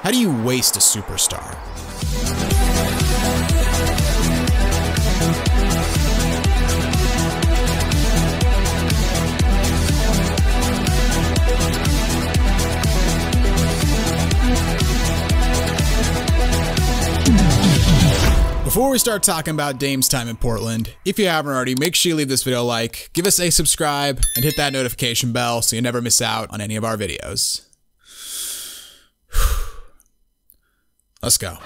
How do you waste a superstar? Before we start talking about Dame's time in Portland, if you haven't already, make sure you leave this video a like, give us a subscribe, and hit that notification bell so you never miss out on any of our videos. Let's go.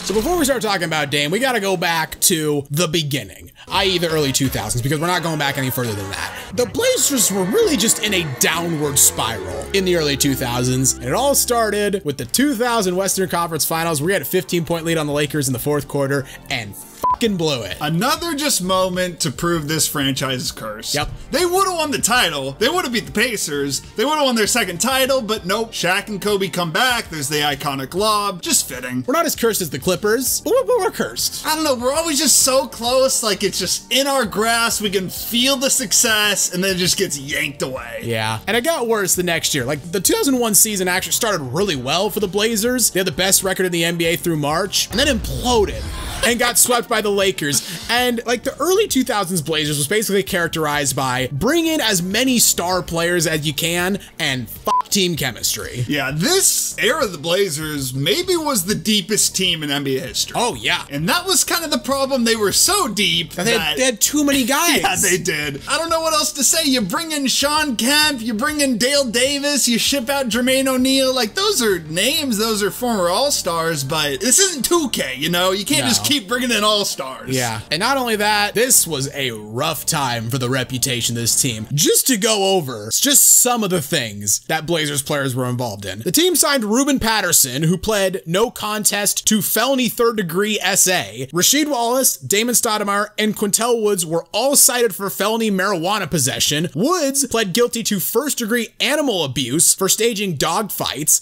So before we start talking about Dame, we gotta go back to the beginning, i.e. the early 2000s, because we're not going back any further than that. The Blazers were really just in a downward spiral in the early 2000s, and it all started with the 2000 Western Conference Finals, where we had a 15-point lead on the Lakers in the fourth quarter, and fucking blew it. Another just moment to prove this franchise is cursed. Yep. They would have won the title. They would have beat the Pacers. They would have won their second title, but nope. Shaq and Kobe come back. There's the iconic lob. Just fitting. We're not as cursed as the Clippers, but we're cursed. I don't know. We're always just so close. Like, it's just in our grasp. We can feel the success, and then it just gets yanked away. Yeah. And it got worse the next year. Like, the 2001 season actually started really well for the Blazers. They had the best record in the NBA through March, and then imploded and got swept by the Lakers. And like the early 2000s Blazers was basically characterized by bring in as many star players as you can and fuck team chemistry. Yeah, this era of the Blazers maybe was the deepest team in NBA history. Oh yeah. And that was kind of the problem. They were so deep that they had too many guys. Yeah, they did. I don't know what else to say. You bring in Sean Kemp, you bring in Dale Davis, you ship out Jermaine O'Neal. Like, those are names, those are former All-Stars, but this isn't 2K, you know? You can't just keep bringing in All-Stars. Yeah. And not only that, this was a rough time for the reputation of this team. Just to go over just some of the things that Blazers players were involved in. The team signed Ruben Patterson, who pled no contest to felony third-degree SA. Rasheed Wallace, Damon Stoudemire, and Quintel Woods were all cited for felony marijuana possession. Woods pled guilty to first-degree animal abuse for staging dog fights,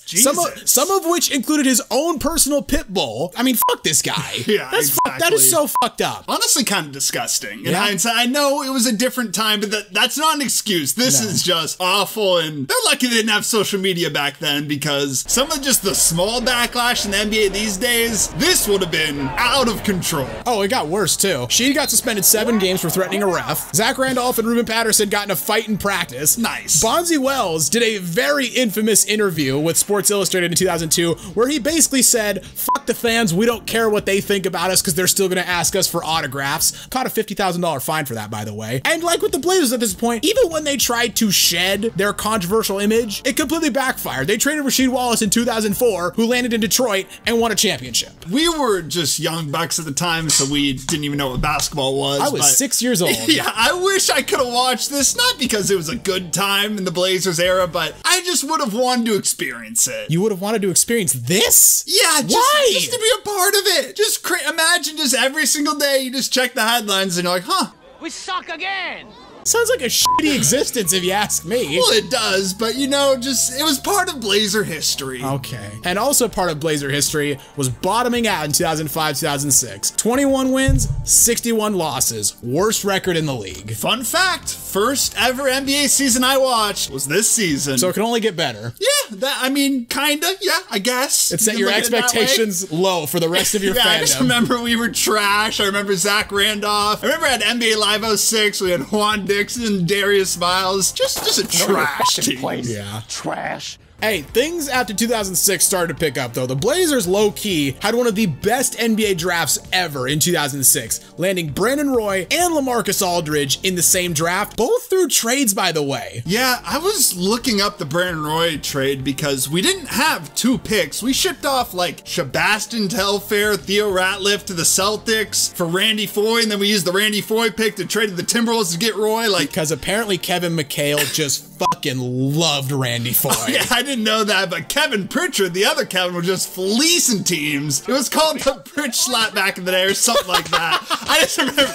some of which included his own personal pit bull. I mean, fuck this guy. Yeah, exactly. That is so fucked up. Honestly, kind of disgusting. In hindsight, I know it was a different time, but that's not an excuse. This is just awful, and they're lucky they didn't have social media back then, because some of just the small backlash in the NBA these days, this would have been out of control. Oh, it got worse too. She got suspended 7 games for threatening a ref. Zach Randolph and Ruben Patterson got in a fight in practice. Nice. Bonzi Wells did a very infamous interview with Sports Illustrated in 2002, where he basically said, fuck the fans, we don't care what they think about us because they're still gonna ask us for autographs. Caught a $50,000 fine for that, by the way. And like with the Blazers at this point, even when they tried to shed their controversial image, it completely backfired. They traded Rasheed Wallace in 2004, who landed in Detroit and won a championship. We were just young bucks at the time, so we didn't even know what basketball was. I was 6 years old. Yeah, I wish I could have watched this, not because it was a good time in the Blazers era, but I just would have wanted to experience it. You would have wanted to experience this? Yeah, just to be a part of it. Just imagine just every single day you just check the headlines and you're like, huh. We suck again. Sounds like a shitty existence if you ask me. Well, it does, but you know, it was part of Blazer history. Okay. And also part of Blazer history was bottoming out in 2005-2006. 21 wins, 61 losses. Worst record in the league. Fun fact, first ever NBA season I watched was this season. So it can only get better. Yeah, I mean, kinda, yeah, I guess. It set your expectations low for the rest of your fandom. I just remember we were trash. I remember Zach Randolph. I remember at NBA Live 06, we had Juan Dixon, Darius Miles, just a trash team. Yeah. Trash. Hey, things after 2006 started to pick up though. The Blazers low-key had one of the best NBA drafts ever in 2006, landing Brandon Roy and LaMarcus Aldridge in the same draft, both through trades, by the way. Yeah, I was looking up the Brandon Roy trade because we didn't have 2 picks. We shipped off like Sebastian Telfair, Theo Ratliff to the Celtics for Randy Foye, and then we used the Randy Foye pick to trade to the Timberwolves to get Roy. Like, because apparently Kevin McHale just fucking loved Randy Foye. Oh, yeah, I didn't know that, but Kevin Pritchard, the other Kevin, was just fleecing teams. It was called the Pritch slap back in the day or something like that. I just remember...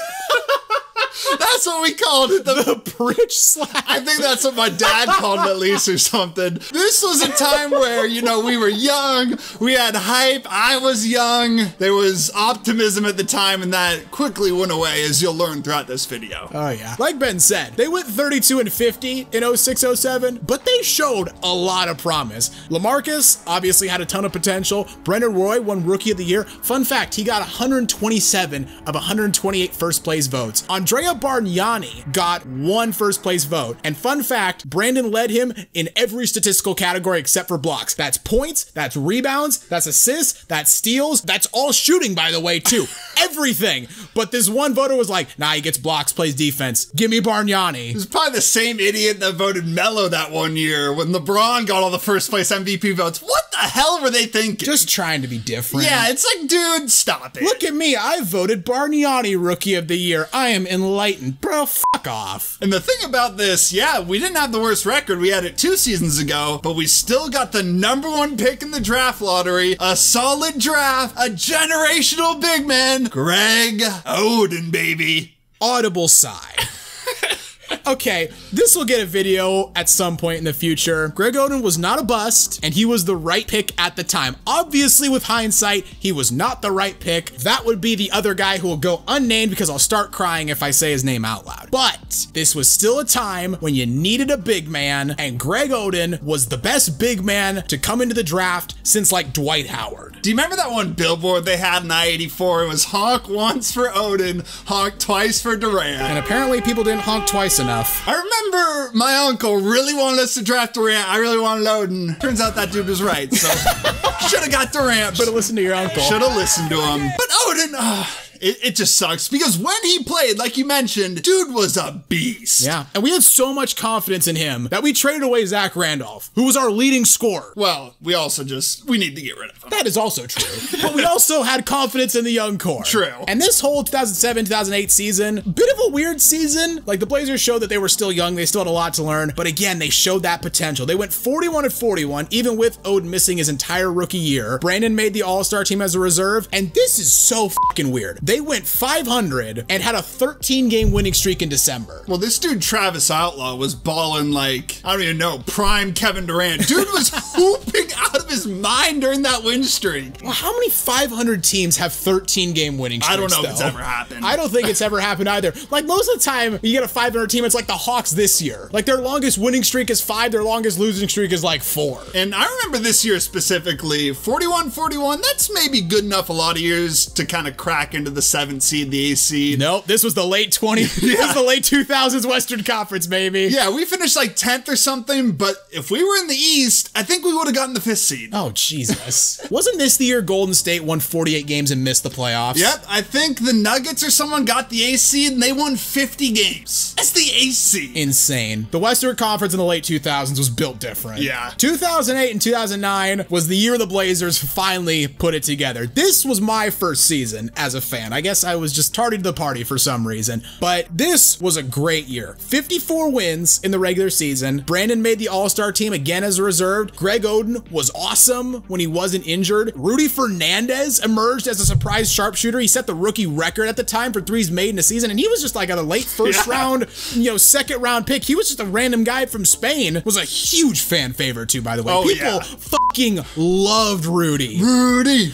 That's what we called it. The bridge slap. I think that's what my dad called it at least or something. This was a time where, you know, we were young, we had hype, I was young, there was optimism at the time, and that quickly went away, as you'll learn throughout this video. Oh yeah. Like Ben said, they went 32-50 in 06-07, but they showed a lot of promise. LaMarcus obviously had a ton of potential. Brendan Roy won Rookie of the Year. Fun fact, he got 127 of 128 first place votes. Andrea Bargnani got 1 first place vote. And fun fact, Brandon led him in every statistical category except for blocks. That's points, that's rebounds, that's assists, that's steals, that's all shooting, by the way, too. Everything. But this one voter was like, nah, he gets blocks, plays defense. Give me Bargnani. It was probably the same idiot that voted Melo that one year when LeBron got all the first place MVP votes. What the hell were they thinking? Just trying to be different. Yeah, it's like, dude, stop it. Look at me, I voted Bargnani Rookie of the Year. I am enlightened. Bro, fuck off. And the thing about this, yeah, we didn't have the worst record. We had it 2 seasons ago, but we still got the #1 pick in the draft lottery, a solid draft, a generational big man, Greg Oden, baby. Audible sigh. Okay, this will get a video at some point in the future. Greg Oden was not a bust, and he was the right pick at the time. Obviously, with hindsight, he was not the right pick. That would be the other guy who will go unnamed because I'll start crying if I say his name out loud. But this was still a time when you needed a big man, and Greg Oden was the best big man to come into the draft since like Dwight Howard. Do you remember that one billboard they had in I-84? It was honk once for Oden, honk twice for Durant. And apparently people didn't honk twice enough. I remember my uncle really wanted us to draft Durant. I really wanted Oden. Turns out that dude was right, so should have got Durant. Should have listened to your uncle. Should have listened to him. But Oden, it just sucks because when he played, like you mentioned, dude was a beast. Yeah, and we had so much confidence in him that we traded away Zach Randolph, who was our leading scorer. Well, we also we need to get rid of him. That is also true. But we also had confidence in the young core. True. And this whole 2007-2008 season, bit of a weird season. Like the Blazers showed that they were still young, they still had a lot to learn, but again, they showed that potential. They went 41-41, even with Oden missing his entire rookie year. Brandon made the All-Star team as a reserve, and this is so fucking weird. They went 500 and had a 13-game winning streak in December. Well, this dude, Travis Outlaw, was balling like, I don't even know, prime Kevin Durant. Dude was hooping out of his mind during that win streak. Well, how many 500 teams have 13-game winning streaks, I don't know though? if it's ever happened. I don't think it's ever happened either. Like, most of the time, you get a 500 team, it's like the Hawks this year. Like, their longest winning streak is 5, their longest losing streak is like 4. And I remember this year specifically, 41-41, that's maybe good enough a lot of years to kind of crack into the 7th seed, the 8th seed. Nope, this was the late 20s, this was the late 2000s Western Conference, baby. Yeah, we finished like 10th or something, but if we were in the East, I think we would have gotten the 5th seed. Oh, Jesus. Wasn't this the year Golden State won 48 games and missed the playoffs? Yep, I think the Nuggets or someone got the 8th seed and they won 50 games. That's the 8th seed. Insane. The Western Conference in the late 2000s was built different. Yeah. 2008 and 2009 was the year the Blazers finally put it together. This was my first season as a fan. I guess I was just tardy to the party for some reason, but this was a great year. 54 wins in the regular season. Brandon made the All-Star team again as a reserve. Greg Oden was awesome when he wasn't injured. Rudy Fernandez emerged as a surprise sharpshooter. He set the rookie record at the time for threes made in a season, and he was just like a late first round, second round pick. He was just a random guy from Spain. Was a huge fan favorite too, by the way. Oh, People fucking loved Rudy. Rudy.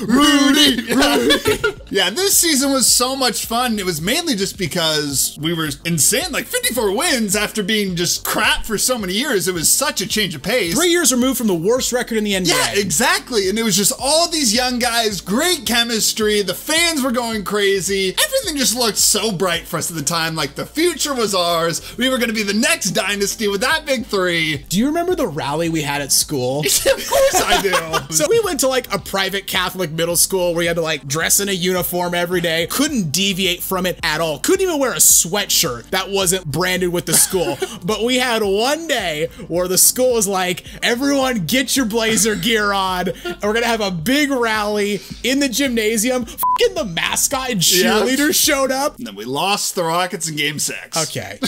Yeah, this season was so much fun. It was mainly just because we were insane. Like 54 wins after being just crap for so many years. It was such a change of pace. 3 years removed from the worst record in the NBA. Yeah, exactly. And it was just all these young guys, great chemistry. The fans were going crazy. Everything just looked so bright for us at the time. Like the future was ours. We were going to be the next dynasty with that big 3. Do you remember the rally we had at school? Of course I do. So we went to like a private Catholic middle school where you had to like dress in a uniform every day. Couldn't deviate from it at all. Couldn't even wear a sweatshirt that wasn't branded with the school. But we had one day where the school was like, everyone get your Blazer gear on. And we're gonna have a big rally in the gymnasium. Fucking the mascot and cheerleaders showed up. And then we lost the Rockets in game 6. Okay.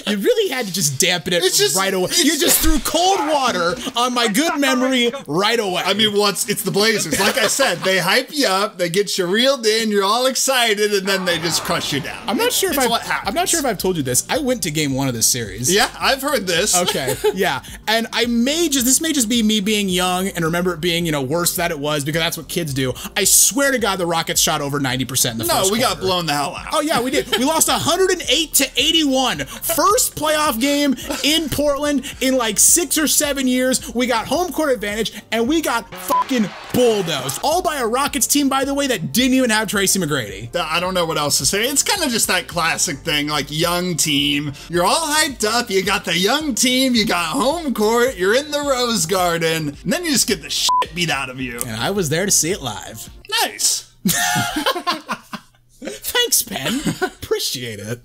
You really had to just dampen it right away. You just threw cold water on my good memory right away. I mean, it's the Blazers. Like I said, they hype you up, they get you reeled in, you're all excited, and then they just crush you down. I'm not sure if I've told you this. I went to game 1 of this series. Yeah, I've heard this. Okay, yeah. And this may just be me being young and remember it being, worse than it was because that's what kids do. I swear to God, the Rockets shot over 90% in the first quarter. No, we got blown the hell out. Oh, yeah, we did. We lost 108-81. First playoff game in Portland in like 6 or 7 years. We got home court advantage, and we got fucking bulldozed. All by a Rockets team, by the way, that didn't even have Tracy McGrady. I don't know what else to say. It's kind of just that classic thing, like young team. You're all hyped up. You got the young team. You got home court. You're in the Rose Garden. And then you just get the shit beat out of you. And I was there to see it live. Nice. Thanks, Ben. Appreciate it.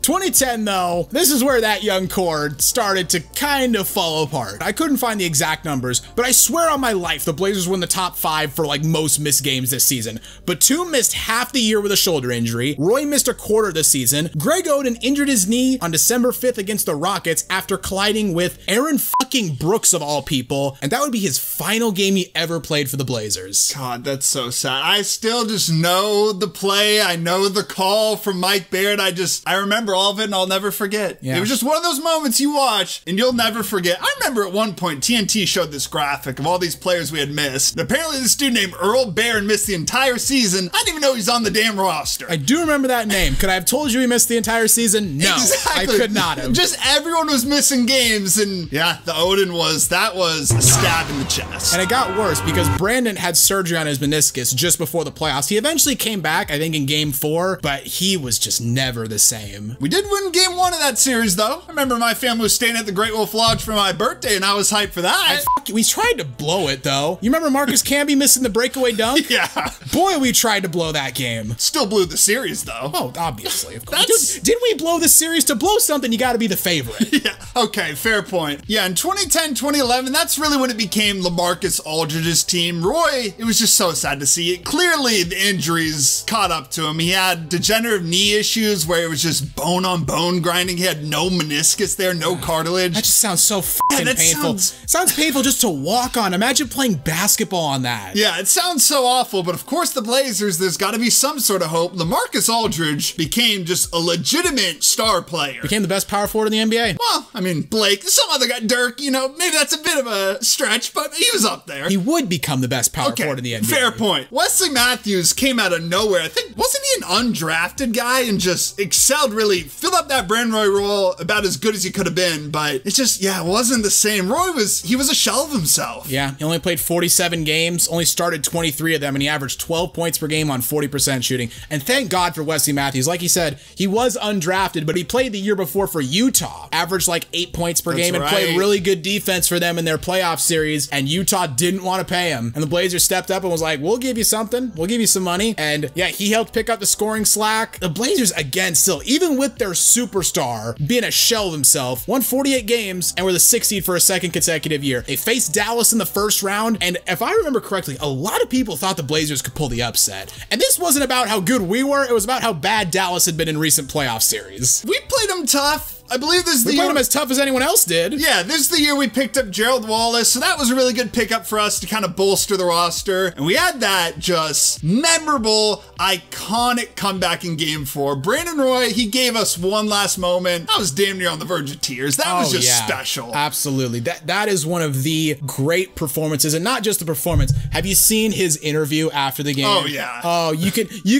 2010, though, this is where that young core started to kind of fall apart. I couldn't find the exact numbers, but I swear on my life the Blazers were in the top 5 for like most missed games this season. Batum missed half the year with a shoulder injury. Roy missed a quarter this season. Greg Oden injured his knee on December 5th against the Rockets after colliding with Aaron fucking Brooks of all people, and that would be his final game he ever played for the Blazers. God, that's so sad. I still just know the play. I know the call from Mike Baird. I remember all of it and I'll never forget. Yeah. It was just one of those moments you watch and you'll never forget. I remember at one point TNT showed this graphic of all these players we had missed. And apparently this dude named Earl Barron missed the entire season. I didn't even know he's on the damn roster. I do remember that name. Could I have told you he missed the entire season? No, exactly. I could not have. Just everyone was missing games, and yeah, the Oden that was a stab in the chest. And it got worse because Brandon had surgery on his meniscus just before the playoffs. He eventually came back, I think in game 4, but he was just never the same. We did win game 1 of that series, though. I remember my family was staying at the Great Wolf Lodge for my birthday, and I was hyped for that. We tried to blow it, though. You remember Marcus Camby missing the breakaway dunk? Yeah. Boy, we tried to blow that game. Still blew the series, though. Oh, obviously. Of course. Dude, didn't we blow the series? To blow something, you got to be the favorite. Yeah. Okay, fair point. Yeah, in 2010, 2011, that's really when it became LaMarcus Aldridge's team. Roy, it was just so sad to see it. Clearly, the injuries caught up to him. He had degenerative knee issues where it was just bone on bone grinding. He had no meniscus there, no cartilage. That just sounds so fucking painful. Sounds painful just to walk on. Imagine playing basketball on that. Yeah, it sounds so awful, but of course the Blazers, there's got to be some sort of hope. LaMarcus Aldridge became just a legitimate star player. Became the best power forward in the NBA. Well, I mean, Blake, some other guy, Dirk, maybe that's a bit of a stretch, but he was up there. He would become the best power forward in the NBA. Fair point. Wesley Matthews came out of nowhere. I think, wasn't he an undrafted guy and just excelled, really filled up that Brandon Roy role about as good as he could have been, but it's just, yeah, it wasn't the same. Roy was a shell of himself. Yeah, he only played 47 games, only started 23 of them, and he averaged 12 points per game on 40% shooting. And thank God for Wesley Matthews. Like he said, he was undrafted, but he played the year before for Utah, averaged like 8 points per game and played really good defense for them in their playoff series, and Utah didn't want to pay him. And the Blazers stepped up and was like, we'll give you something. We'll give you some money. And yeah, he helped pick up the scoring slack. The Blazers, again, still, even with their superstar being a shell of himself, won 48 games and were the 6th seed for a second consecutive year. They faced Dallas in the first round, and if I remember correctly, a lot of people thought the Blazers could pull the upset. And this wasn't about how good we were, it was about how bad Dallas had been in recent playoff series. We played them tough. I believe this is the year. We played them as tough as anyone else did. Yeah, this is the year we picked up Gerald Wallace, so that was a really good pickup for us to kind of bolster the roster. And we had that just memorable, iconic comeback in game 4. Brandon Roy, he gave us one last moment. I was damn near on the verge of tears. That was just special. Absolutely. That is one of the great performances, and not just the performance. Have you seen his interview after the game? Oh, yeah. Oh, you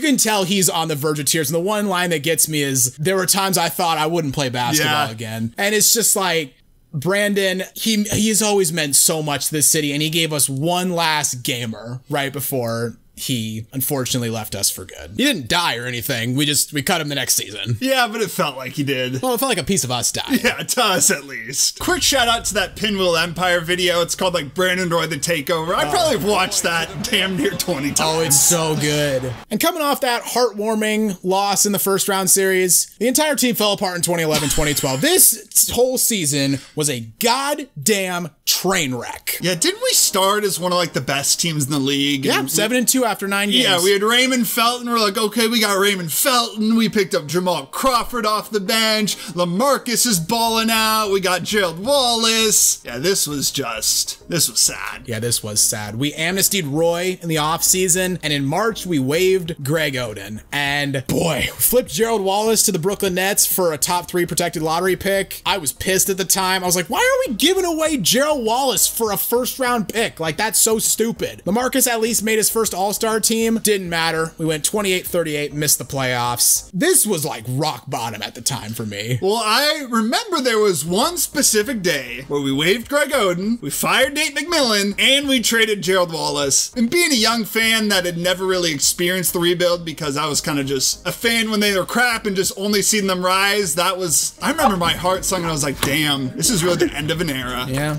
can tell he's on the verge of tears. And the one line that gets me is, there were times I thought I wouldn't play basketball again. And it's just like, Brandon, he has always meant so much to this city, and he gave us one last gamer right before he unfortunately left us for good. He didn't die or anything. We cut him the next season. Yeah, but it felt like he did. Well, it felt like a piece of us died. Yeah, to us at least. Quick shout out to that Pinwheel Empire video. It's called like Brandon Roy the Takeover. I probably have watched that damn near 20 times. Oh, it's so good. And coming off that heartwarming loss in the first round series, the entire team fell apart in 2011, 2012. This whole season was a goddamn train wreck. Yeah, didn't we start as one of like the best teams in the league? Yeah, 7-2 after 9 games. Yeah, we had Raymond Felton. We're like, okay, we got Raymond Felton. We picked up Jamal Crawford off the bench. LaMarcus is balling out. We got Gerald Wallace. Yeah, this was sad. Yeah, this was sad. We amnestied Roy in the offseason, and in March, we waived Greg Oden. And boy, we flipped Gerald Wallace to the Brooklyn Nets for a top 3 protected lottery pick. I was pissed at the time. I was like, why are we giving away Gerald Wallace for a first-round pick? Like, that's so stupid. LaMarcus at least made his first All-Star team. Didn't matter. We went 28-38, missed the playoffs. This was like rock bottom at the time for me. Well, I remember there was one specific day where we waived Greg Oden, we fired Nate McMillan, and we traded Gerald Wallace. And being a young fan that had never really experienced the rebuild because I was kind of just a fan when they were crap and just only seeing them rise, I remember my heart sunk and I was like, damn, this is really the end of an era. Yeah.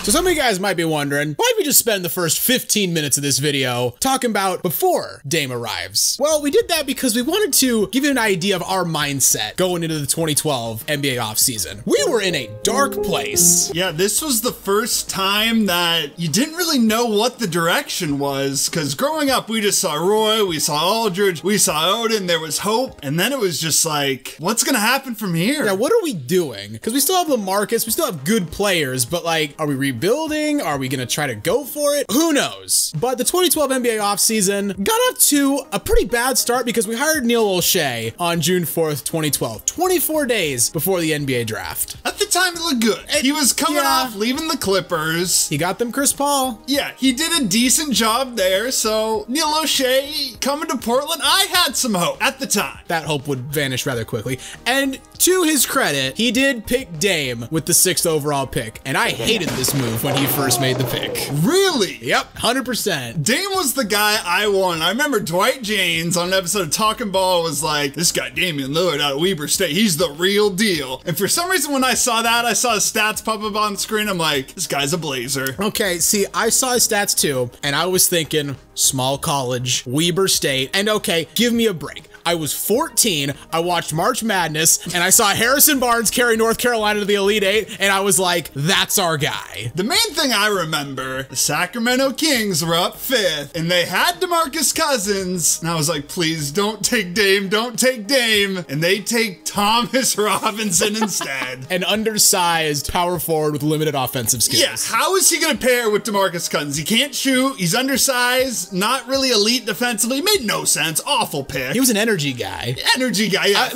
So some of you guys might be wondering, why did we just spend the first 15 minutes of this video talking about before Dame arrives? Well, we did that because we wanted to give you an idea of our mindset going into the 2012 NBA offseason. We were in a dark place. Yeah, this was the first time that you didn't really know what the direction was, because growing up, we just saw Roy, we saw Aldridge, we saw Oden, there was hope, and then it was just like, what's gonna happen from here? Yeah, what are we doing? Because we still have LaMarcus, we still have good players, but like, are we rebuilding? Are we gonna try to go for it? Who knows? But the 2012 NBA offseason got off to a pretty bad start because we hired Neil Olshey on June 4th, 2012, 24 days before the NBA draft. At the time, it looked good. He was coming off leaving the Clippers. He got them Chris Paul. Yeah, he did a decent job there, so Neil Olshey coming to Portland, I had some hope at the time. That hope would vanish rather quickly. And to his credit, he did pick Dame with the 6th overall pick, and I hated this move when he first made the pick. Really? Yep, 100%. Dame was the guy I wanted. I remember Dwight James on an episode of Talking Ball was like, this guy Damian Lillard out of Weber State, he's the real deal. And for some reason when I saw that, I saw his stats pop up on the screen, I'm like, this guy's a Blazer. Okay, see, I saw his stats too, and I was thinking, small college, Weber State, and okay, give me a break. I was 14, I watched March Madness, and I saw Harrison Barnes carry North Carolina to the Elite Eight, and I was like, that's our guy. The main thing I remember, the Sacramento Kings were up 5th, and they had DeMarcus Cousins, and I was like, please don't take Dame, don't take Dame, and they take Thomas Robinson instead. An undersized power forward with limited offensive skills. Yeah, how is he gonna pair with DeMarcus Cousins? He can't shoot, he's undersized, not really elite defensively, made no sense, awful pick. He was an energy guy. Energy guy, yeah,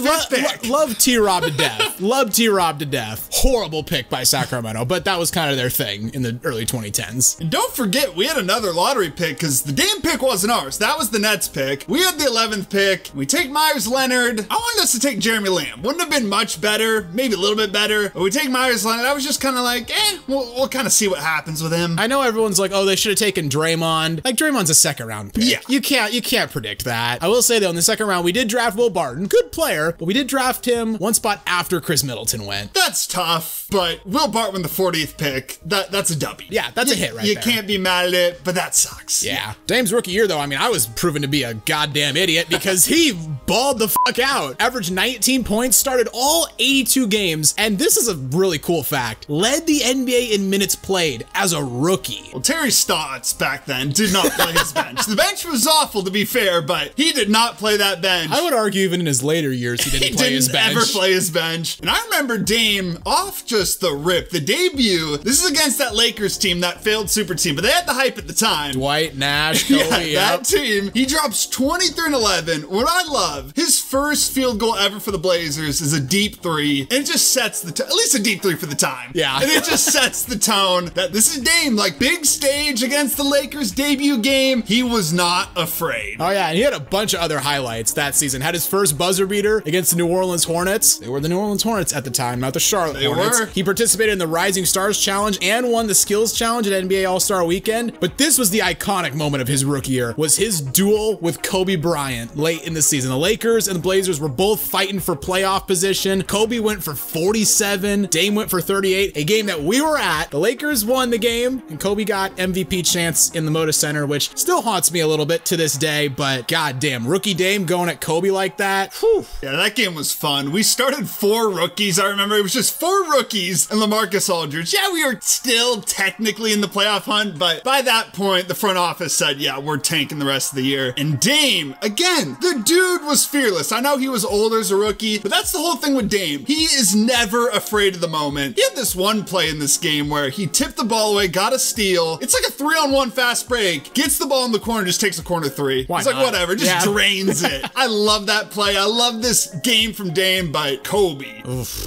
love T-Rob to death. Love T-Rob to death. Horrible pick by Sacramento, but that was kind of their thing in the early 2010s. And don't forget, we had another lottery pick, because the Dame pick wasn't ours. That was the Nets pick. We had the 11th pick. We take Myers Leonard. I wanted us to take Jeremy Lamb. Wouldn't have been much better, maybe a little bit better. But we take Myers Leonard. I was just kind of like, we'll kind of see what happens with him. I know everyone's like, oh, they should have taken Draymond. Like, Draymond's a 2nd round pick. Yeah. You can't predict that. I will say though, in the 2nd round, we did draft Will Barton. Good player, but we did draft him one spot after Chris Middleton went. That's tough, but Will Barton, the 40th pick, that's a W. Yeah, that's a hit right there. there. You can't be mad at it, but that sucks. Yeah. Dame's rookie year though, I mean, I was proven to be a goddamn idiot because he balled the fuck out. Averaged 19 points, started all 82 games, and this is a really cool fact. Led the NBA in minutes played as a rookie. Well, Terry Stotts back then did not play his bench. The bench was awful, to be fair, but he did not play that bench. I would argue even in his later years, he didn't play his bench. He didn't ever play his bench. And I remember Dame off just the rip. The debut, this is against that Lakers team, that failed super team, but they had the hype at the time. Dwight, Nash, Kobe, that team. He drops 23 and 11. What I love, his first field goal ever for the Blazers is a deep 3, and it just sets the at least a deep 3 for the time. Yeah. And it just sets the tone that this is Dame, like big stage against the Lakers debut game. He was not afraid. Oh yeah, and he had a bunch of other highlights that season. Had his first buzzer beater against the New Orleans Hornets. They were the New Orleans Hornets at the time, not the Charlotte Hornets. were. He participated in the Rising Stars Challenge and won the Skills Challenge at NBA All-Star Weekend. But this was the iconic moment of his rookie year, was his duel with Kobe Bryant late in the season. The Lakers and the Blazers were both fighting for playoff position. Kobe went for 47, Dame went for 38, a game that we were at. The Lakers won the game, and Kobe got MVP chance in the Moda Center, which still haunts me a little bit to this day, but goddamn, rookie Dame going at Kobe like that. Whew. Yeah, that game was fun. We started 4 rookies. I remember it was just 4 rookies and LaMarcus Aldridge. Yeah, we were still technically in the playoff hunt, but by that point, the front office said, yeah, we're tanking the rest of the year. And Dame, again, the dude was fearless. I know he was older as a rookie, but that's the whole thing with Dame. He is never afraid of the moment. He had this one play in this game where he tipped the ball away, got a steal. It's like a 3-on-1 fast break, gets the ball in the corner, just takes a corner 3. Why It's like, not? whatever, just Yeah. drains it. I love that play. I love this game from Dame, but Kobe,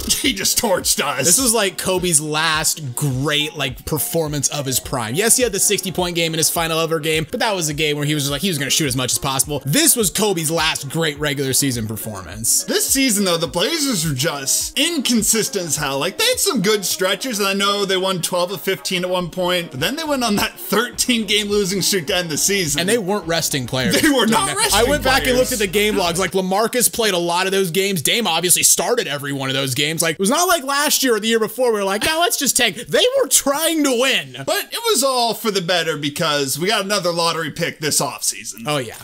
he just torched us. This was like Kobe's last great performance of his prime. Yes, he had the 60-point game in his final ever game, but that was a game where he was just he was going to shoot as much as possible. This was Kobe's last great regular season performance. This season, though, the Blazers were just inconsistent as hell. They had some good stretches, and I know they won 12 of 15 at one point, but then they went on that 13-game losing streak to end the season. And they weren't resting players. They were not resting I went back and players. looked at the game logs. LaMarcus played a lot of those games. Dame obviously started every one of those games. It was not like last year or the year before we were like, no, let's just tank. They were trying to win. But it was all for the better because we got another lottery pick this offseason. Oh, yeah.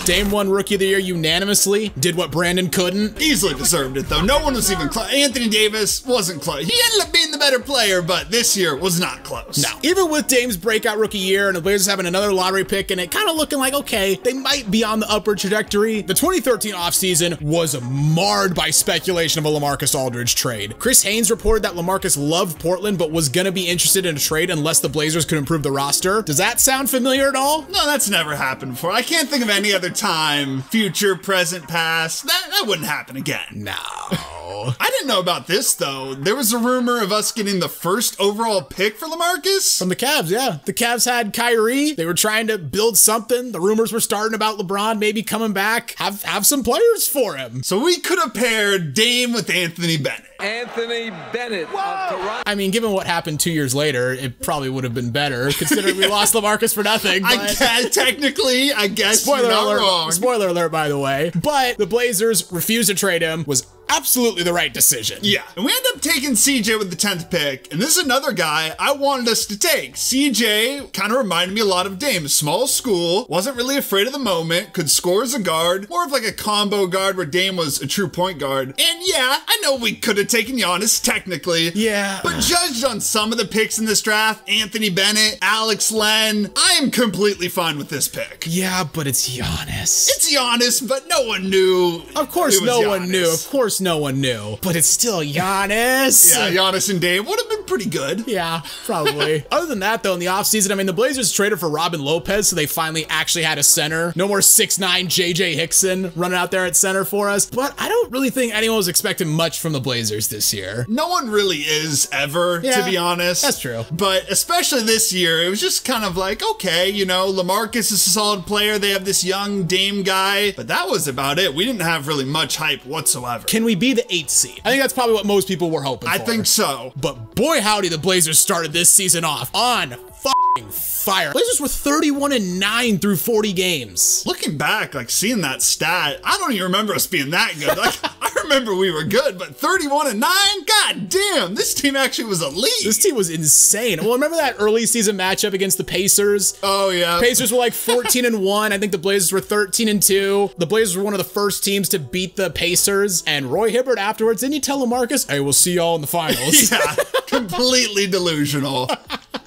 Dame won Rookie of the Year unanimously, did what Brandon couldn't. Easily deserved it, though. No one was even close. Anthony Davis wasn't close. He ended up being the better player, but this year was not close. No. Even with Dame's breakout rookie year and the Blazers having another lottery pick and it kind of looking like, okay, they might be on the upward trajectory, the 2013 offseason was marred by speculation of a LaMarcus Aldridge trade. Chris Haynes reported that LaMarcus loved Portland but was going to be interested in a trade unless the Blazers could improve the roster. Does that sound familiar at all? No, that's never happened before. I can't think of any other time, future, present, past, that wouldn't happen again. No. I didn't know about this, though. There was a rumor of us getting the first overall pick for LaMarcus. From the Cavs, yeah. The Cavs had Kyrie. They were trying to build something. The rumors were starting about LeBron maybe coming back. Have some players for him. So we could have paired Dame with Anthony Bennett. Anthony Bennett of Toronto. I mean, given what happened 2 years later, it probably would have been better, considering we lost LaMarcus for nothing. I But guess, technically, I guess you're spoiler not alert! wrong. Spoiler alert, by the way. But the Blazers refused to trade him. Was absolutely the right decision. Yeah, and we ended up taking CJ with the 10th pick, and this is another guy I wanted us to take. CJ kind of reminded me a lot of Dame. Small school, wasn't really afraid of the moment, could score as a guard, more of like a combo guard where Dame was a true point guard. And yeah, I know we could have taken Giannis technically. Yeah. But judged on some of the picks in this draft, Anthony Bennett, Alex Len, I am completely fine with this pick. Yeah, but it's Giannis. It's Giannis, but no one knew. Of course it was no one knew. Giannis. Of course no one knew. But it's still Giannis. Yeah, Giannis and Dame would have been pretty good. Yeah, probably. Other than that, though, in the offseason, I mean, the Blazers traded for Robin Lopez, so they finally actually had a center. No more 6'9" JJ Hickson running out there at center for us. But I don't really think anyone was expecting much from the Blazers this year. No one really is ever, Yeah, to be honest. that's true. But especially this year, it was just kind of like, okay, LaMarcus is a solid player. They have this young Dame guy, but that was about it. We didn't have really much hype whatsoever. Can we be the 8th seed? I think that's probably what most people were hoping for. I think so. But boy howdy, the Blazers started this season off on fucking fire. Blazers were 31-9 through 40 games. Looking back, seeing that stat, I don't even remember us being that good. I remember we were good, but 31-9? God damn, this team actually was elite. This team was insane. Well, remember that early season matchup against the Pacers? Oh, yeah. Pacers were 14-1. I think the Blazers were 13-2. The Blazers were one of the first teams to beat the Pacers. And Roy Hibbert afterwards, didn't he tell LaMarcus, hey, we'll see y'all in the finals? Yeah, completely delusional.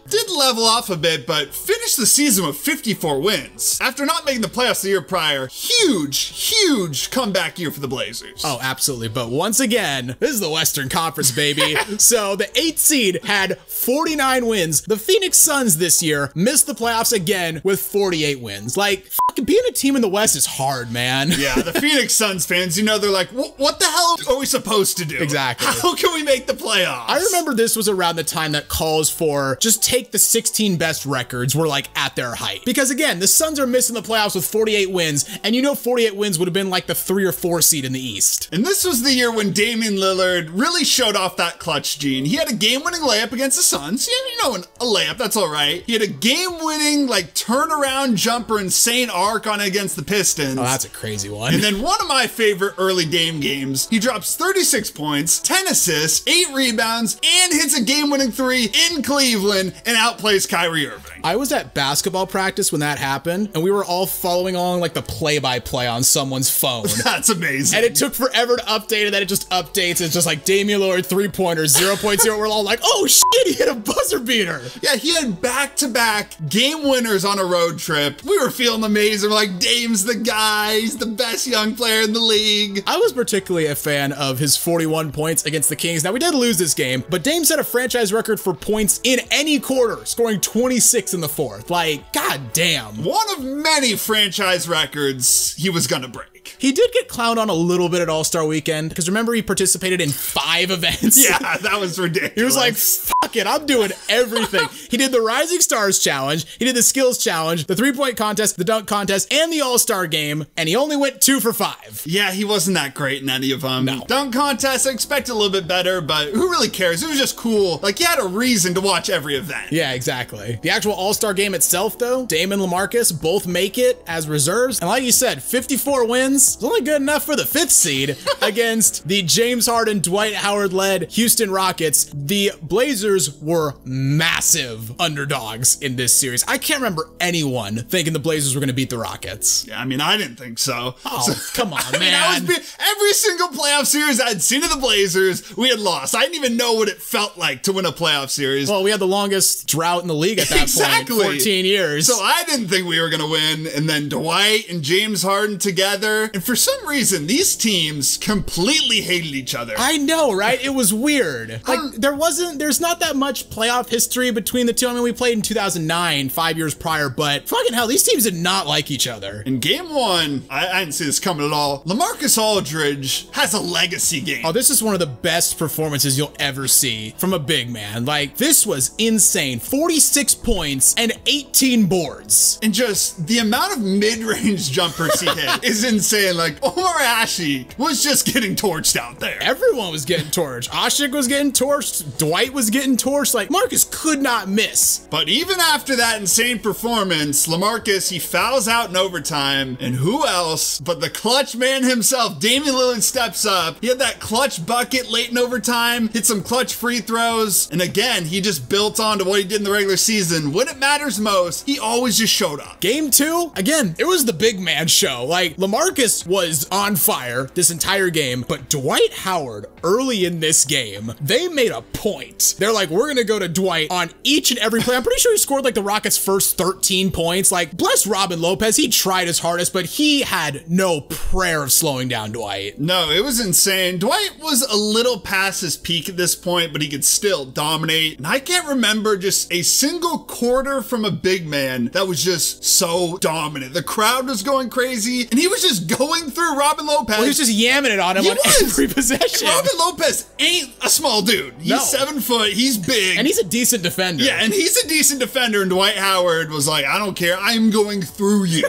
Did level off a bit, but finished the season with 54 wins. After not making the playoffs the year prior, huge comeback year for the Blazers. Oh, absolutely. But once again, this is the Western Conference, baby. So the 8th seed had 49 wins. The Phoenix Suns this year missed the playoffs again with 48 wins. Fucking being a team in the West is hard, man. Yeah, the Phoenix Suns fans, they're like, what the hell are we supposed to do? Exactly. How can we make the playoffs? I remember this was around the time that calls for just take the 16 best records were like at their height. Because again, the Suns are missing the playoffs with 48 wins, and 48 wins would have been like the 3 or 4 seed in the East. And this was the year when Damian Lillard really showed off that clutch gene. He had a game-winning layup against the Suns. A layup, that's all right. He had a game-winning like turnaround jumper, insane arc on it against the Pistons. Oh, that's a crazy one. And then one of my favorite early Dame games, he drops 36 points, 10 assists, 8 rebounds, and hits a game-winning 3 in Cleveland and outplays Kyrie Irving. I was at basketball practice when that happened, and we were all following along like the play-by-play on someone's phone. That's amazing. And it took forever to update, and then it just updates. It's just like Damian Lillard 3-pointers, 0.0. We're all like, oh shit, he hit a buzzer beater. Yeah, he had back-to-back game winners on a road trip. We were feeling amazing. We're like, Dame's the guy. He's the best young player in the league. I was particularly a fan of his 41 points against the Kings. Now, we did lose this game, but Dame set a franchise record for points in any quarter, scoring 26 in the fourth. Like, god damn. One of many franchise records he was gonna break. He did get clowned on a little bit at All-Star Weekend, because remember he participated in 5 events? Yeah, that was ridiculous. He was like, fuck it, I'm doing everything. He did the Rising Stars Challenge, he did the Skills Challenge, the 3-point contest, the dunk contest, and the All-Star Game, and he only went 2 for 5. Yeah, he wasn't that great in any of them. No. Dunk contest, I expected a little bit better, but who really cares? It was just cool. Like, he had a reason to watch every event. Yeah, exactly. The actual All-Star Game itself, though, Dame and LaMarcus both make it as reserves, and like you said, 54 wins is only good enough for the 5th seed against the James Harden, Dwight Howard-led Houston Rockets. The Blazers were massive underdogs in this series. I can't remember anyone thinking the Blazers were going to beat the Rockets. Yeah, I mean, I didn't think so. Oh, come on, man. I mean, every single playoff series I'd seen of the Blazers, we had lost. I didn't even know what it felt like to win a playoff series. Well, we had the longest drought in the league at that point, 14 years. So I didn't think we were going to win. And then Dwight and James Harden together. And for some reason, these teams completely hated each other. I know, right? It was weird. Like, there's not that much playoff history between the two. I mean, we played in 2009, 5 years prior, but fucking hell, these teams did not like each other. In game 1, I didn't see this coming at all. LaMarcus Aldridge has a legacy game. Oh, this is one of the best performances you'll ever see from a big man. Like, this was insane. 46 points and 18 boards. And just the amount of mid-range jumpers he hit is insane. Like, Omar Ashik was just getting torched out there. Everyone was getting torched. Ashik was getting torched. Dwight was getting torched. Like, Marcus could not miss. But even after that insane performance, LaMarcus, he fouls out in overtime. And who else but the clutch man himself, Damian Lillard, steps up. He had that clutch bucket late in overtime, hit some clutch free throws. And again, he just built on to what he did in the regular season. When it matters most, he always just showed up. Game 2, again, it was the big man show. Like, LaMarcus was on fire this entire game, but Dwight Howard, early in this game, they made a point. They're like, we're gonna go to Dwight on each and every play. I'm pretty sure he scored like the Rockets' first 13 points. Like, bless Robin Lopez, he tried his hardest, but he had no prayer of slowing down Dwight. No, it was insane. Dwight was a little past his peak at this point, but he could still dominate. And I can't remember just a single quarter from a big man that was just so dominant. The crowd was going crazy, and he was just going through Robin Lopez. Well, he was just yamming it on him every possession. And Robin Lopez ain't a small dude. He's 7 foot, he's big. And he's a decent defender. Yeah, and he's a decent defender, and Dwight Howard was like, I don't care, I'm going through you.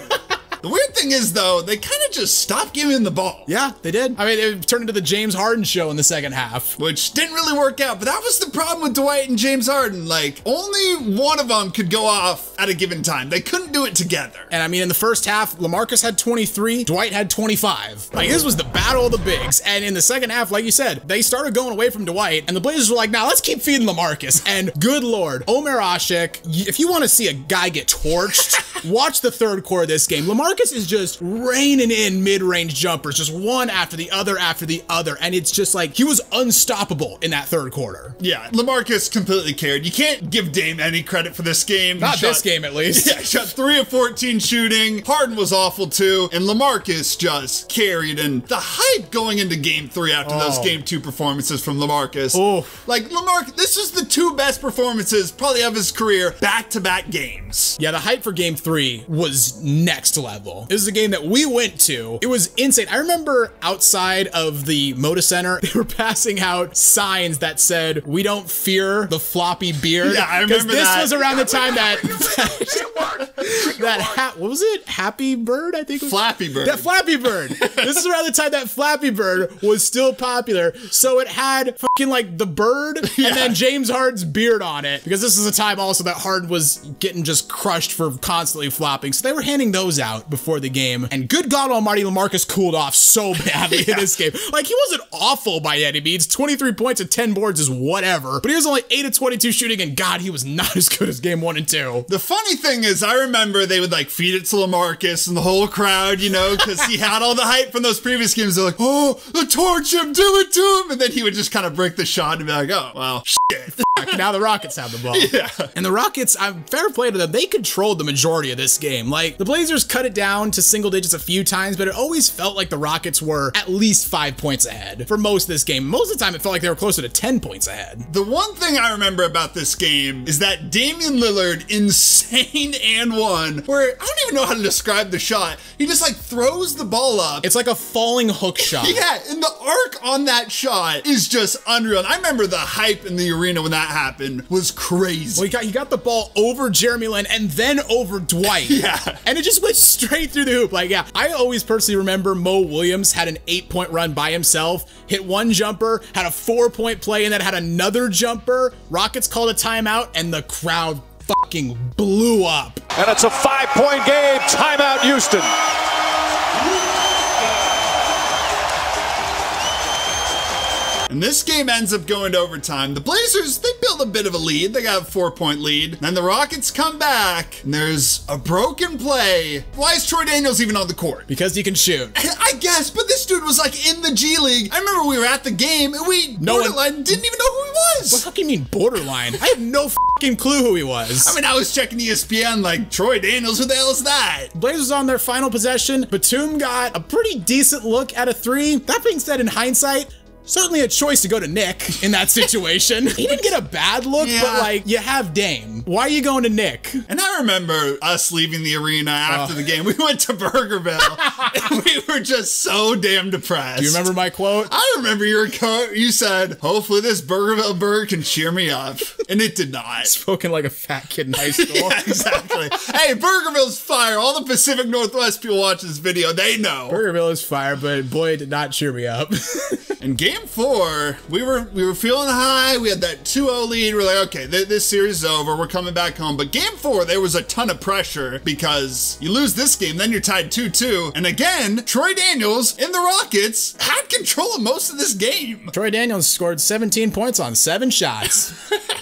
The weird thing is, though, they kind of just stopped giving him the ball. Yeah, they did. I mean, it turned into the James Harden show in the second half. Which didn't really work out, but that was the problem with Dwight and James Harden. Like, only one of them could go off at a given time. They couldn't do it together. And I mean, in the first half, LaMarcus had 23, Dwight had 25. Like, this was the battle of the bigs. And in the second half, like you said, they started going away from Dwight, and the Blazers were like, nah, let's keep feeding LaMarcus. And good Lord, Omer Ashik, if you want to see a guy get torched, watch the third quarter of this game. LaMarcus is just raining in mid-range jumpers, just one after the other after the other. And it's just like, he was unstoppable in that third quarter. Yeah, LaMarcus completely carried. You can't give Dame any credit for this game. Not this game, at least. Yeah, he shot 3 of 14 shooting. Harden was awful too. And LaMarcus just carried. And the hype going into game 3 after those game 2 performances from LaMarcus. Like, LaMarcus, this was the 2 best performances probably of his career, back-to-back games. Yeah, the hype for game 3 was next level. incredible. This is a game that we went to. It was insane. I remember outside of the Moda Center, they were passing out signs that said, "We don't fear the floppy beard." Yeah, I remember this that. was around the time what was it? Happy Bird, I think. Flappy Bird. That Flappy Bird. This is around the time that Flappy Bird was still popular. So it had fucking like the bird and then James Harden's beard on it. Because this is a time also that Harden was getting just crushed for constantly flopping. So they were handing those out before the game. And good God almighty, LaMarcus cooled off so badly in this game. Like, he wasn't awful by any means. 23 points and 10 boards is whatever. But he was only 8 of 22 shooting, and God, he was not as good as game 1 and 2. The funny thing is, I remember they would like feed it to LaMarcus and the whole crowd, you know, because he had all the hype from those previous games. They're like, "Oh, the torch him, do it to him." And then he would just kind of break the shot and be like, "Oh, well, shit." Now the Rockets have the ball. Yeah. And the Rockets, fair play to them, they controlled the majority of this game. Like, the Blazers cut it down to single digits a few times, but it always felt like the Rockets were at least 5 points ahead for most of this game. Most of the time, it felt like they were closer to 10 points ahead. The one thing I remember about this game is that Damian Lillard, insane and one, where I don't even know how to describe the shot. He just like throws the ball up. It's like a falling hook shot. Yeah, and the arc on that shot is just unreal. And I remember the hype in the arena when that happened was crazy. Well, he got the ball over Jeremy Lin and then over Dwight. Yeah. And it just went straight through the hoop. Like, yeah, I always personally remember Mo Williams had an 8-point run by himself, hit one jumper, had a 4-point play, and then had another jumper. Rockets called a timeout, and the crowd fucking blew up. And it's a 5-point game. Timeout, Houston. And this game ends up going to overtime. The Blazers, they build a bit of a lead. They got a 4-point lead. Then the Rockets come back, and there's a broken play. Why is Troy Daniels even on the court? Because he can shoot. I guess, but this dude was like in the G League. I remember we were at the game, and we borderline didn't even know who he was. What the fuck do you mean borderline? I had no fucking clue who he was. I mean, I was checking ESPN like, Troy Daniels, who the hell is that? Blazers on their final possession. Batum got a pretty decent look at a 3. That being said, in hindsight, certainly a choice to go to Nick in that situation. He didn't get a bad look, but like, you have Dame. Why are you going to Nick? And I remember us leaving the arena after the game. We went to Burgerville, and we were just so damn depressed. Do you remember my quote? I remember your quote. You said, "Hopefully this Burgerville burger can cheer me up." And it did not. Spoken like a fat kid in high school. Yeah, exactly. Hey, Burgerville's fire. All the Pacific Northwest people watch this video, they know. Burgerville is fire, but boy, it did not cheer me up. In game 4, we were feeling high. We had that 2-0 lead. We're like, okay, this series is over. We're coming back home. But game 4, there was a ton of pressure because you lose this game, then you're tied 2-2. And again, Troy Daniels and the Rockets had control of most of this game. Troy Daniels scored 17 points on 7 shots.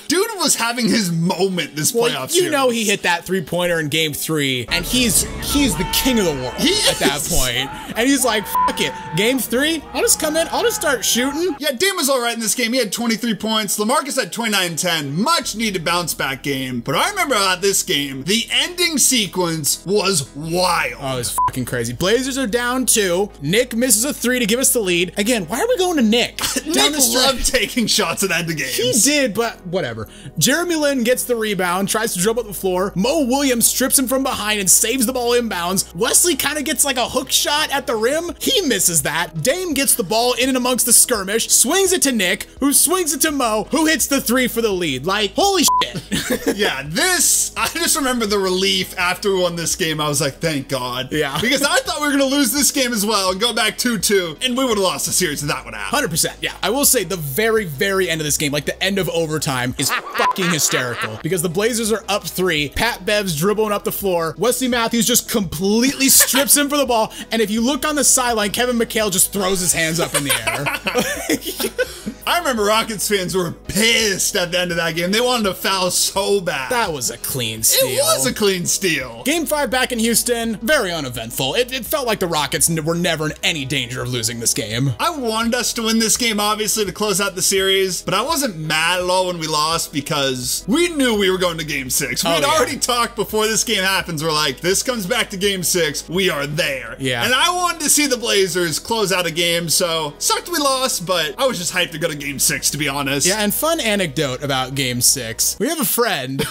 Dude was having his moment this playoff series. You know he hit that 3-pointer in game 3, and he's the king of the world at that point. And he's like, fuck it. Game 3, I'll just come in. I'll just start shooting. Yeah, Dame was all right in this game. He had 23 points. LaMarcus had 29-10. Much needed bounce back game. But I remember about this game, the ending sequence was wild. Oh, it was fucking crazy. Blazers are down 2. Nick misses a 3 to give us the lead. Again, why are we going to Nick? Nick loved taking shots at the end of games. He did, but whatever. Jeremy Lin gets the rebound, tries to dribble up the floor. Mo Williams strips him from behind and saves the ball inbounds. Wesley kind of gets like a hook shot at the rim. He misses that. Dame gets the ball in and amongst the skirmish, swings it to Nick, who swings it to Mo, who hits the 3 for the lead. Like, holy shit. Yeah, I just remember the relief after we won this game. I was like, thank God. Yeah. Because I thought we were going to lose this game as well and go back 2-2, and we would have lost the series if that would happen. 100%, yeah. I will say the very, very end of this game, like the end of overtime, is fucking hysterical because the Blazers are up 3. Pat Bev's dribbling up the floor. Wesley Matthews just completely strips him for the ball. And if you look on the sideline, Kevin McHale just throws his hands up in the air. I remember Rockets fans were pissed at the end of that game. They wanted to foul so bad. That was a clean steal. It was a clean steal. Game 5 back in Houston, very uneventful. It felt like the Rockets were never in any danger of losing this game. I wanted us to win this game, obviously, to close out the series, but I wasn't mad at all when we lost because we knew we were going to game 6. We had already talked before this game happens. We're like, this comes back to game 6. We are there. Yeah. And I wanted to see the Blazers close out a game, so sucked we lost, but I was just hyped to go to game 6, to be honest. Yeah, and fun anecdote about game 6. We have a friend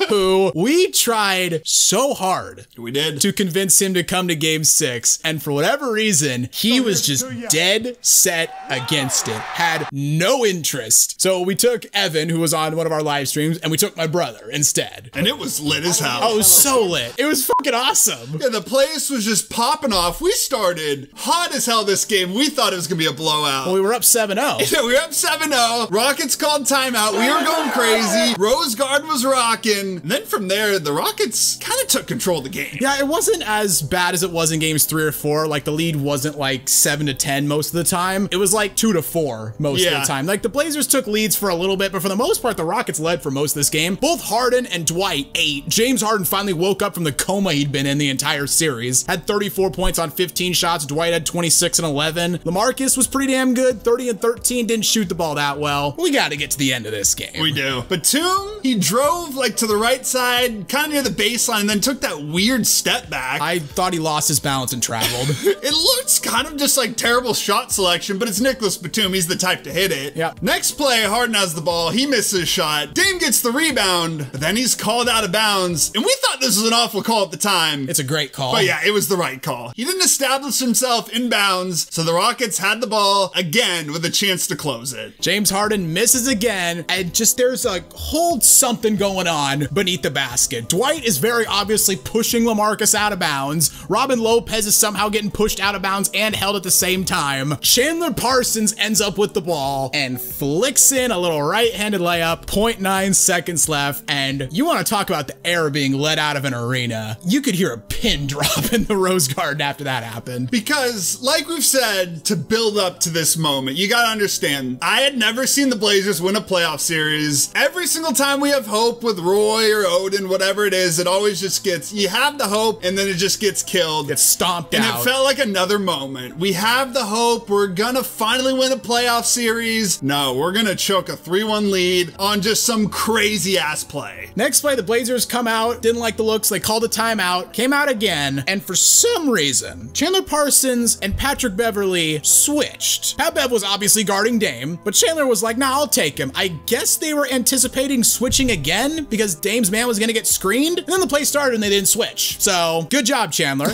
who we tried so hard. We did. To convince him to come to game 6. And for whatever reason, he was just dead set against it. Had no interest. So we took Evan, who was on one of our live streams, and we took my brother instead. And it was lit as hell. Oh, it was so lit. It was fucking awesome. Yeah, the place was just popping off. We started hot as hell this game. We thought it was going to be a blowout. Well, we were up 7-0. Yeah, we were up 7-0. Rockets called timeout. We were going crazy. Rose Guard was rocking. And then from there, the Rockets kind of took control of the game. Yeah, it wasn't as bad as it was in games 3 or 4. Like, the lead wasn't like 7-10 most of the time. It was like 2-4 most of the time. Like, the Blazers took leads for a little bit, but for the most part, the Rockets led for most of this game. Both Harden and Dwight ate. James Harden finally woke up from the coma he'd been in the entire series. Had 34 points on 15 shots. Dwight had 26 and 11. LaMarcus was pretty damn good. 30 and 13. Didn't shoot the ball that well. We got to get to the end of this game. We do. Batum, he drove like to the right side, kind of near the baseline, and then took that weird step back. I thought he lost his balance and traveled. It looks kind of just like terrible shot selection, but it's Nicholas Batum. He's the type to hit it. Yep. Next play, Harden has the ball. He misses a shot. Dame gets the rebound, but then he's called out of bounds. And we thought this was an awful call at the time. It's a great call. But yeah, it was the right call. He didn't establish himself in bounds, so the Rockets had the ball again with a chance to close it. James Harden misses again, and just there's a whole something going on beneath the basket. Dwight is very obviously pushing LaMarcus out of bounds. Robin Lopez is somehow getting pushed out of bounds and held at the same time. Chandler Parsons ends up with the ball and flicks in a little right-handed layup, 0.9 seconds left, and you want to talk about the air being let out of an arena. You could hear a pin drop in the Rose Garden after that happened. Because, like we've said, to build up to this moment, you gotta understand, I had never seen the Blazers win a playoff series. Every single time we have hope with Roy or Odin, whatever it is, it always just gets, you have the hope and then it just gets killed. Gets stomped out. And it felt like another moment. We have the hope, we're gonna finally win a playoff series. No, we're gonna choke a 3-1 lead on just some crazy ass play. Next play, the Blazers come out, didn't like the looks, they called a timeout, came out again, and for some reason, Chandler Parsons and Patrick Beverley switched. Pat Bev was obviously guarding Dame, but Chandler was like, nah, I'll take him. I guess they were anticipating switching again because Dame's man was gonna get screened, and then the play started and they didn't switch. So, good job, Chandler.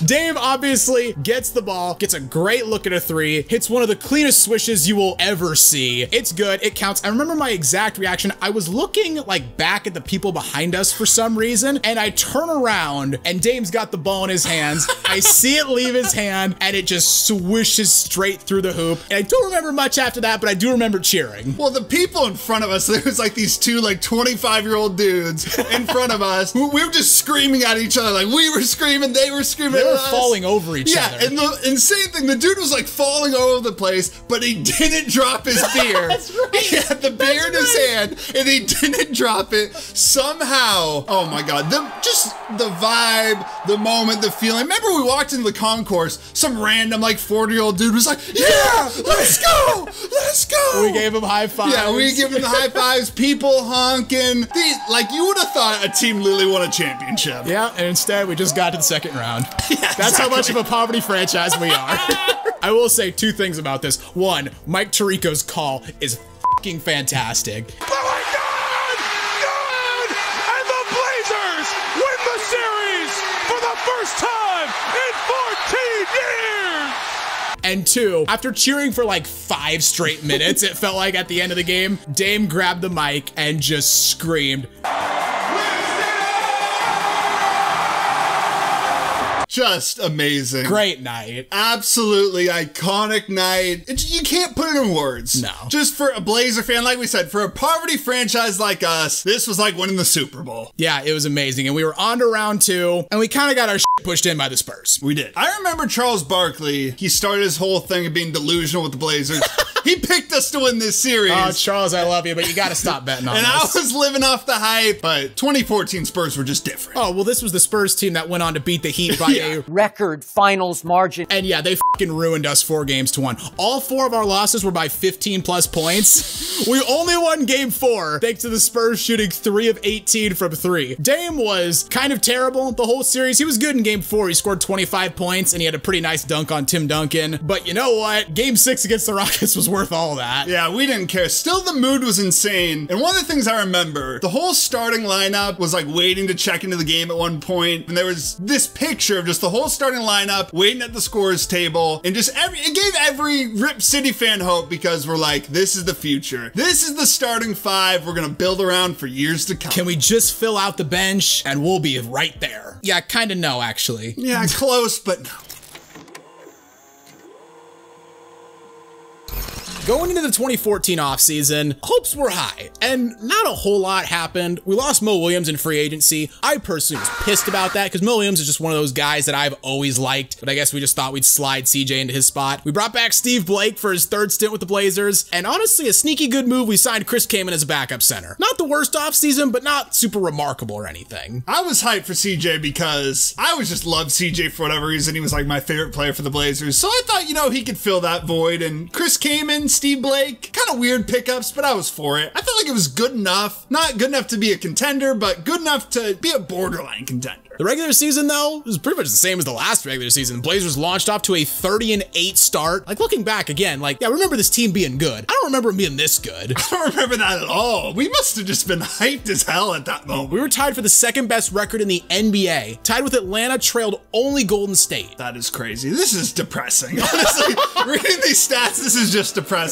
Dame obviously gets the ball, gets a great look at a 3, hits one of the cleanest swishes you will ever see. It's good, it counts. I remember my exact reaction. I was looking like back at the people behind us for some reason, and I turn around and Dame's got the ball in his hands. I see it leave his hand and it just swishes straight through the hoop. And I don't remember much after that, but I do remember cheering. Well, the people in front of us, there was like these two like 25-year-old dudes in front of us. We were just screaming at each other. Like we were screaming, they were screaming. They were falling over each other. Yeah, and the insane thing, the dude was like falling all over the place, but he didn't drop his beer. That's right. He had the beer in his hand and he didn't drop it somehow. Oh my God, just the vibe, the moment, the feeling. Remember we walked into the concourse, some random like 40-year-old dude was like, yeah, let's go, let's go. We gave him high fives. Yeah, we gave him the high fives, people honking. Like you would have thought a team literally won a championship. Yeah, and instead we just got to the second round. Yeah, That's how much of a poverty franchise we are. I will say 2 things about this. One, Mike Tirico's call is fucking fantastic. Oh my God! God! And the Blazers win the series for the first time in 14 years! And 2, after cheering for like 5 straight minutes, it felt like at the end of the game, Dame grabbed the mic and just screamed, just amazing. Great night. Absolutely iconic night. You can't put it in words. No. Just for a Blazer fan, like we said, for a poverty franchise like us, this was like winning the Super Bowl. Yeah, it was amazing. And we were on to round 2, and we kind of got our shit pushed in by the Spurs. We did. I remember Charles Barkley, he started his whole thing of being delusional with the Blazers. He picked us to win this series. Oh, Charles, I love you, but you got to stop betting on and this. I was living off the hype, but 2014 Spurs were just different. Oh, well, this was the Spurs team that went on to beat the Heat by a record finals margin. And yeah, they fucking ruined us 4-1. All 4 of our losses were by 15 plus points. We only won game 4 thanks to the Spurs shooting 3 of 18 from 3. Dame was kind of terrible the whole series. He was good in game 4. He scored 25 points and he had a pretty nice dunk on Tim Duncan. But you know what? Game 6 against the Rockets was worth all that. Yeah, we didn't care. Still, the mood was insane. And one of the things I remember, the whole starting lineup was like waiting to check into the game at one point. And there was this picture of just the whole starting lineup waiting at the scorer's table. And just it gave every Rip City fan hope because we're like, this is the future. This is the starting 5 we're going to build around for years to come. Can we just fill out the bench and we'll be right there? Yeah, kind of no, actually. Yeah, close, but no. Going into the 2014 offseason, hopes were high, and not a whole lot happened. We lost Mo Williams in free agency. I personally was pissed about that because Mo Williams is just one of those guys that I've always liked, but I guess we just thought we'd slide CJ into his spot. We brought back Steve Blake for his 3rd stint with the Blazers, and honestly, a sneaky good move, we signed Chris Kaman as a backup center. Not the worst offseason, but not super remarkable or anything. I was hyped for CJ because I always just loved CJ for whatever reason. He was like my favorite player for the Blazers, so I thought, you know, he could fill that void, and Chris Kaman, Steve Blake, kind of weird pickups, but I was for it. I felt like it was good enough. Not good enough to be a contender, but good enough to be a borderline contender. The regular season, though, was pretty much the same as the last regular season. The Blazers launched off to a 30-8 start. Like, looking back again, like, yeah, I remember this team being good. I don't remember it being this good. I don't remember that at all. We must have just been hyped as hell at that moment. We were tied for the 2nd best record in the NBA. Tied with Atlanta, trailed only Golden State. That is crazy. This is depressing. Honestly, reading these stats, this is just depressing.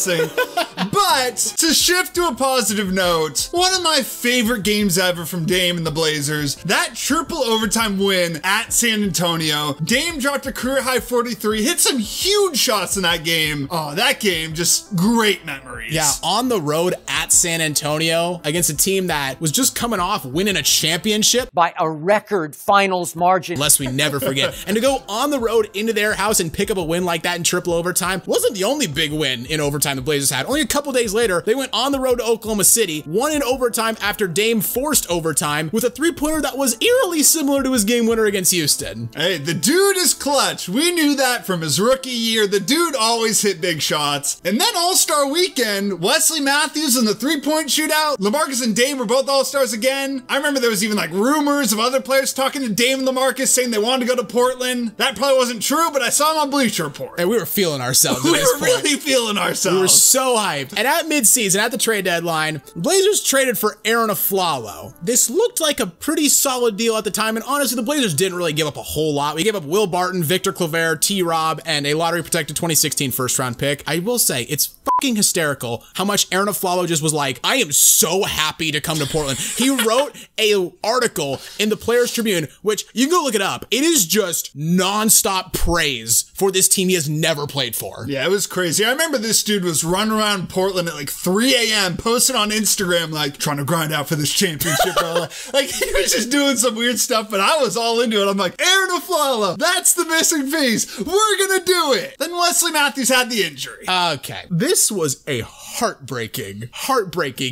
But to shift to a positive note, one of my favorite games ever from Dame and the Blazers, that triple overtime win at San Antonio. Dame dropped a career high 43, hit some huge shots in that game. Oh, that game, just great memories. Yeah, on the road at San Antonio against a team that was just coming off winning a championship by a record finals margin. Lest we never forget. And to go on the road into their house and pick up a win like that in triple overtime wasn't the only big win in overtime the Blazers had. Only a couple days later, they went on the road to Oklahoma City, won in overtime after Dame forced overtime with a 3-pointer that was eerily similar to his game winner against Houston. Hey, the dude is clutch. We knew that from his rookie year. The dude always hit big shots. And then All-Star Weekend, Wesley Matthews in the 3-point shootout. LaMarcus and Dame were both All-Stars again. I remember there was even like rumors of other players talking to Dame and LaMarcus saying they wanted to go to Portland. That probably wasn't true, but I saw him on Bleacher Report. And we were feeling ourselves. We were really feeling ourselves. We were so hyped. And at midseason, at the trade deadline, Blazers traded for Aaron Aflalo. This looked like a pretty solid deal at the time, and honestly, the Blazers didn't really give up a whole lot. We gave up Will Barton, Victor Claver, T-Rob, and a lottery-protected 2016 first-round pick. I will say, it's fucking hysterical how much Aaron Aflalo just was like, I am so happy to come to Portland. He wrote a article in the Players Tribune, which you can go look it up. It is just nonstop praise for this team he has never played for. Yeah, it was crazy. I remember this dude was running around Portland at like 3 a.m. posting on Instagram like, trying to grind out for this championship, bro. Like, he was just doing some weird stuff, but I was all into it. I'm like, Aaron Aflalo, that's the missing piece. We're gonna do it. Then Wesley Matthews had the injury. Okay. This was a heartbreaking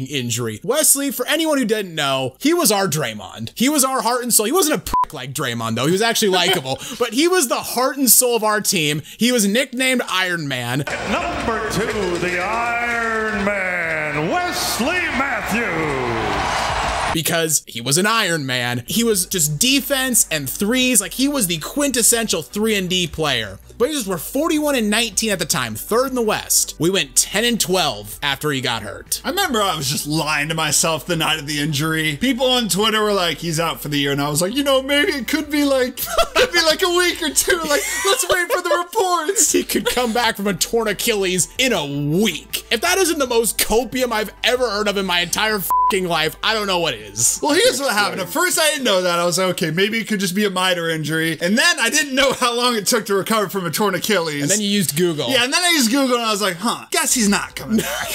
injury. Wesley, for anyone who didn't know, he was our Draymond. He was our heart and soul. He wasn't a prick like Draymond, though. He was actually likable, but he was the heart and soul of our team. He was nicknamed Iron Man. Number 2, the Iron Man, Wesley Matthews. Because he was an Iron Man. He was just defense and threes. Like, he was the quintessential 3-and-D player. Blazers were 41-19 at the time, 3rd in the West. We went 10-12 after he got hurt. I remember I was just lying to myself the night of the injury. People on Twitter were like, he's out for the year. And I was like, you know, maybe it could be like a week or two. Like, let's wait for the reports. He could come back from a torn Achilles in a week. If that isn't the most copium I've ever heard of in my entire fucking life, I don't know what is. Well, here's what happened. At first, I didn't know that. I was like, okay, maybe it could just be a minor injury. And then I didn't know how long it took to recover from a torn Achilles. And then you used Google. Yeah, and then I used Google and I was like, guess he's not coming back.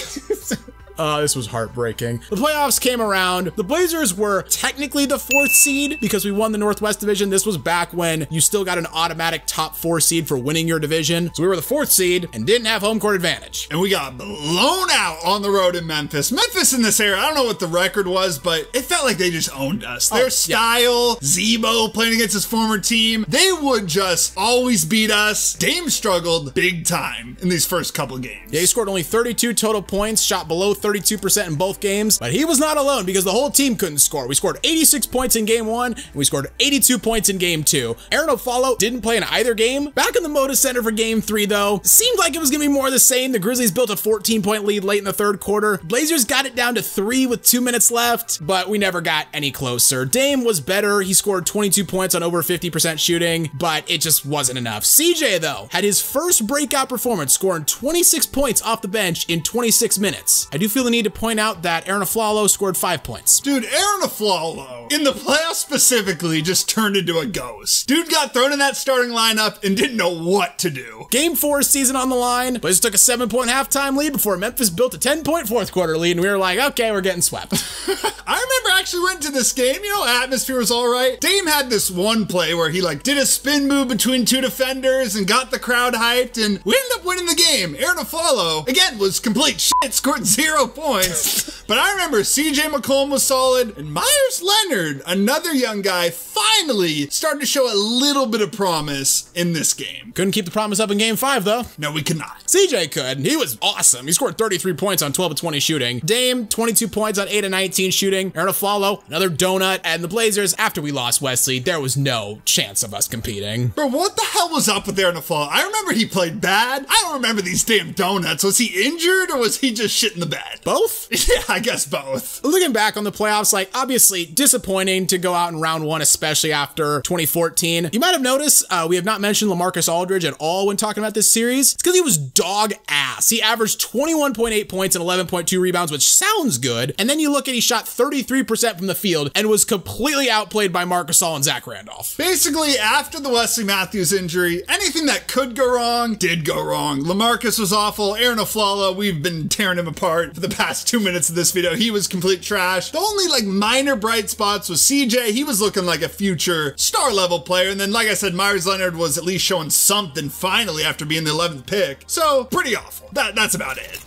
This was heartbreaking. The playoffs came around. The Blazers were technically the 4th seed because we won the Northwest Division. This was back when you still got an automatic top 4 seed for winning your division. So we were the 4th seed and didn't have home court advantage. And we got blown out on the road in Memphis. Memphis in this era, I don't know what the record was, but it felt like they just owned us. Their style, Zebo playing against his former team, they would just always beat us. Dame struggled big time in these first couple games. Yeah, he scored only 32 total points, shot below 32% in both games, but he was not alone because the whole team couldn't score. We scored 86 points in game 1, and we scored 82 points in game 2. Aaron O'Follow didn't play in either game. Back in the Moda Center for game 3, though, seemed like it was gonna be more of the same. The Grizzlies built a 14-point lead late in the 3rd quarter. Blazers got it down to 3 with 2 minutes left, but we never got any closer. Dame was better. He scored 22 points on over 50% shooting, but it just wasn't enough. CJ, though, had his first breakout performance, scoring 26 points off the bench in 26 minutes. I do feel the need to point out that Aaron Aflalo scored 5 points. Dude, Aaron Aflalo, in the playoffs specifically, just turned into a ghost. Dude got thrown in that starting lineup and didn't know what to do. Game 4 season on the line. Blazers took a 7-point halftime lead before Memphis built a 10-point 4th quarter lead, and we were like, okay, we're getting swept. I remember actually went to this game, you know, atmosphere was all right. Dame had this one play where he did a spin move between 2 defenders and got the crowd hyped, and we ended up winning the game. Aaron Aflalo, again, was complete shit, scored 0 points. But I remember CJ McCollum was solid, and Myers Leonard, another young guy, finally started to show a little bit of promise in this game. Couldn't keep the promise up in game 5, though. No, we could not. CJ could. He was awesome. He scored 33 points on 12 of 20 shooting. Dame, 22 points on 8 of 19 shooting. Aaron Aflalo, another donut. And the Blazers, after we lost Wesley, there was no chance of us competing. Bro, what the hell was up with Aaron Aflalo? I remember he played bad. I don't remember these damn donuts. Was he injured or was he just shit in the bed? Both? Yeah, I guess both. Looking back on the playoffs, obviously disappointing to go out in round 1, especially after 2014. You might have noticed we have not mentioned LaMarcus Aldridge at all when talking about this series. It's because he was dog ass. He averaged 21.8 points and 11.2 rebounds, which sounds good. And then you look at he shot 33% from the field and was completely outplayed by Marc Gasol and Zach Randolph. Basically, after the Wesley Matthews injury, anything that could go wrong did go wrong. LaMarcus was awful. Aaron Aflalo, we've been tearing him apart for the past 2 minutes of this video. He was complete trash. The only minor bright spots was CJ. He was looking like a future star level player. And then, like I said, Myers Leonard was at least showing something finally after being the 11th pick. So pretty awful. That's about it.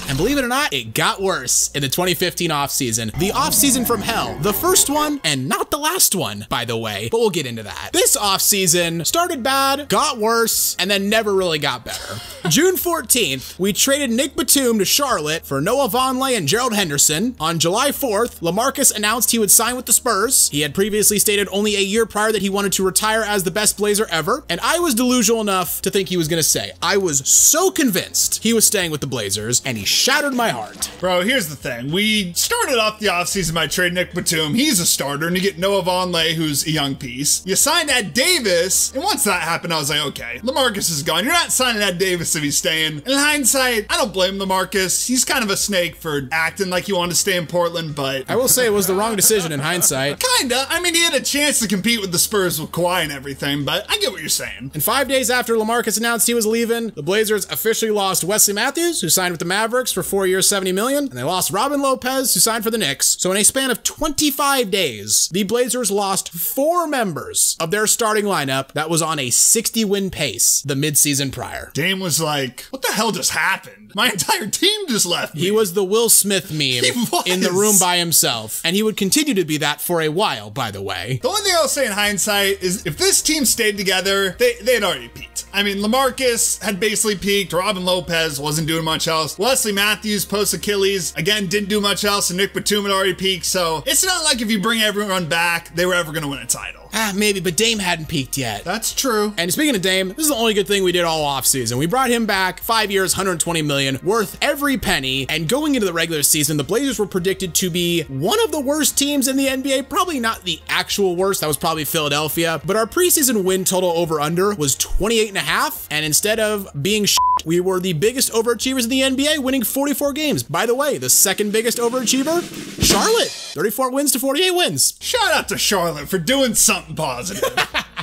And believe it or not, it got worse in the 2015 offseason. The offseason from hell. The first one, and not the last one, by the way, but we'll get into that. This offseason started bad, got worse, and then never really got better. June 14th, we traded Nick Batum to Charlotte for Noah Vonleh and Gerald Henderson. On July 4th, LaMarcus announced he would sign with the Spurs. He had previously stated only a year prior that he wanted to retire as the best Blazer ever, and I was delusional enough to think he was gonna stay. I was so convinced he was staying with the Blazers, and he shattered my heart. Bro, here's the thing. We started off the offseason by trading Nick Batum. He's a starter, and you get Noah Vonleh, who's a young piece. You signed Ed Davis, and once that happened, I was like, okay, LaMarcus is gone. You're not signing Ed Davis if he's staying. In hindsight, I don't blame LaMarcus. He's kind of a snake for acting like he wanted to stay in Portland, but I will say it was the wrong decision in hindsight. Kinda. I mean, he had a chance to compete with the Spurs with Kawhi and everything, but I get what you're saying. And 5 days after LaMarcus announced he was leaving, the Blazers officially lost Wesley Matthews, who signed with the Mavericks for 4 years, $70 million, and they lost Robin Lopez, who signed for the Knicks. So in a span of 25 days, the Blazers lost 4 members of their starting lineup that was on a 60-win pace the midseason prior. Dame was like, what the hell just happened? My entire team just left me. He was the Will Smith meme in the room by himself, and he would continue to be that for a while, by the way. The only thing I'll say in hindsight is if this team stayed together, they had already peaked. I mean, LaMarcus had basically peaked. Robin Lopez wasn't doing much else. Wesley Matthews post Achilles, again, didn't do much else, and Nick Batum had already peaked. So it's not like if you bring everyone back, they were ever going to win a title. Maybe, but Dame hadn't peaked yet. That's true. And speaking of Dame, this is the only good thing we did all offseason. We brought him back, 5 years, $120 million, worth every penny. And going into the regular season, the Blazers were predicted to be one of the worst teams in the NBA. Probably not the actual worst. That was probably Philadelphia. But our preseason win total over-under was 28.5. And instead of being shit, we were the biggest overachievers in the NBA, winning 44 games. By the way, the second biggest overachiever, Charlotte. 34 wins to 48 wins. Shout out to Charlotte for doing something positive.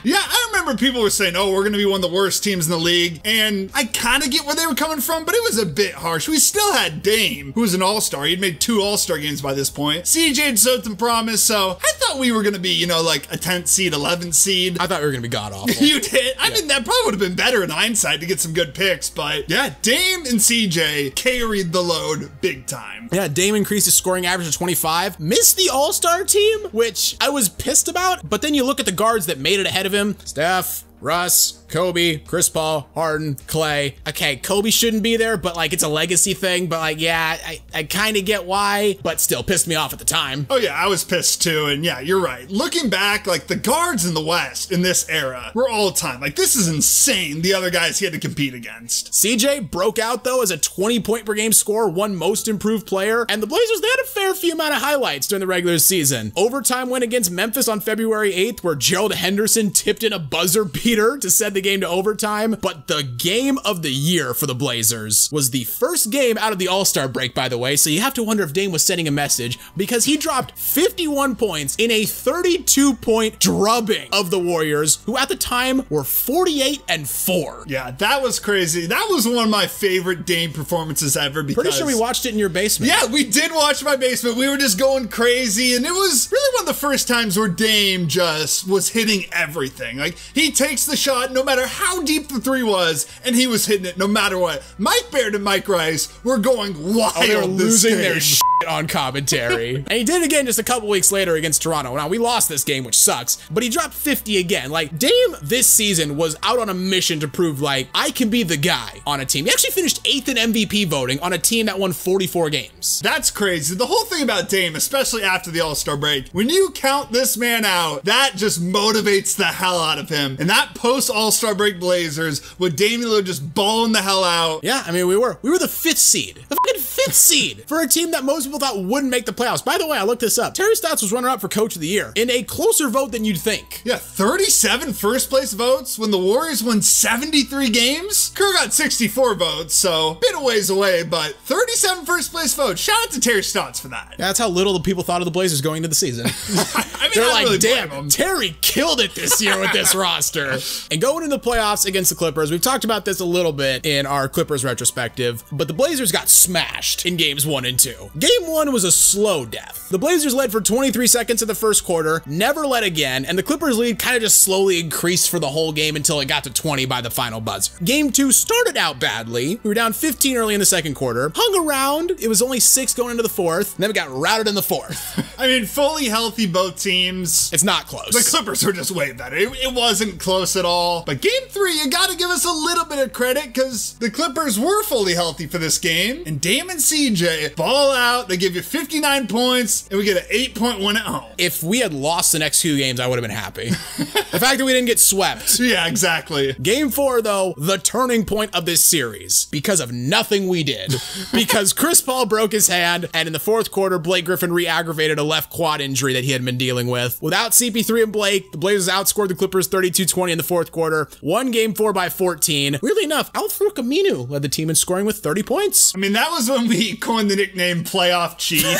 Yeah, I remember people were saying, oh, we're going to be one of the worst teams in the league. And I kind of get where they were coming from, but it was a bit harsh. We still had Dame, who was an all-star. He'd made 2 all-star games by this point. CJ had showed some promise, so I thought we were going to be, you know, like a 10th seed, 11th seed. I thought we were going to be god-awful. You did? I mean, that probably would have been better in hindsight to get some good picks, but yeah, Dame and CJ carried the load big time. Yeah, Dame increased his scoring average to 25, missed the all-star team, which I was pissed about, but then you look at the guards that made it ahead of him, Steph, Russ, Kobe, Chris Paul, Harden, Clay. Okay, Kobe shouldn't be there, but like it's a legacy thing, but like, yeah, I kind of get why, but still pissed me off at the time. Oh yeah, I was pissed too, and yeah, you're right. Looking back, like the guards in the West in this era were all time. Like this is insane, the other guys he had to compete against. CJ broke out though as a 20-point per game scorer, won most improved player, and the Blazers, they had a fair few amount of highlights during the regular season. Overtime win against Memphis on February 8th, where Gerald Henderson tipped in a buzzer beater to send the game to overtime, but the game of the year for the Blazers was the first game out of the All-Star break, by the way, so you have to wonder if Dame was sending a message because he dropped 51 points in a 32-point drubbing of the Warriors, who at the time were 48-4. Yeah, that was crazy. That was one of my favorite Dame performances ever because... Pretty sure we watched it in your basement. Yeah, we did watch my basement. We were just going crazy, and it was really one of the first times where Dame just was hitting everything. Like, he takes the shot no matter how deep the three was, and he was hitting it no matter what. Mike Baird and Mike Rice were going wild. Oh, they were losing game. their shit on commentary. And he did it again just a couple weeks later against Toronto. Now, we lost this game, which sucks, but he dropped 50 again. Like, Dame this season was out on a mission to prove, like, I can be the guy on a team. He actually finished 8th in MVP voting on a team that won 44 games. That's crazy. The whole thing about Dame, especially after the All-Star break, when you count this man out, that just motivates the hell out of him. And that post-All-Star break Blazers with Damian Lillard just balling the hell out. Yeah, I mean, we were the 5th seed. The fucking 5th seed for a team that most people thought wouldn't make the playoffs. By the way, I looked this up. Terry Stotts was runner-up for Coach of the Year in a closer vote than you'd think. Yeah, 37 first-place votes when the Warriors won 73 games. Kerr got 64 votes, so a bit of ways away, but 37 first-place votes. Shout out to Terry Stotts for that. Yeah, that's how little the people thought of the Blazers going into the season. I mean, they're I like, really damn, Terry killed it this year with this roster. And going into the playoffs against the Clippers, we've talked about this a little bit in our Clippers retrospective, but the Blazers got smashed in games 1 and 2. Game 1 was a slow death. The Blazers led for 23 seconds in the first quarter, never led again, and the Clippers lead kind of just slowly increased for the whole game until it got to 20 by the final buzzer. Game 2 started out badly. We were down 15 early in the second quarter, hung around. It was only 6 going into the fourth, and then we got routed in the fourth. I mean, fully healthy both teams. It's not close. The Clippers were just way better. It wasn't close at all. But game 3, you gotta give us a little bit of credit because the Clippers were fully healthy for this game. And Dame and CJ ball out. They give you 59 points, and we get an 8-point win at home. If we had lost the next 2 games, I would have been happy. The fact that we didn't get swept. Yeah, exactly. Game 4, though, the turning point of this series, because of nothing we did. Because Chris Paul broke his hand, and in the fourth quarter, Blake Griffin re-aggravated a left quad injury that he had been dealing with. Without CP3 and Blake, the Blazers outscored the Clippers 32-20 in the fourth quarter, won game 4 by 14. Weirdly enough, Al-Farouq Aminu led the team in scoring with 30 points. I mean, that was when we coined the nickname Playoff Chief.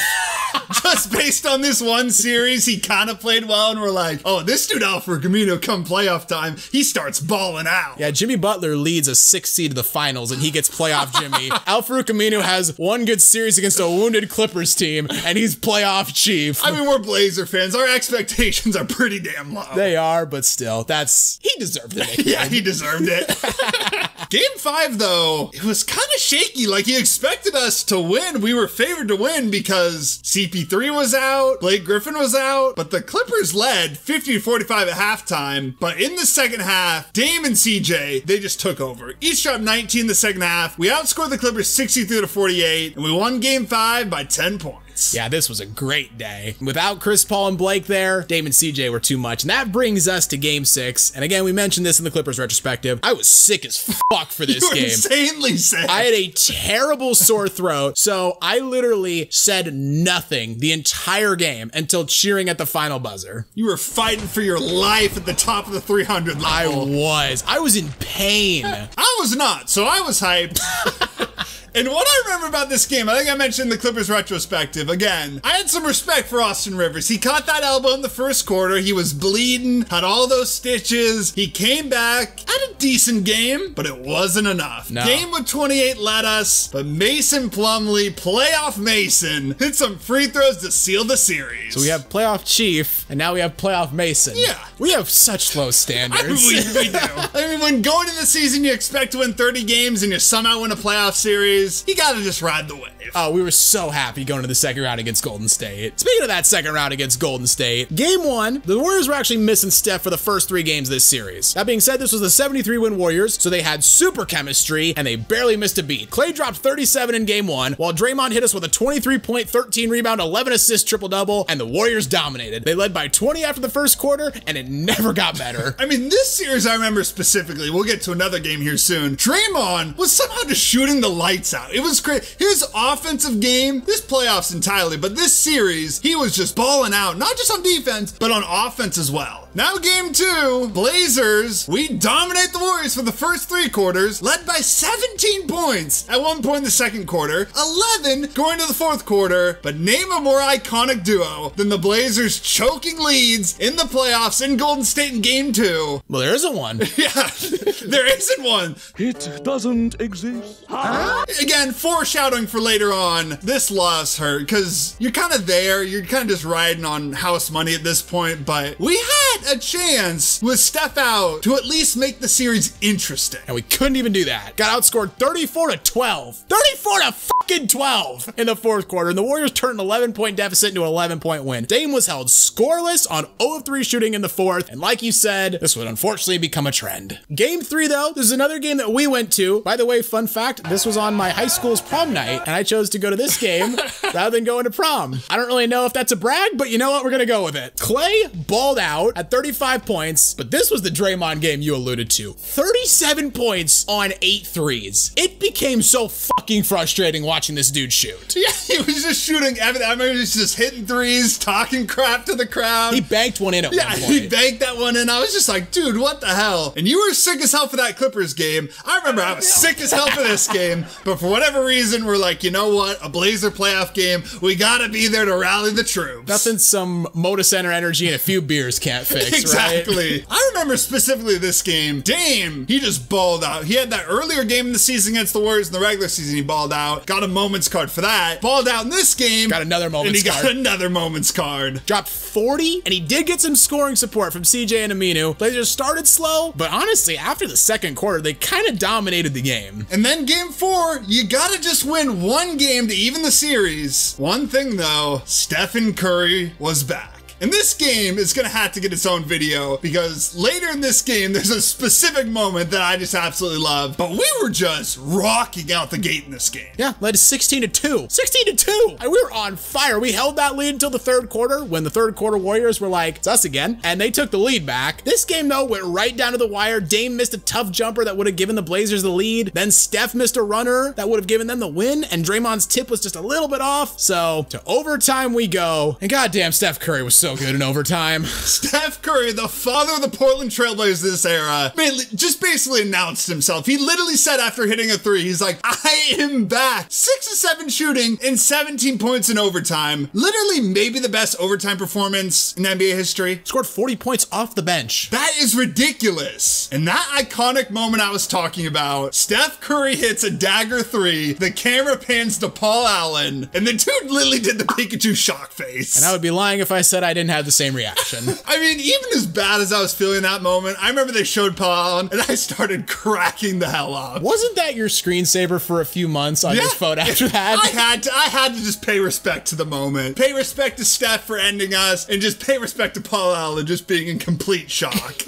Just based on this one series, he kind of played well, and we're like, oh, this dude Al-Farouq Aminu, come playoff time, he starts balling out. Yeah, Jimmy Butler leads a 6th seed to the finals, and he gets playoff Jimmy. Al-Farouq Aminu has one good series against a wounded Clippers team, and he's playoff chief. I mean, we're Blazer fans. Our expectations are pretty damn low. They are, but still, he deserved it. Yeah, he deserved it. Game 5, though, it was kind of shaky. Like, he expected us to win. We were favored to win because CP3 was out, Blake Griffin was out, but the Clippers led 50-45 at halftime. But in the second half, Dame and CJ, they just took over. Each dropped 19 in the second half. We outscored the Clippers 63-48, and we won Game 5 by 10 points. Yeah, this was a great day. Without Chris Paul and Blake there, Dame and CJ were too much. And that brings us to Game 6. And again, we mentioned this in the Clippers retrospective. I was sick as fuck for this game. Insanely sick. I had a terrible sore throat, so I literally said nothing the entire game until cheering at the final buzzer. You were fighting for your life at the top of the 300 level. I was in pain. I was not, so I was hyped. And what I remember about this game, I think I mentioned the Clippers retrospective. Again, I had some respect for Austin Rivers. He caught that elbow in the first quarter. He was bleeding, had all those stitches. He came back, had a decent game, but it wasn't enough. No. Game with 28 led us, but Mason Plumlee, playoff Mason, hit some free throws to seal the series. So we have playoff Chief, and now we have playoff Mason. Yeah. We have such low standards. We do. I mean, when going into the season, you expect to win 30 games and you somehow win a playoff series, you gotta just ride the wave. Oh, we were so happy going to the second round against Golden State. Speaking of that second round against Golden State, game one, the Warriors were actually missing Steph for the first 3 games of this series. That being said, this was the 73-win Warriors, so they had super chemistry, and they barely missed a beat. Klay dropped 37 in game one, while Draymond hit us with a 23-point, 13-rebound, 11-assist triple-double, and the Warriors dominated. They led by 20 after the first quarter, and it never got better. I mean, this series I remember specifically, we'll get to another game here soon, Draymond was somehow just shooting the lights out. It was great. His offensive game, this playoffs entirely, but this series, he was just balling out, not just on defense, but on offense as well. Now game 2, Blazers, we dominate the Warriors for the first 3 quarters, led by 17 points at one point in the second quarter, 11 going to the fourth quarter, but name a more iconic duo than the Blazers choking leads in the playoffs in Golden State in game 2. Well, there isn't one. Yeah, there isn't one. It doesn't exist. Again, foreshadowing for later on, this loss hurt because you're kind of there, you're kind of just riding on house money at this point, but we had a chance with Steph out to at least make the series interesting. And we couldn't even do that. Got outscored 34-12. 34-12 in the fourth quarter, and the Warriors turned an 11-point deficit into an 11-point win. Dame was held scoreless on 0 of 3 shooting in the fourth, and like you said, this would unfortunately become a trend. Game 3, though, this is another game that we went to. By the way, fun fact, this was on my high school's prom night, and I chose to go to this game rather than going to prom. I don't really know if that's a brag, but you know what? We're gonna go with it. Klay balled out at 35 points, but this was the Draymond game you alluded to. 37 points on 8 threes. It became so fucking frustrating watching this dude shoot. Yeah, he was just shooting everything. I remember he was just hitting threes, talking crap to the crowd. He banked one in at one point. He banked that one in. I was just like, dude, what the hell? And you were sick as hell for that Clippers game. I remember I was sick as hell for this game, but for whatever reason, we're like, you know what? A Blazer playoff game. We gotta be there to rally the troops. Nothing some Moda Center energy and a few beers can't fix, exactly. Right? I remember specifically this game. Dame, he just balled out. He had that earlier game in the season against the Warriors in the regular season. He balled out. Got a moments card for that. Balled out in this game. Got another moments card. And he got another moments card. Dropped 40, and he did get some scoring support from CJ and Aminu. Blazers started slow, but honestly, after the second quarter, they kind of dominated the game. And then game 4, you gotta just win one game to even the series. One thing though, Stephen Curry was back. And this game is going to have to get its own video because later in this game, there's a specific moment that I just absolutely love. But we were just rocking out the gate in this game. Yeah, led to 16-2. 16-2! And we were on fire. We held that lead until the third quarter when the third quarter Warriors were like, it's us again. And they took the lead back. This game, though, went right down to the wire. Dame missed a tough jumper that would have given the Blazers the lead. Then Steph missed a runner that would have given them the win. And Draymond's tip was just a little bit off. So to overtime we go. And goddamn, Steph Curry was so good in overtime. Steph Curry, the father of the Portland Trailblazers this era, just basically announced himself. He literally said after hitting a 3, he's like, I am back. 6 of 7 shooting and 17 points in overtime. Literally maybe the best overtime performance in NBA history. Scored 40 points off the bench. That is ridiculous. And that iconic moment I was talking about, Steph Curry hits a dagger 3, the camera pans to Paul Allen, and the dude literally did the Pikachu shock face. And I would be lying if I said I didn't have the same reaction. I mean, even as bad as I was feeling that moment, I remember they showed Paul Allen and I started cracking the hell up. Wasn't that your screensaver for a few months on this phone after that? I had to just pay respect to the moment. Pay respect to Steph for ending us and just pay respect to Paul Allen just being in complete shock.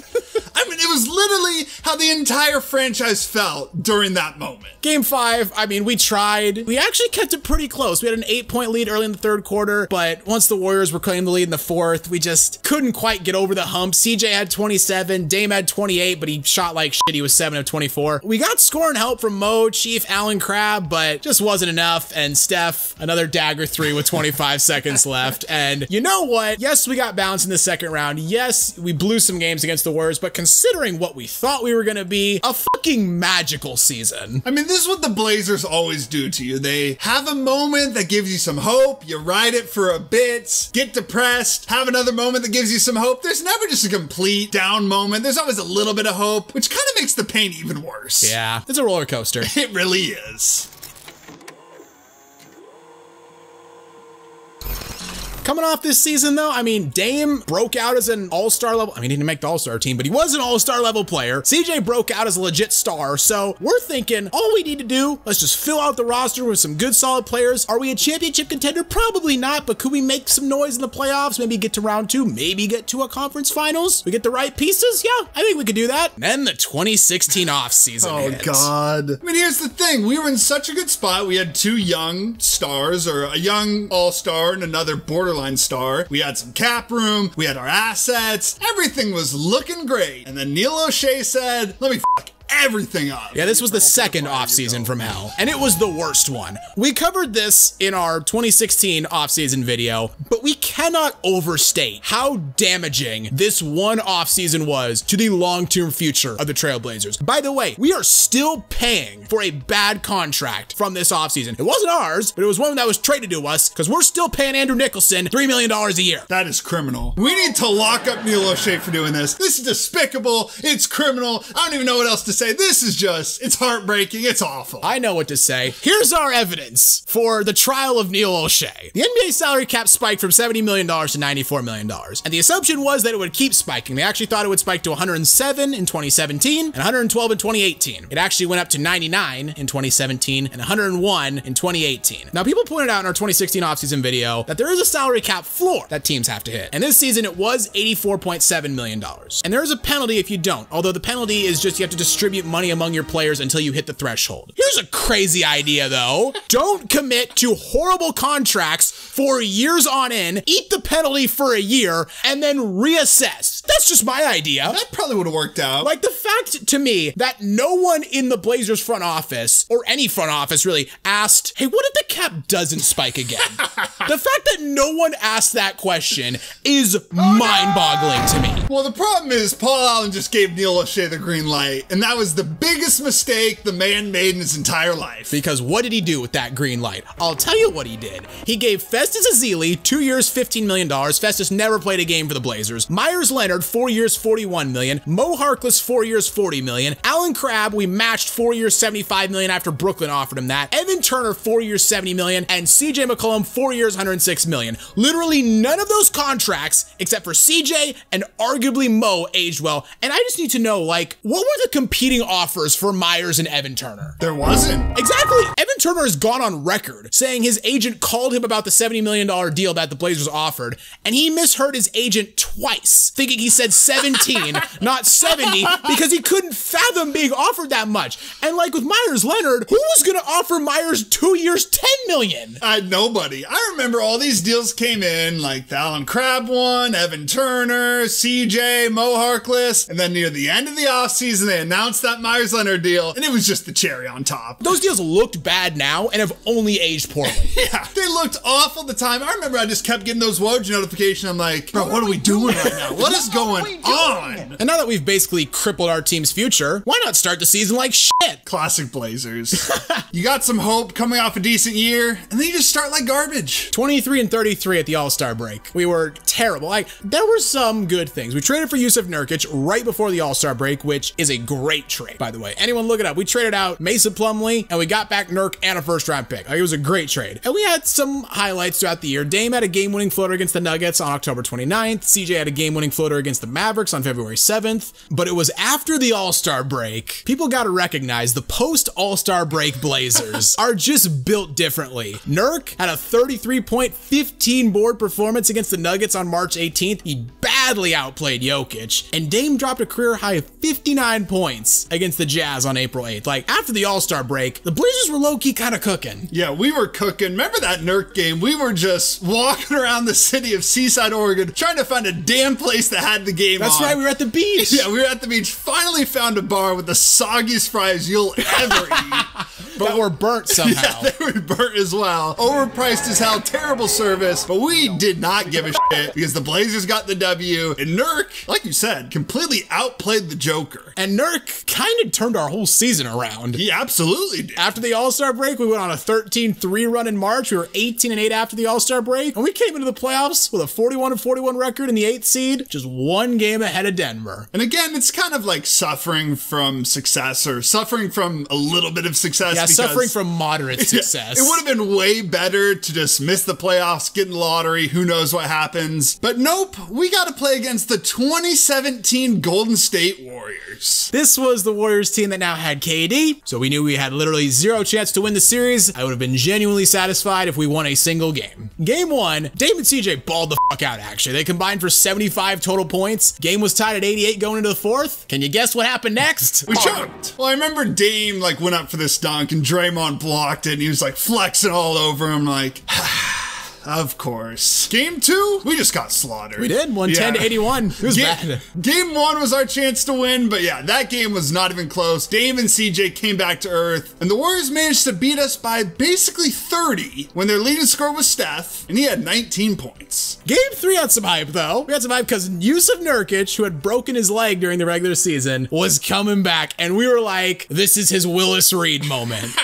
I mean, it was literally how the entire franchise felt during that moment. Game 5, I mean, we tried. We actually kept it pretty close. We had an 8-point lead early in the third quarter, but once the Warriors were claiming the lead in the fourth, we just couldn't quite get over the hump. CJ had 27, Dame had 28, but he shot like shit. He was 7 of 24. We got scoring help from Mo, Chief, Allen Crabbe, but just wasn't enough. And Steph, another dagger 3 with 25 seconds left. And you know what? Yes, we got bounced in the second round. Yes, we blew some games against the Warriors, but considering considering what we thought we were going to be, a fucking magical season. I mean, this is what the Blazers always do to you. They have a moment that gives you some hope, you ride it for a bit, get depressed, have another moment that gives you some hope. There's never just a complete down moment. There's always a little bit of hope, which kind of makes the pain even worse. Yeah, it's a roller coaster. It really is. Coming off this season, though, I mean, Dame broke out as an all-star level. I mean, he didn't make the all-star team, but he was an all-star level player. CJ broke out as a legit star. So we're thinking all we need to do, let's just fill out the roster with some good, solid players. Are we a championship contender? Probably not, but could we make some noise in the playoffs? Maybe get to round 2, maybe get to a conference finals? We get the right pieces? Yeah, I think we could do that. And then the 2016 offseason hit. God. I mean, here's the thing. We were in such a good spot. We had 2 young stars, or a young all-star and another borderline star. We had some cap room. We had our assets. Everything was looking great. And then Neil O'Shea said, let me fuck everything up. Yeah, this was the second offseason from hell, and it was the worst one. We covered this in our 2016 offseason video, but we cannot overstate how damaging this one offseason was to the long-term future of the Trailblazers. By the way, we are still paying for a bad contract from this offseason. It wasn't ours, but it was one that was traded to us because we're still paying Andrew Nicholson $3 million a year. That is criminal. We need to lock up Neil O'Shea for doing this. This is despicable. It's criminal. I don't even know what else to say. This is just, it's heartbreaking. It's awful. I know what to say. Here's our evidence for the trial of Neil O'Shea. The NBA salary cap spiked from $70 million to $94 million. And the assumption was that it would keep spiking. They actually thought it would spike to 107 in 2017 and 112 in 2018. It actually went up to 99 in 2017 and 101 in 2018. Now, people pointed out in our 2016 offseason video that there is a salary cap floor that teams have to hit. And this season, it was $84.7 million. And there is a penalty if you don't, although the penalty is just you have to distribute money among your players until you hit the threshold. Here's a crazy idea, though. Don't commit to horrible contracts for years on end, eat the penalty for a year, and then reassess. That's just my idea. That probably would have worked out. Like, the fact to me that no one in the Blazers front office, or any front office really, asked, hey, what if the cap doesn't spike again? The fact that no one asked that question is mind-boggling to me. Well, the problem is Paul Allen just gave Neil O'Shea the green light, and that was the biggest mistake the man made in his entire life. Because what did he do with that green light? I'll tell you what he did. He gave Festus Ezeli 2 years, $15 million. Festus never played a game for the Blazers. Myers Leonard, 4 years, $41 million. Mo Harkless, 4 years, $40 million. Alan Crabb, we matched 4 years, $75 million after Brooklyn offered him that. Evan Turner, 4 years, $70 million. And CJ McCollum, 4 years, $106 million. Literally none of those contracts, except for CJ and arguably Mo, aged well. And I just need to know, like, what were the competing offers for Myers and Evan Turner? There wasn't. Exactly. Evan Turner has gone on record saying his agent called him about the $70 million deal that the Blazers offered, and he misheard his agent twice, thinking he said 17, not 70, because he couldn't fathom being offered that much. And like with Myers Leonard, who was going to offer Myers 2 years, $10 million? Nobody. I remember all these deals came in, like the Alan Crabb one, Evan Turner, CJ, Mo Harkless, and then near the end of the offseason, they announced that Myers Leonard deal, and it was just the cherry on top. Those deals looked bad now and have only aged poorly. Yeah, they looked awful at the time. I remember I just kept getting those Woj notifications. I'm like, bro, what are we doing right now? What is going on? And now that we've basically crippled our team's future, why not start the season like shit? Classic Blazers. You got some hope coming off a decent year, and then you just start like garbage. 23-33 at the All-Star break. We were terrible. There were some good things. We traded for Yusuf Nurkic right before the All-Star break, which is a great trade, by the way. Anyone look it up. We traded out Mason Plumlee, and we got back Nurk and a first-round pick. It was a great trade. And we had some highlights throughout the year. Dame had a game-winning floater against the Nuggets on October 29th. CJ had a game-winning floater against the Mavericks on February 7th. But it was after the All-Star break. People got to recognize the post-All-Star break Blazers are just built differently. Nurk had a 33-point, 15-board performance against the Nuggets on March 18th. He badly outplayed Jokic. And Dame dropped a career high of 59 points against the Jazz on April 8th. Like, after the All-Star break, the Blazers were low-key kind of cooking. Yeah, we were cooking. Remember that Nurk game? We were just walking around the city of Seaside, Oregon, trying to find a damn place that had the game on. That's right, we were at the beach. Yeah, we were at the beach. Finally found a bar with the soggiest fries you'll ever eat. But were burnt somehow. Yeah, they were burnt as well. Overpriced as hell, terrible service, but we did not give a shit because the Blazers got the W, and Nurk, like you said, completely outplayed the Joker. And Nurk kind of turned our whole season around. He absolutely did. After the All-Star break, we went on a 13-3 run in March. We were 18-8 after the All-Star break, and we came into the playoffs with a 41-41 record in the 8th seed, just one game ahead of Denver. And again, it's kind of like suffering from success or suffering from a little bit of success. Yeah, suffering from moderate success. It would have been way better to just miss the playoffs, get in the lottery, who knows what happens. But nope, we got to play against the 2017 Golden State Warriors. This was the Warriors team that now had KD, so we knew we had literally zero chance to win the series. I would have been genuinely satisfied if we won a single game. Game 1, Dame and CJ balled the fuck out, actually. They combined for 75 total points. Game was tied at 88 going into the 4th. Can you guess what happened next? We choked. Well, I remember Dame went up for this dunk and Draymond blocked it and he was flexing all over him of course. Game 2, we just got slaughtered. We did, 110-81. It was bad. Game 1 was our chance to win, but yeah, that game was not even close. Dame and CJ came back to earth, and the Warriors managed to beat us by basically 30 when their leading scorer was Steph, and he had 19 points. Game 3 had some hype, though. We had some hype because Yusuf Nurkic, who had broken his leg during the regular season, was coming back, and we were like, this is his Willis Reed moment.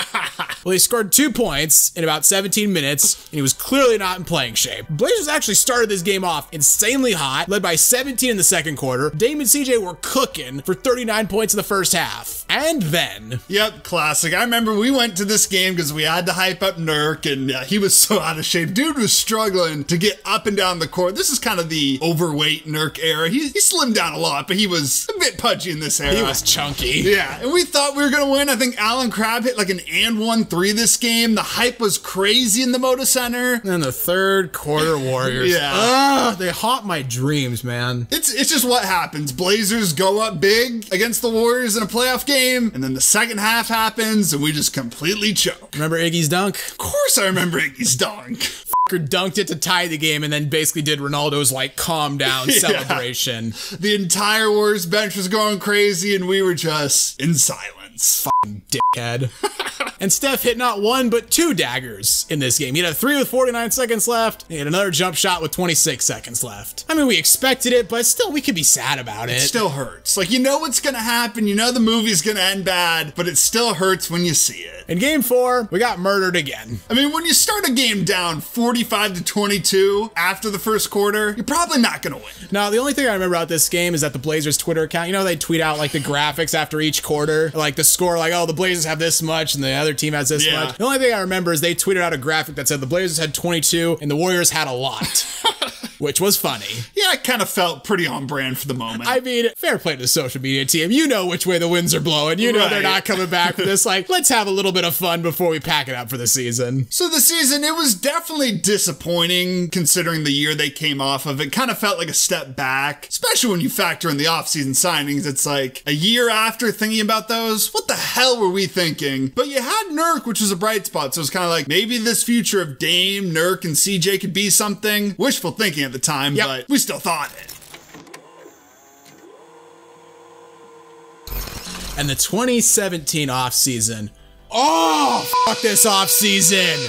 Well, he scored 2 points in about 17 minutes, and he was clearly not in playing shape. Blazers actually started this game off insanely hot, led by 17 in the second quarter. Dame and CJ were cooking for 39 points in the first half. And then... Yep, classic. I remember we went to this game because we had to hype up Nurk, and he was so out of shape. Dude was struggling to get up and down the court. This is kind of the overweight Nurk era. He slimmed down a lot, but he was a bit pudgy in this era. He was chunky. Yeah, and we thought we were going to win. I think Allen Crabbe hit an and 1-3 this game. The hype was crazy in the Moda Center. And the third quarter Warriors. Yeah. They haunt my dreams, man. It's just what happens. Blazers go up big against the Warriors in a playoff game, and then the second half happens, and we just completely choke. Remember Iggy's dunk? Of course I remember Iggy's dunk. Dunked it to tie the game and then basically did Ronaldo's calm down celebration. The entire Warriors bench was going crazy, and we were just in silence. Fucking dickhead. And Steph hit not 1, but 2 daggers in this game. He had a 3 with 49 seconds left. He had another jump shot with 26 seconds left. I mean, we expected it, but still, we could be sad about it. It still hurts. You know what's going to happen. You know the movie's going to end bad, but it still hurts when you see it. In game 4, we got murdered again. I mean, when you start a game down 45-22 after the first quarter, you're probably not going to win. Now, the only thing I remember about this game is that the Blazers Twitter account, they tweet out the graphics after each quarter, the score, oh, the Blazers have this much and the other team has this much. The only thing I remember is they tweeted out a graphic that said the Blazers had 22 and the Warriors had a lot. Which was funny. Yeah, it kind of felt pretty on brand for the moment. I mean, fair play to the social media team. You know which way the winds are blowing. You know they're not coming back for this. Let's have a little bit of fun before we pack it up for the season. So the season, it was definitely disappointing considering the year they came off of. It kind of felt like a step back, especially when you factor in the offseason signings. It's a year after thinking about those, what the hell were we thinking? But you had Nurk, which was a bright spot. So it's kind of maybe this future of Dame, Nurk, and CJ could be something. Wishful thinking at the time, but we still thought it. And the 2017 offseason. Oh, fuck this offseason.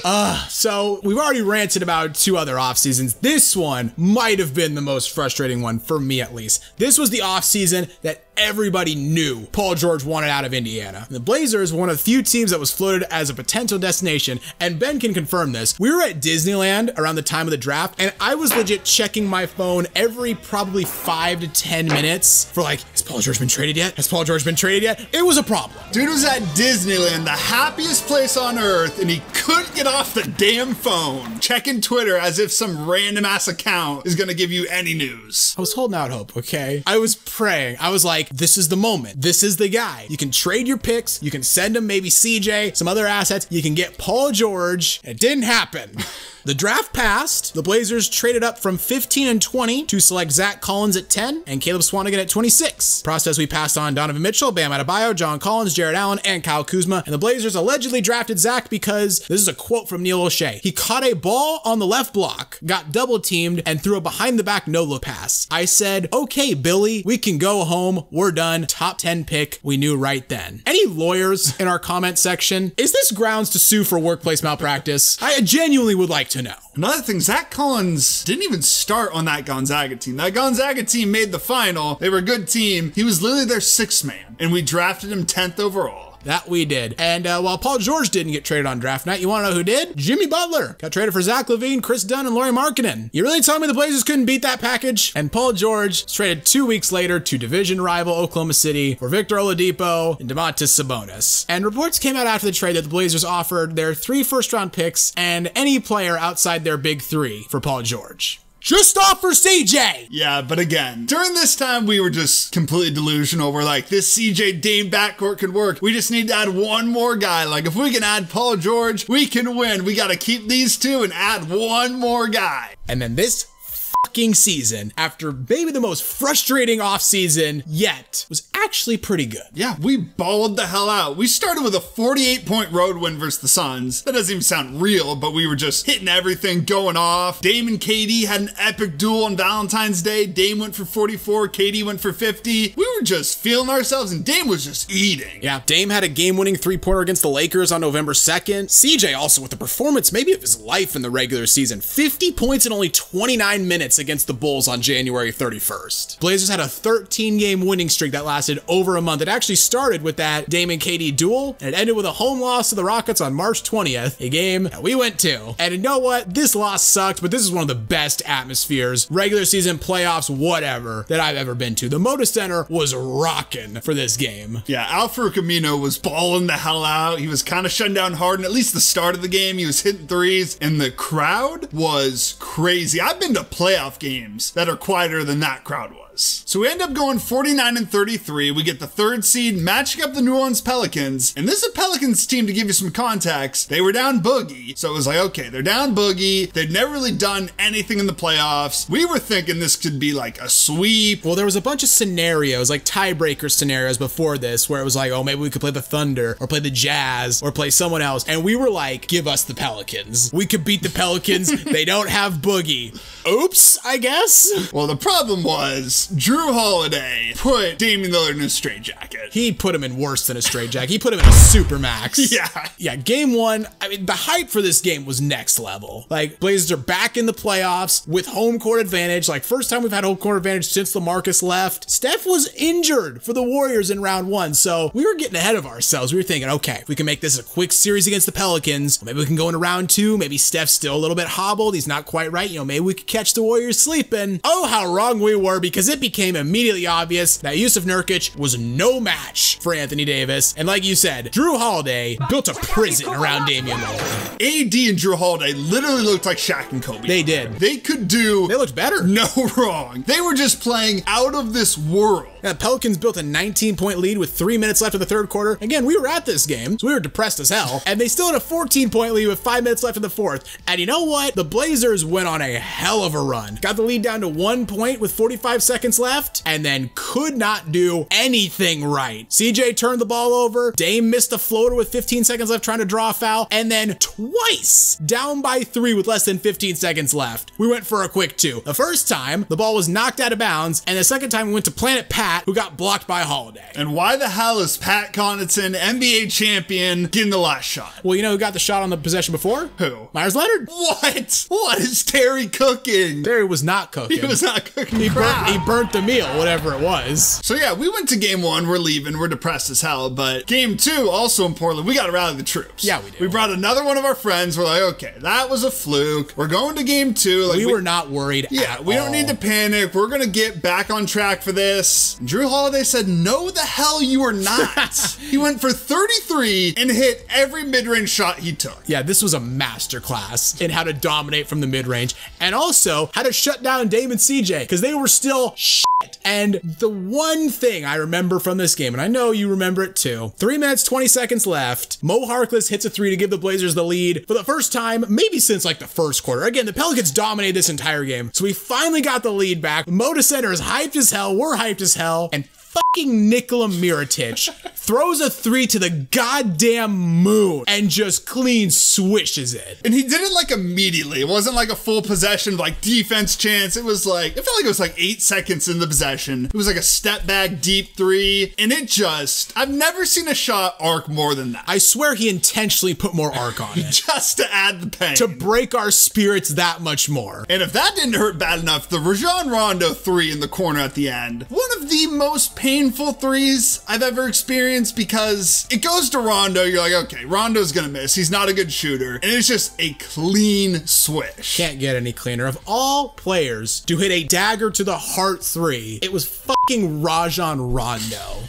So we've already ranted about 2 other offseasons. This one might have been the most frustrating one for me, at least. This was the offseason that everybody knew Paul George wanted out of Indiana. And the Blazers were one of the few teams that was floated as a potential destination, and Ben can confirm this. We were at Disneyland around the time of the draft, and I was legit checking my phone every probably 5 to 10 minutes for has Paul George been traded yet? Has Paul George been traded yet? It was a problem. Dude was at Disneyland, the happiest place on earth, and he couldn't get off the damn phone, checking Twitter as if some random ass account is gonna give you any news. I was holding out hope, okay? I was praying. I was this is the moment. This is the guy. You can trade your picks. You can send him maybe CJ, some other assets. You can get Paul George. It didn't happen. The draft passed. The Blazers traded up from 15 and 20 to select Zach Collins at 10 and Caleb Swanigan at 26. Process, we passed on Donovan Mitchell, Bam Adebayo, John Collins, Jared Allen, and Kyle Kuzma. And the Blazers allegedly drafted Zach because, this is a quote from Neil O'Shea, he caught a ball on the left block, got double teamed, and threw a behind the back no-look pass. I said, okay, Billy, we can go home. We're done. Top 10 pick. We knew right then. Any lawyers in our comment section? Is this grounds to sue for workplace malpractice? I genuinely would like to know. Another thing, Zach Collins didn't even start on that Gonzaga team. That Gonzaga team made the final. They were a good team. He was literally their sixth man, and we drafted him 10th overall. That we did. And while Paul George didn't get traded on draft night, you want to know who did? Jimmy Butler got traded for Zach LaVine, Chris Dunn, and Lauri Markkanen. You really telling me the Blazers couldn't beat that package? And Paul George was traded 2 weeks later to division rival Oklahoma City for Victor Oladipo and Domantas Sabonis. And reports came out after the trade that the Blazers offered their 3 first-round picks and any player outside their big 3 for Paul George. Just offer CJ! Yeah, but again, during this time, we were just completely delusional. We're like, this CJ Dame backcourt could work. We just need to add one more guy. Like, if we can add Paul George, we can win. We got to keep these 2 and add one more guy. And then this fucking season, after maybe the most frustrating offseason yet, was actually pretty good. Yeah, we balled the hell out. We started with a 48-point road win versus the Suns. That doesn't even sound real, but we were just hitting everything, going off. Dame and KD had an epic duel on Valentine's Day. Dame went for 44, KD went for 50. We were just feeling ourselves, and Dame was just eating. Yeah, Dame had a game-winning 3-pointer against the Lakers on November 2nd. CJ also with the performance maybe of his life in the regular season. 50 points in only 29 minutes against the Bulls on January 31st. Blazers had a 13-game winning streak that lasted over a month. It actually started with that Dame and KD duel, and it ended with a home loss to the Rockets on March 20th, a game that we went to. And you know what? This loss sucked, but this is one of the best atmospheres, regular season, playoffs, whatever, that I've ever been to. The Moda Center was rocking for this game. Yeah, Al-Farouq Amino was balling the hell out. He was kind of shutting down Harden, at least the start of the game. He was hitting threes, and the crowd was crazy. I've been to playoff games that are quieter than that crowd was. So we end up going 49 and 33. We get the 3rd seed, matching up the New Orleans Pelicans. And this is a Pelicans team, to give you some context. They were down Boogie. So it was like, okay, they're down Boogie. They'd never really done anything in the playoffs. We were thinking this could be like a sweep. Well, there was a bunch of scenarios, like tiebreaker scenarios before this, where it was like, oh, maybe we could play the Thunder or play the Jazz or play someone else. And we were like, give us the Pelicans. We could beat the Pelicans. They don't have Boogie. Oops, I guess. Well, the problem was Drew Holiday put Damian Lillard in a straitjacket. He put him in worse than a straitjacket. He put him in a supermax. Yeah. Yeah, game 1, I mean, the hype for this game was next level. Like, Blazers are back in the playoffs with home court advantage. Like, first time we've had home court advantage since LaMarcus left. Steph was injured for the Warriors in round 1, so we were getting ahead of ourselves. We were thinking, okay, if we can make this a quick series against the Pelicans, maybe we can go into round 2. Maybe Steph's still a little bit hobbled. He's not quite right. You know, maybe we could catch the Warriors sleeping. Oh, how wrong we were, because it became immediately obvious that Yusuf Nurkic was no match for Anthony Davis. And like you said, Drew Holiday built a prison around Damian Lillard. AD and Drew Holiday literally looked like Shaq and Kobe. They did. They could do... They looked better. No wrong. They were just playing out of this world. Yeah, the Pelicans built a 19-point lead with 3 minutes left in the 3rd quarter. Again, we were at this game, so we were depressed as hell. And they still had a 14-point lead with 5 minutes left in the 4th. And you know what? The Blazers went on a hell of a run. Got the lead down to 1 point with 45 seconds left, and then could not do anything right. CJ turned the ball over. Dame missed a floater with 15 seconds left trying to draw a foul. And then twice down by 3 with less than 15 seconds left, we went for a quick 2. The first time, the ball was knocked out of bounds. And the second time, we went to Planet Pat, who got blocked by Holiday. And why the hell is Pat Connaughton, NBA champion, getting the last shot? Well, you know who got the shot on the possession before? Who? Myers Leonard. What? What is Terry cooking? Terry was not cooking. He was not cooking. He burnt the meal, whatever it was. So yeah, we went to game 1. We're leaving. We're depressed as hell. But game 2, also in Portland, we got to rally the troops. Yeah, we did. We brought another one of our friends. We're like, okay, that was a fluke. We're going to game 2. Like, we were not worried Yeah, at we all. don't need to panic. We're going to get back on track for this. Drew Holiday said, no, the hell you are not. He went for 33 and hit every mid-range shot he took. Yeah, this was a masterclass in how to dominate from the mid-range and also how to shut down Dame and CJ because they were still And the one thing I remember from this game, and I know you remember it too, 3 minutes, 20 seconds left, Mo Harkless hits a 3 to give the Blazers the lead for the first time, maybe since like the first quarter. Again, the Pelicans dominated this entire game, so we finally got the lead back. Mo to center is hyped as hell, we're hyped as hell, and fucking Nikola Mirotic throws a 3 to the goddamn moon and just clean swishes it. And he did it like immediately. It wasn't like a full possession, like defense chance. It was like, it felt like it was like 8 seconds in the possession. It was like a step back deep 3. And it just, I've never seen a shot arc more than that. I swear he intentionally put more arc on it. Just to add the pain. To break our spirits that much more. And if that didn't hurt bad enough, the Rajon Rondo 3 in the corner at the end. One of the most painful 3s I've ever experienced, because it goes to Rondo. You're like, okay, Rondo's gonna miss. He's not a good shooter. And it's just a clean swish. Can't get any cleaner. Of all players to hit a dagger to the heart 3, it was fucking Rajon Rondo.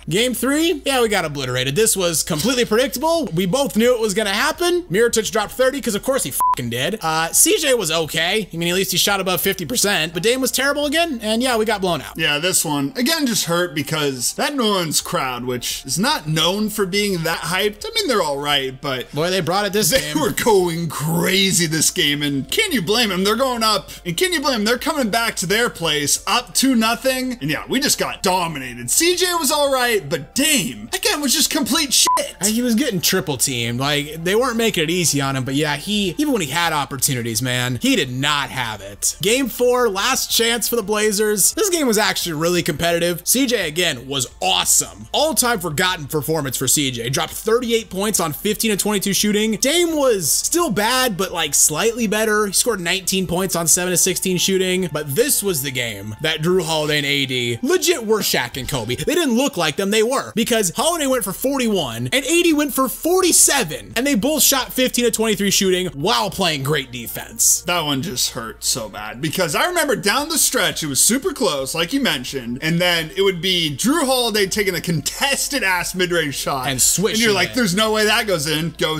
Game 3, yeah, we got obliterated. This was completely predictable. We both knew it was gonna happen. Mirotic dropped 30, because of course he fucking did. CJ was okay. I mean, at least he shot above 50%, but Dame was terrible again, and yeah, we got blown out. Yeah, this one, again, just hurt because that New Orleans crowd, which is not known for being that hyped. I mean, they're all right, but boy, they brought it this game. They were going crazy this game, and can you blame them? They're going up, and can you blame them? They're coming back to their place, up 2-0, and yeah, we just got dominated. CJ was all right, but Dame, again, was just complete shit. He was getting triple teamed. Like, they weren't making it easy on him, but yeah, even when he had opportunities, man, he did not have it. Game 4, last chance for the Blazers. This game was actually really competitive. CJ, again, was awesome. All-time forgotten performance for CJ. Dropped 38 points on 15 of 22 shooting. Dame was still bad, but like slightly better. He scored 19 points on 7 of 16 shooting, but this was the game that Drew Holiday and AD legit were Shaq and Kobe. They didn't look like them, they were, because Holiday went for 41 and AD went for 47, and they both shot 15 of 23 shooting while playing great defense. That one just hurt so bad, because I remember down the stretch, it was super close, like you mentioned, and then it would be Drew Holiday taking a contested ass mid-range shot and switching, and you're like, there's no way that goes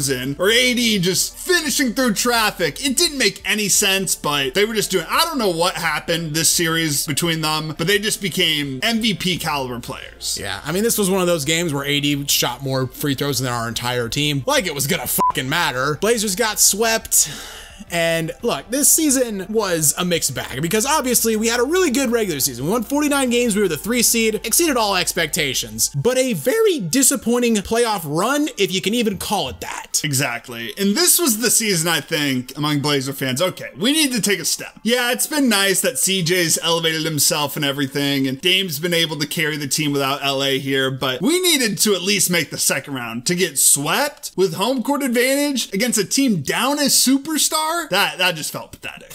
in, or AD just finishing through traffic. It didn't make any sense, but they were just doing, I don't know what happened this series between them, but they just became MVP caliber players. Yeah, I mean, this was one of those games where AD shot more free throws than our entire team. Like it was gonna fucking matter. Blazers got swept. And look, this season was a mixed bag because obviously we had a really good regular season. We won 49 games, we were the 3 seed, exceeded all expectations, but a very disappointing playoff run, if you can even call it that. Exactly. And this was the season, I think, among Blazer fans, okay, we need to take a step. Yeah, it's been nice that CJ's elevated himself and everything, and Dame's been able to carry the team without LA here, but we needed to at least make the second round. To get swept with home court advantage against a team down a superstar, that just felt pathetic.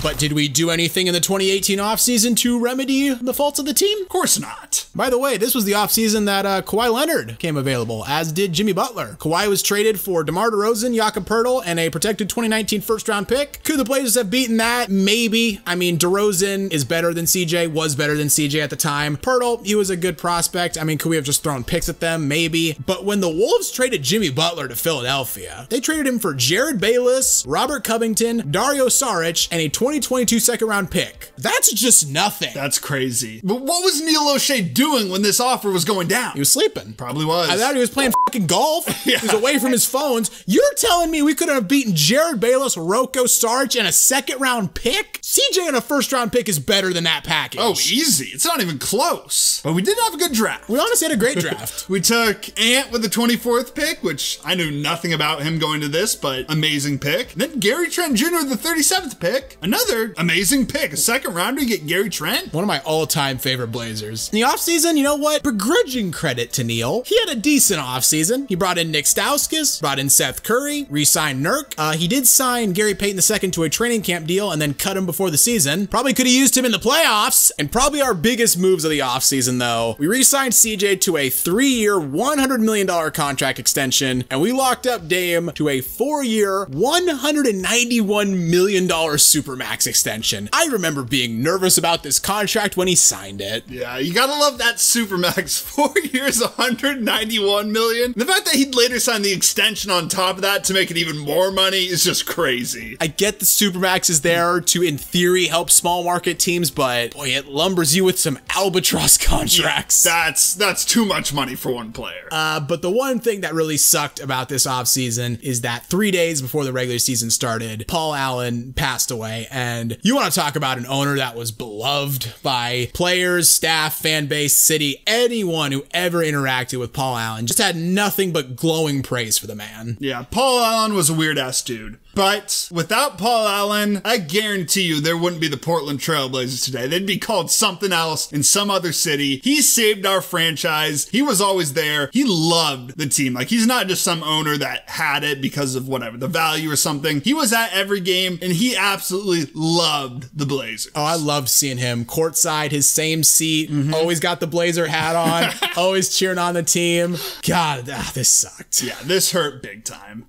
But did we do anything in the 2018 offseason to remedy the faults of the team? Of course not. By the way, this was the offseason that Kawhi Leonard came available, as did Jimmy Butler. Kawhi was traded for DeMar DeRozan, Jakob Poeltl, and a protected 2019 first-round pick. Could the Blazers have beaten that? Maybe. I mean, DeRozan is better than CJ, was better than CJ at the time. Poeltl, he was a good prospect. I mean, could we have just thrown picks at them? Maybe. But when the Wolves traded Jimmy Butler to Philadelphia, they traded him for Jared Bayless, Robert Covington, Dario Saric, and a 2022 second-round pick. That's just nothing. That's crazy. But what was Neil O'Shea doing when this offer was going down? He was sleeping. Probably was. I thought he was playing fucking golf. Yeah. He was away from his phones. You're telling me we could have beaten Jared Bayless, Rocco Saric, and a second-round pick? CJ and a first-round pick is better than that package. Oh, easy. It's not even close. But we did have a good draft. We honestly had a great draft. We took Ant with the 24th pick, which I knew nothing about him going to this, but amazing pick. And then Gary Trent Jr. with the 37th pick. Another amazing pick. A second rounder, you get Gary Trent. One of my all-time favorite Blazers. In the offseason, you know what? Begrudging credit to Neil. He had a decent offseason. He brought in Nick Stauskas, brought in Seth Curry, re-signed Nurk. He did sign Gary Payton II to a training camp deal and then cut him before the season. Probably could have used him in the playoffs. And probably our biggest moves of the offseason, though. We re-signed CJ to a 3-year, $100 million contract extension, and we locked up Dame to a 4-year, $191 million Supermax extension. I remember being nervous about this contract when he signed it. Yeah, you gotta love that Supermax. 4 years, $191 million. The fact that he'd later sign the extension on top of that to make it even more money is just crazy. I get the Supermax is there to, in theory, help small market teams, but boy, it lumbers you with some albatross contracts. Yeah, that's too much money for one player. But the one thing that really sucked about this offseason is that 3 days before the regular season started, Paul Allen passed away. And you want to talk about an owner that was beloved by players, staff, fan base, city, anyone who ever interacted with Paul Allen just had nothing but glowing praise for the man. Yeah, Paul Allen was a weird-ass dude. But without Paul Allen, I guarantee you there wouldn't be the Portland Trail Blazers today. They'd be called something else in some other city. He saved our franchise. He was always there. He loved the team. Like, he's not just some owner that had it because of whatever, the value or something. He was at every game, and he absolutely loved the Blazers. Oh, I loved seeing him courtside, his same seat, always got the Blazer hat on, always cheering on the team. God, this sucked. Yeah, this hurt big time.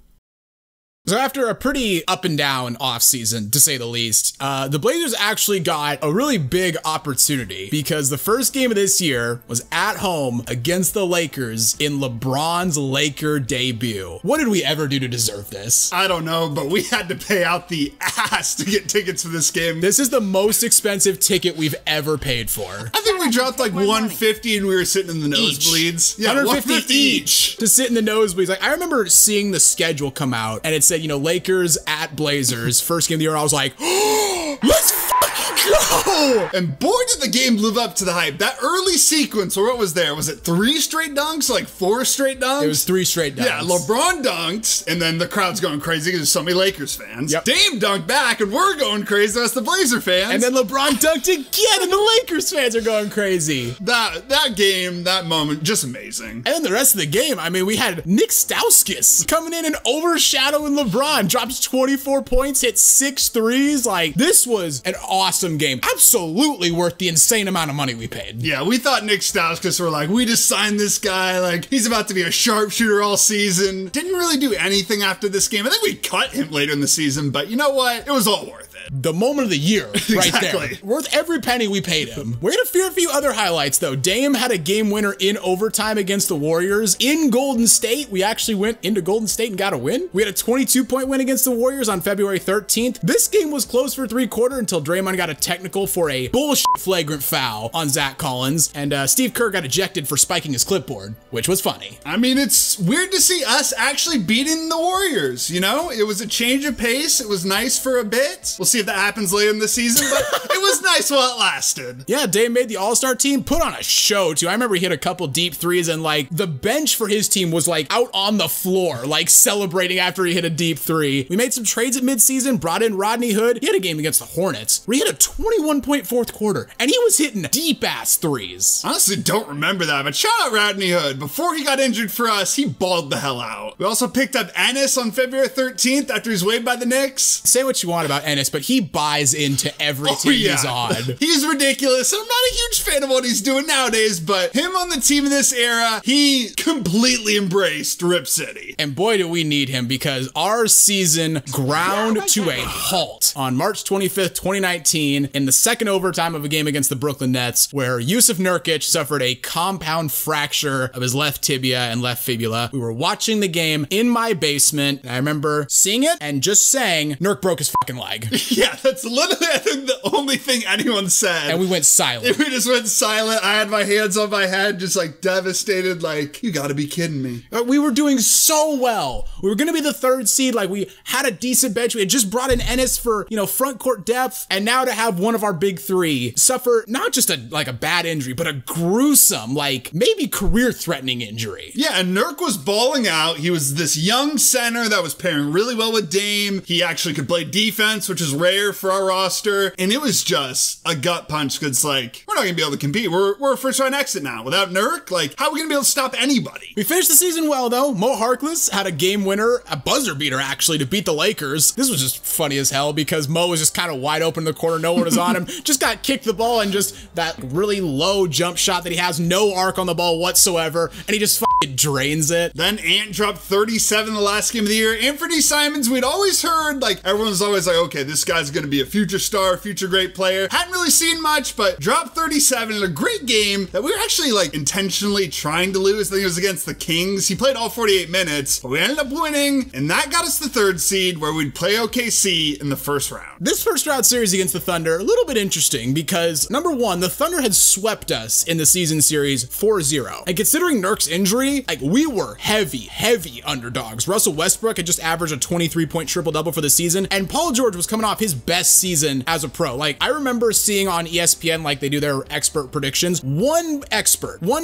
So after a pretty up and down offseason, to say the least, the Blazers actually got a really big opportunity because the first game of this year was at home against the Lakers in LeBron's Laker debut. What did we ever do to deserve this? I don't know, but we had to pay out the ass to get tickets for this game. This is the most expensive ticket we've ever paid for. I think we dropped like $150 and we were sitting in the nosebleeds. Yeah, $150 each to sit in the nosebleeds. Like, I remember seeing the schedule come out and it said, you know, Lakers at Blazers, first game of the year, and I was like, oh, let's fucking go! And boy, did the game live up to the hype. That early sequence, or what was there? Was it 3 straight dunks? Like 4 straight dunks? It was 3 straight dunks. Yeah, LeBron dunked, and then the crowd's going crazy because there's so many Lakers fans. Yep. Dame dunked back, and we're going crazy. That's the Blazer fans. And then LeBron dunked again, and the Lakers fans are going crazy. That game, that moment, just amazing. And then the rest of the game, I mean, we had Nick Stauskas coming in and overshadowing LeBron. Drops 24 points, hit 6 threes. Like, this was an awesome game. Absolutely worth the insane amount of money we paid. Yeah, we thought Nick Stauskas were like, we just signed this guy. Like, he's about to be a sharpshooter all season. Didn't really do anything after this game. I think we cut him later in the season, but you know what? It was all worth it. The moment of the year, right Exactly. there. Worth every penny we paid him. We're gonna a few other highlights, though. Dame had a game winner in overtime against the Warriors in Golden State. We actually went into Golden State and got a win. We had a 22-point win against the Warriors on February 13th. This game was close for 3/4 until Draymond got a technical for a bullshit flagrant foul on Zach Collins, and Steve Kerr got ejected for spiking his clipboard, which was funny. I mean, it's weird to see us actually beating the Warriors, you know? It was a change of pace. It was nice for a bit. We'll see if that happens later in the season, but it was nice while it lasted. Yeah, Dame made the All-Star team, put on a show, too. I remember he hit a couple deep threes, and, like, the bench for his team was, like, out on the floor, like, celebrating after he hit a deep three. We made some trades at midseason, brought in Rodney Hood. He had a game against the Hornets where he hit a 21-point fourth quarter, and he was hitting deep-ass threes. Honestly, don't remember that, but shout out Rodney Hood. Before he got injured for us, he balled the hell out. We also picked up Ennis on February 13th after he's waived by the Knicks. Say what you want about Ennis, but he buys into every team he's on. He's ridiculous. I'm not a huge fan of what he's doing nowadays, but him on the team in this era, he completely embraced Rip City. And boy, do we need him, because our season ground to a halt on March 25th, 2019 in the second overtime of a game against the Brooklyn Nets, where Yusuf Nurkic suffered a compound fracture of his left tibia and left fibula. We were watching the game in my basement, and I remember seeing it and just saying, Nurk broke his fucking leg. Yeah, that's literally, I think, the only thing anyone said. And we went silent. We just went silent. I had my hands on my head, just like devastated, like, you gotta be kidding me. We were doing so well. We were gonna be the 3rd seed. Like, we had a decent bench. We had just brought in Ennis for, you know, front court depth. And now to have one of our big three suffer not just a bad injury, but a gruesome, like, maybe career-threatening injury. Yeah, and Nurk was balling out. He was this young center that was pairing really well with Dame. He actually could play defense, which is rare for our roster. And it was just a gut punch, because, like, we're not gonna be able to compete. We're a first-round exit now. Without Nurk, like, how are we gonna be able to stop anybody? We finished the season well, though. Mo Harkless had a game winner, a buzzer beater, actually, to beat the Lakers. This was just funny as hell, because Mo was just kind of wide open in the corner. No one was on him. Just got kicked the ball, and just that really low jump shot that he has, no arc on the ball whatsoever. And he just it drains it. Then Ant dropped 37 the last game of the year. Anthony Simons, we'd always heard, like, everyone's always like, okay, this guy's going to be a future star, future great player. Hadn't really seen much, but dropped 37 in a great game that we were actually, like, intentionally trying to lose. I think it was against the Kings. He played all 48 minutes, but we ended up winning, and that got us the 3rd seed where we'd play OKC in the first round. This first round series against the Thunder, a little bit interesting because, number one, the Thunder had swept us in the season series 4-0. And considering Nurk's injury, like, we were heavy underdogs. Russell Westbrook had just averaged a 23-point triple-double for the season, and Paul George was coming off his best season as a pro. Like, I remember seeing on ESPN, like they do their expert predictions, one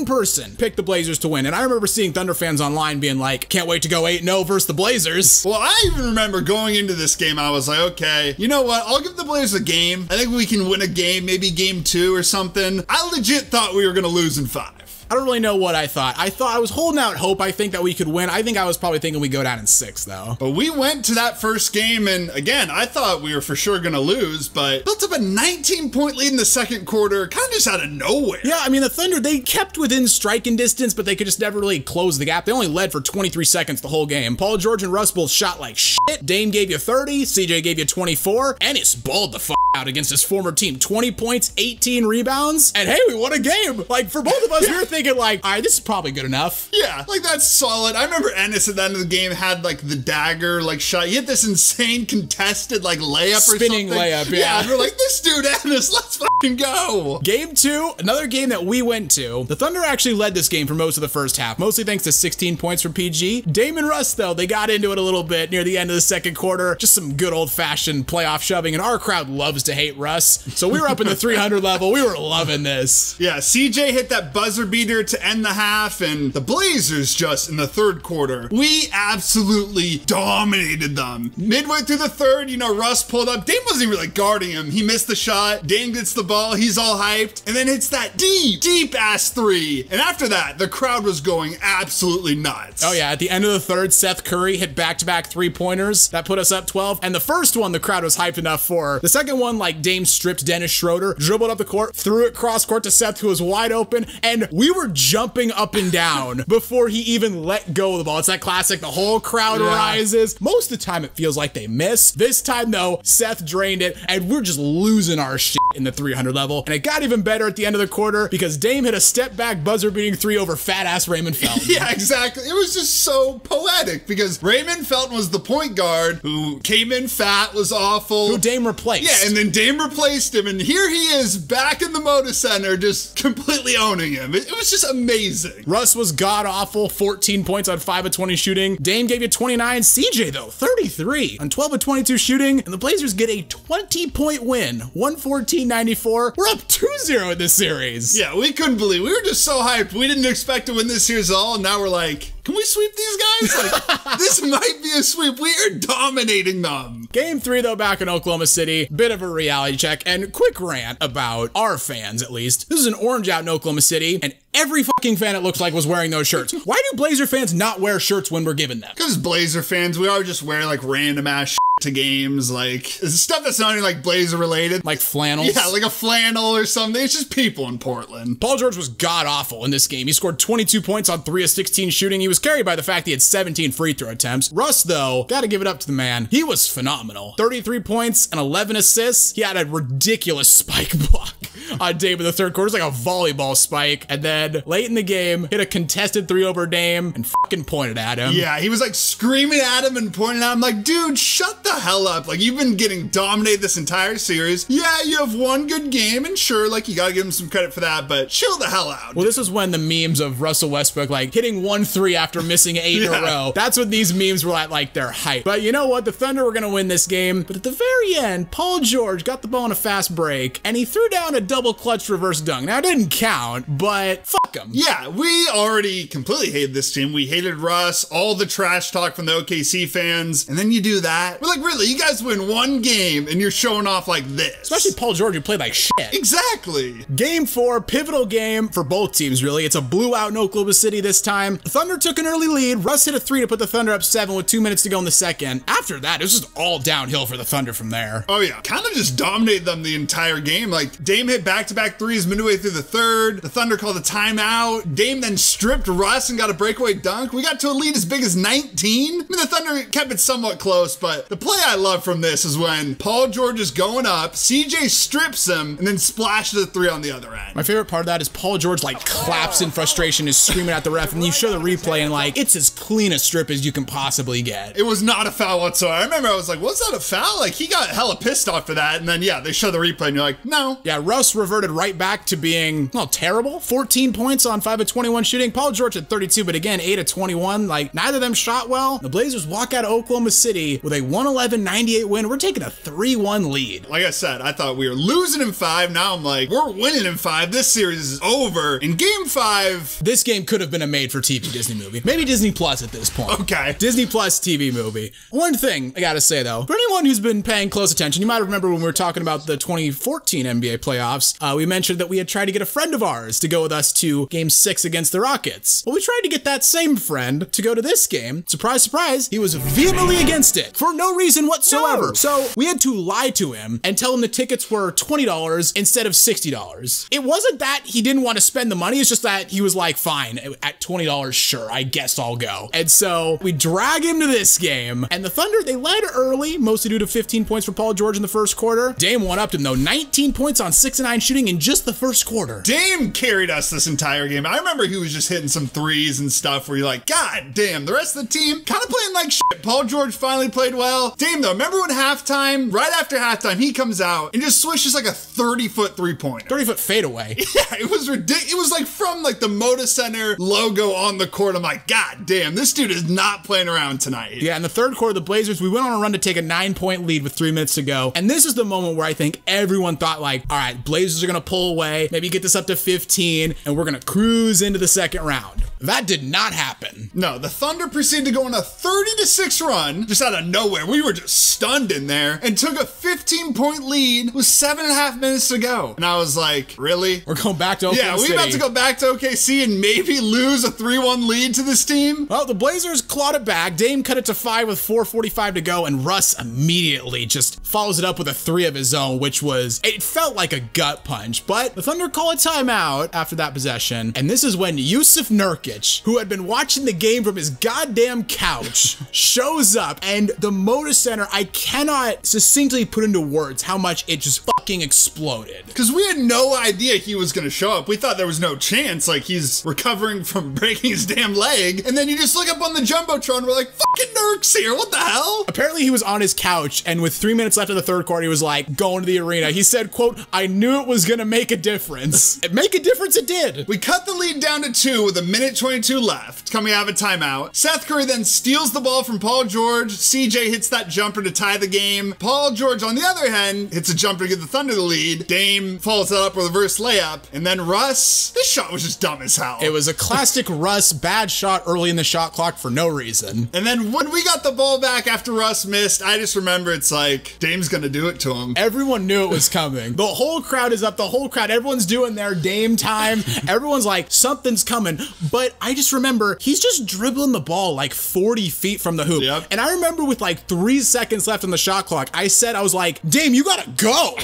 person picked the Blazers to win, and I remember seeing Thunder fans online being like, can't wait to go 8-0 versus the Blazers. Well, I even remember going into this game, I was like, okay, you know what? I'll give the Blazers a game. I think we can win a game, maybe game 2 or something. I legit thought we were going to lose in 5. I don't really know what I thought. I was holding out hope. I think that we could win. I think I was probably thinking we'd go down in 6, though. But we went to that first game, and again, I thought we were for sure going to lose, but built up a 19-point lead in the second quarter, kind of just out of nowhere. Yeah, I mean, the Thunder, they kept within striking distance, but they could just never really close the gap. They only led for 23 seconds the whole game. Paul George and Russ both shot like shit. Dame gave you 30, CJ gave you 24, Ennis balled the f out against his former team. 20 points, 18 rebounds, and hey, we won a game. Like, for both of us, we were thinking like, all right, this is probably good enough. Yeah, like that's solid. I remember Ennis at the end of the game had like the dagger like shot. He hit this insane contested like layup or spinning something. layup, yeah. And we're like, this dude Ennis, let's fucking go. Game 2, another game that we went to. The Thunder actually led this game for most of the first half, mostly thanks to 16 points from PG. Dame and Russ, though, they got into it a little bit near the end of the second quarter. Just some good old-fashioned playoff shoving, and our crowd loves to hate Russ. So we were up in the 300 level. We were loving this. Yeah, CJ hit that buzzer beater to end the half, and the Blazers just in the third quarter, we absolutely dominated them. Midway through the third, you know, Russ pulled up. Dame wasn't even really guarding him. He missed the shot. Dame gets the ball. He's all hyped, and then hits that deep ass 3. And after that, the crowd was going absolutely nuts. Oh yeah, at the end of the third, Seth Curry hit back-to-back 3-pointers. That put us up 12. And the first one, the crowd was hyped enough for. The second one, like, Dame stripped Dennis Schroeder, dribbled up the court, threw it cross court to Seth, who was wide open, and we were jumping up and down before he even let go of the ball. It's that classic, the whole crowd rises. Most of the time, it feels like they miss. This time, though, Seth drained it, and we're just losing our shit in the 300 level. And it got even better at the end of the quarter because Dame hit a step-back buzzer-beating 3 over fat-ass Raymond Felton. Yeah, exactly. It was just so poetic because Raymond Felton was the point guard who came in fat, was awful. Who Dame replaced. Yeah, and then Dame replaced him, and here he is back in the Moda Center just completely owning him. It was just amazing. Russ was god-awful, 14 points on 5 of 20 shooting. Dame gave you 29. CJ, though, 33 on 12 of 22 shooting. And the Blazers get a 20-point win, 114-94. We're up 2-0 in this series. Yeah, we couldn't believe it. We were just so hyped. We didn't expect to win this series at all, and now we're like, can we sweep these guys? Like, this might be a sweep. We are dominating them. Game 3, though, back in Oklahoma City. Bit of a reality check and quick rant about our fans, at least. This is an orange out in Oklahoma City, and every fucking fan, it looks like, was wearing those shirts. Why do Blazer fans not wear shirts when we're given them? Because Blazer fans, we all just wear, like, random-ass shit to games, like, stuff that's not even, like, Blazer related. Like flannels? Yeah, like a flannel or something. It's just people in Portland. Paul George was god-awful in this game. He scored 22 points on 3 of 16 shooting. He was carried by the fact he had 17 free throw attempts. Russ, though, gotta give it up to the man. He was phenomenal. 33 points and 11 assists. He had a ridiculous spike block on Dame in the third quarter. It was like a volleyball spike. And then late in the game, hit a contested 3 over Dame and fucking pointed at him. Yeah, he was like screaming at him and pointing at him like, dude, shut the hell up. Like, you've been getting dominated this entire series. Yeah, you have one good game, and sure, like, you gotta give him some credit for that, but chill the hell out. Well, this is when the memes of Russell Westbrook, like, hitting 1 3 after missing 8 in a row. That's when these memes were at, like, their height. But you know what? The Thunder were gonna win this game. But at the very end, Paul George got the ball on a fast break, and he threw down a double clutch reverse dunk. Now, it didn't count, but fuck him. Yeah, we already completely hated this team. We hated Russ, all the trash talk from the OKC fans, and then you do that. We're like, really? You guys win one game, and you're showing off like this. Especially Paul George, who played like shit. Exactly. Game 4, pivotal game for both teams, really. It's a blew out in Oklahoma City this time. The Thunder took an early lead. Russ hit a 3 to put the Thunder up 7 with 2 minutes to go in the second. After that, it was just all downhill for the Thunder from there. Oh yeah, kind of just dominated them the entire game. Like, Dame hit back-to-back threes midway through the third. The Thunder called a timeout timeout. Dame then stripped Russ and got a breakaway dunk. We got to a lead as big as 19. I mean, the Thunder kept it somewhat close, but the play I love from this is when Paul George is going up, CJ strips him, and then splashes a three on the other end. My favorite part of that is Paul George like claps in frustration, is screaming at the ref, and you show the replay and like, it's as clean a strip as you can possibly get. It was not a foul whatsoever. I remember I was like, was that a foul? Like, he got hella pissed off for that, and then yeah, they show the replay and you're like, no. Yeah, Russ reverted right back to being, well, terrible. 14 points on 5 of 21 shooting. Paul George had 32, but again, 8 of 21. Like, neither of them shot well. The Blazers walk out of Oklahoma City with a 111-98 win. We're taking a 3-1 lead. Like I said, I thought we were losing in 5. Now I'm like, we're winning in 5. This series is over. In game 5, this game could have been a made-for-TV Disney movie. Maybe Disney Plus at this point. Okay. Disney Plus TV movie. One thing I gotta say though, for anyone who's been paying close attention, you might remember when we were talking about the 2014 NBA playoffs, we mentioned that we had tried to get a friend of ours to go with us to game 6 against the Rockets. Well, we tried to get that same friend to go to this game. Surprise, surprise, he was vehemently against it for no reason whatsoever. No. So we had to lie to him and tell him the tickets were $20 instead of $60. It wasn't that he didn't want to spend the money, it's just that he was like, fine, at $20, sure, I guess I'll go. And so we drag him to this game, and the Thunder, they led early, mostly due to 15 points for Paul George in the first quarter. Dame one-upped him though, 19 points on 6 of 9 shooting in just the first quarter. Dame carried us this entire game. I remember he was just hitting some threes and stuff where you're like, God damn, the rest of the team kind of playing like shit. Paul George finally played well. Dame though, remember when halftime, right after halftime, he comes out and just swishes like a 30-foot three-pointer. 30-foot fadeaway. Yeah, it was ridiculous. It was like from like the Moda Center logo on the court. I'm like, God damn, this dude is not playing around tonight. Yeah, in the third quarter, the Blazers, we went on a run to take a 9-point lead with 3 minutes to go. And this is the moment where I think everyone thought like, all right, Blazers are gonna pull away, maybe get this up to 15, and we're gonna cruise into the second round. That did not happen. No, the Thunder proceeded to go on a 30-6 run, just out of nowhere. We were just stunned in there and took a 15-point lead with 7.5 minutes to go. And I was like, really? We're going back to Oklahoma City. Yeah, we about to go back to OKC and maybe lose a 3-1 lead to this team? Well, the Blazers clawed it back. Dame cut it to 5 with 4:45 to go, and Russ immediately just follows it up with a 3 of his own, which was, it felt like a gut punch, but the Thunder call a timeout after that possession, and this is when Yusuf Nurkic, who had been watching the game from his goddamn couch, shows up, and the Moda Center, I cannot succinctly put into words how much it just fucking exploded. Because we had no idea he was going to show up. We thought there was no chance, like he's recovering from breaking his damn leg, and then you just look up on the Jumbotron, we're like, fucking Nurk's here, what the hell? Apparently he was on his couch, and with 3 minutes left of the third quarter, he was like, going to the arena. He said, quote, I knew it was gonna make a difference. Make a difference it did. We cut the lead down to 2 with 1:22 left, coming out of a timeout. Seth Curry then steals the ball from Paul George. CJ hits that jumper to tie the game. Paul George, on the other hand, hits a jumper to give the Thunder the lead. Dame follows that up with a reverse layup. And then Russ, this shot was just dumb as hell. It was a classic Russ bad shot early in the shot clock for no reason. And then when we got the ball back after Russ missed, I just remember it's like, Dame's gonna do it to him. Everyone knew it was coming. The whole crowd is up, the whole crowd, everyone's doing their Dame time. Everyone's like, something's coming. But I just remember, he's just dribbling the ball like 40 feet from the hoop. Yep. And I remember with like 3 seconds left on the shot clock, I was like, Dame, you gotta go.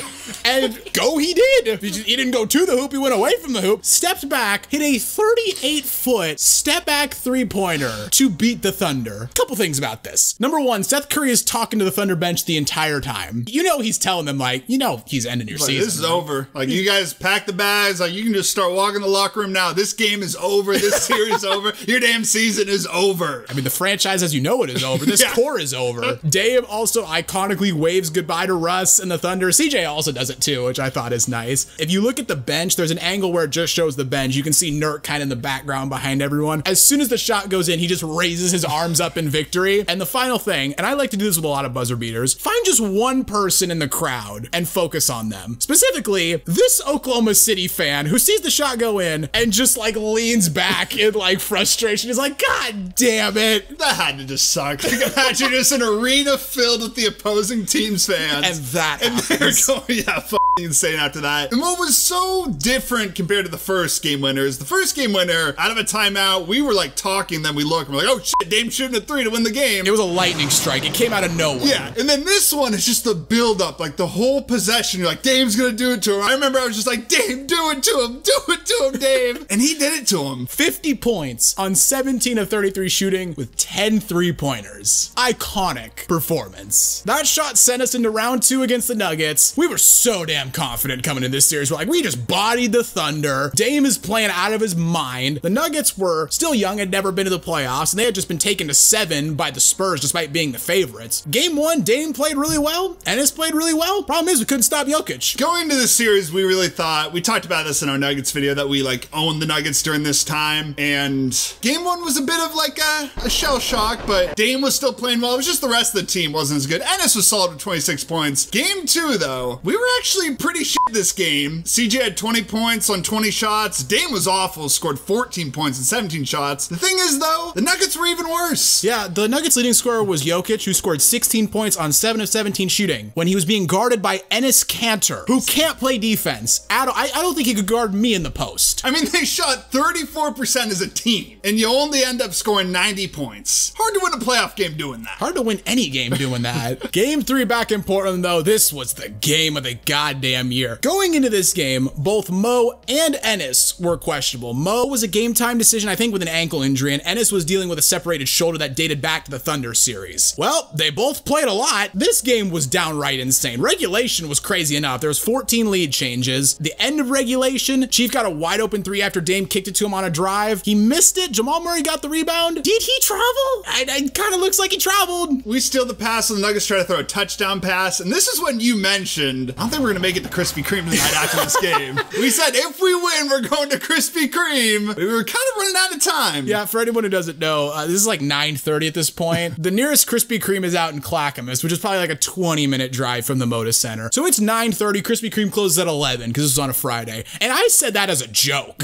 And go he did. He didn't go to the hoop, he went away from the hoop, stepped back, hit a 38-foot step back 3-pointer to beat the Thunder. Couple things about this. Number one, Seth Curry is talking to the Thunder bench the entire time. You know he's telling them like, you know he's ending your season. This is over. Like, you guys pack the bags, like you can just start walking the locker room now. This game is over, this series is over, your damn season is over. I mean, the franchise as you know it is over. This Yeah. core is over. Dame also iconically waves goodbye to Russ and the Thunder. CJ also does it too, which I thought is nice. If you look at the bench, there's an angle where it just shows the bench. You can see Nurk kind of in the background behind everyone. As soon as the shot goes in, he just raises his arms up in victory. And the final thing, and I like to do this with a lot of buzzer beaters, find just one person in the crowd and focus on them. Specifically, this Oklahoma City fan who sees the shot go in and just like leans back in like frustration. He's like, God damn it. That had to just suck. Like, imagine just an arena filled with the opposing team's fans. And that and they're happens. going, yeah, insane after that. And what was so different compared to the first game winners, the first game winner, out of a timeout, we were like talking, then we look, and we're like, oh shit, Dame shooting a 3 to win the game. It was a lightning strike. It came out of nowhere. Yeah, and then this one is just the build up, like the whole possession. You're like, Dame's gonna do it to him. I remember I was just like, Dame, do it to him, Dame. And he did it to him. 50 points on 17 of 33 shooting with 10 3-pointers. Iconic performance. That shot sent us into round 2 against the Nuggets. We were so damn confident coming in this series. We're like, we just bodied the Thunder. Dame is playing out of his mind. The Nuggets were still young, had never been to the playoffs, and they had just been taken to 7 by the Spurs despite being the favorites. Game 1, Dame played really well. Ennis played really well. Problem is, we couldn't stop Jokic. Going into this series, we really thought, we talked about this in our Nuggets video, that we like owned the Nuggets during this time. And game 1 was a bit of like a shell shock, but Dame was still playing well. It was just the rest of the team wasn't as good. Ennis was solid with 26 points. Game 2, though, we were actually pretty shit this game. CJ had 20 points on 20 shots. Dame was awful, scored 14 points and 17 shots. The thing is, though, the Nuggets were even worse. Yeah, the Nuggets leading scorer was Jokic, who scored 16 points on 7 of 17 shooting when he was being guarded by Enes Kanter, who can't play defense at all. I don't think he could guard me in the post. I mean, they shot 34% as a team, and you only end up scoring 90 points. Hard to win a playoff game doing that. Hard to win any game doing that. Game 3 back in Portland, though, this was the game of the goddamn year. Going into this game, both Mo and Ennis were questionable. Mo was a game time decision, I think, with an ankle injury, and Ennis was dealing with a separated shoulder that dated back to the Thunder series. Well, they both played a lot. This game was downright insane. Regulation was crazy enough. There was 14 lead changes. The end of regulation, Chief got a wide open 3 after Dame kicked it to him on a drive. He missed it. Jamal Murray got the rebound. Did he travel? It kind of looks like he traveled. We steal the pass, and the Nuggets try to throw a touchdown pass, and this is when you mentioned, I don't think we're gonna make it to Krispy Kreme tonight after this game. We said, if we win, we're going to Krispy Kreme. We were kind of running out of time. Yeah, for anyone who doesn't know, this is like 9:30 at this point. The nearest Krispy Kreme is out in Clackamas, which is probably like a 20-minute drive from the Moda Center. So it's 9:30, Krispy Kreme closes at 11 because this was on a Friday. And I said that as a joke.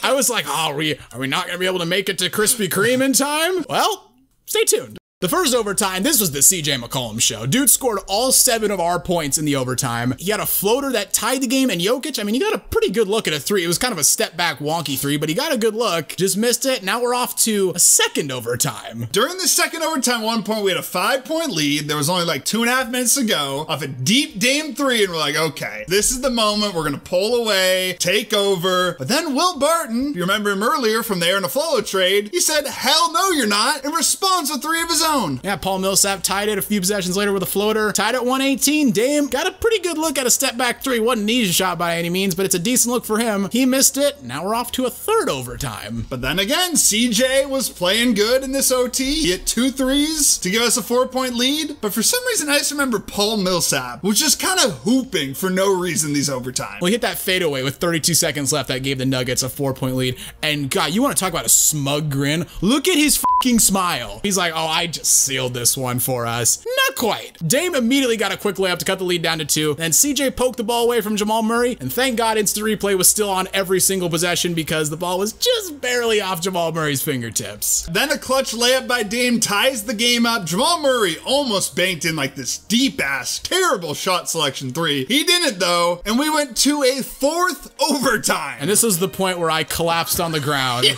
I was like, oh, are we not gonna be able to make it to Krispy Kreme in time? Well, stay tuned. The first overtime, this was the CJ McCollum show. Dude scored all 7 of our points in the overtime. He had a floater that tied the game, and Jokic, I mean, he got a pretty good look at a 3. It was kind of a step back wonky 3, but he got a good look. Just missed it. Now we're off to a second overtime. During the second overtime, at one point, we had a 5-point lead. There was only like 2.5 minutes to go off a deep Dame 3, and we're like, okay, this is the moment. We're gonna pull away, take over. But then Will Barton, if you remember him earlier from the Aaron Aflalo trade, he said, hell no, you're not, in response with 3 of his own. Yeah, Paul Millsap tied it a few possessions later with a floater. Tied at 118. Dame got a pretty good look at a step back 3. Wasn't an easy shot by any means, but it's a decent look for him. He missed it. Now we're off to a third overtime. But then again, CJ was playing good in this OT. He hit 2 threes to give us a 4-point lead. But for some reason, I just remember Paul Millsap was just kind of hooping for no reason these overtime. Well, he hit that fadeaway with 32 seconds left that gave the Nuggets a 4-point lead. And God, you want to talk about a smug grin? Look at his fucking smile. He's like, oh, I just sealed this one for us. Not quite. Dame immediately got a quick layup to cut the lead down to 2. Then CJ poked the ball away from Jamal Murray, and thank God instant replay was still on every single possession because the ball was just barely off Jamal Murray's fingertips. Then a clutch layup by Dame ties the game up. Jamal Murray almost banked in like this deep-ass, terrible shot selection 3. He didn't though, and we went to a 4th overtime. And this was the point where I collapsed on the ground. Yeah.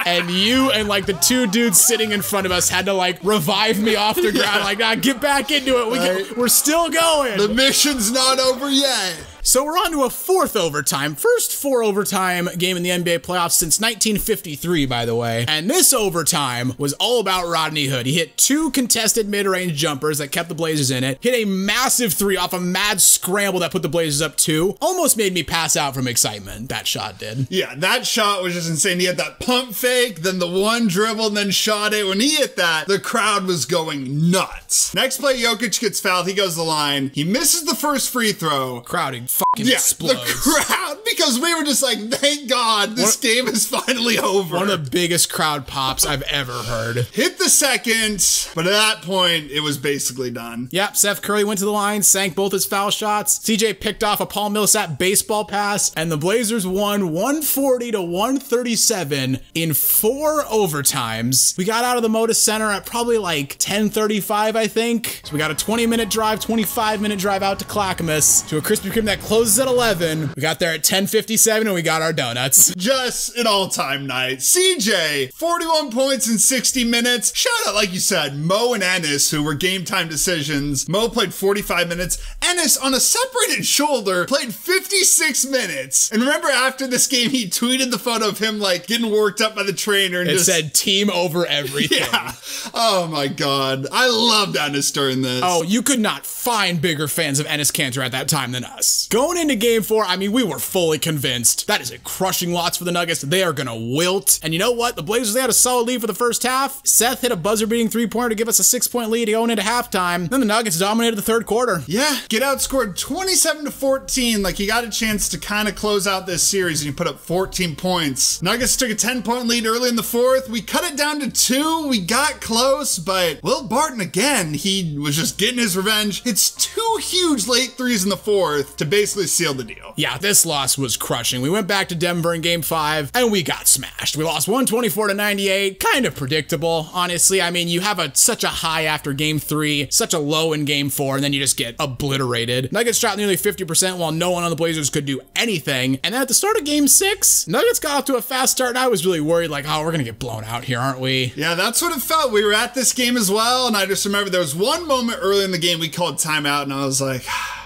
And you and like the 2 dudes sitting in front of us had to like revive me off the ground. Like, nah, get back into it. We're still going. The mission's not over yet. So we're on to a 4th overtime. First 4 overtime game in the NBA playoffs since 1953, by the way. And this overtime was all about Rodney Hood. He hit 2 contested mid-range jumpers that kept the Blazers in it. Hit a massive 3 off a mad scramble that put the Blazers up 2. Almost made me pass out from excitement. That shot did. Yeah, that shot was just insane. He had that pump fake, then the one dribble, and then shot it. When he hit that, the crowd was going nuts. Next play, Jokic gets fouled. He goes to the line. He misses the first free throw. Crowding fucking explodes. The crowd, because we were just like, thank God, this game is finally over. One of the biggest crowd pops I've ever heard. Hit the second, but at that point, it was basically done. Yep, Seth Curry went to the line, sank both his foul shots. CJ picked off a Paul Millsap baseball pass, and the Blazers won 140 to 137 in 4 overtimes. We got out of the Moda Center at probably like 10:35, I think. So we got a 20-minute drive, 25-minute drive out to Clackamas to a Krispy Kreme that closes closes at 11. We got there at 10:57 and we got our donuts. Just an all-time night. CJ, 41 points in 60 minutes. Shout out, like you said, Mo and Ennis, who were game time decisions. Mo played 45 minutes. Ennis, on a separated shoulder, played 56 minutes. And remember after this game, he tweeted the photo of him like getting worked up by the trainer. And it said team over everything. Yeah. Oh my God. I loved Ennis during this. Oh, you could not find bigger fans of Enes Kanter at that time than us. Going into game 4, I mean, we were fully convinced that is a crushing loss for the Nuggets. They are gonna wilt. And you know what? The Blazers, they had a solid lead for the first half. Seth hit a buzzer-beating three-pointer to give us a 6-point lead going into halftime. Then the Nuggets dominated the third quarter. Yeah, get outscored 27-14. Like, you got a chance to kind of close out this series and you put up 14 points. Nuggets took a 10-point lead early in the fourth. We cut it down to 2. We got close, but Will Barton again, he was just getting his revenge. It's 2 huge late threes in the fourth to basically seal the deal. Yeah, this loss was crushing. We went back to Denver in game 5 and we got smashed. We lost 124-98. Kind of predictable, honestly. I mean, you have such a high after game 3, such a low in game 4, and then you just get obliterated. Nuggets shot nearly 50% while no one on the Blazers could do anything. And then at the start of game 6, Nuggets got off to a fast start and I was really worried like, oh, we're gonna get blown out here, aren't we? Yeah, that's what it felt. We were at this game as well, and I just remember there was one moment early in the game we called timeout and I was like,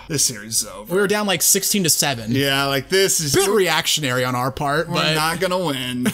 this series is over. We were down like 16-7. Yeah, like this is a bit reactionary on our part, but we're not gonna win.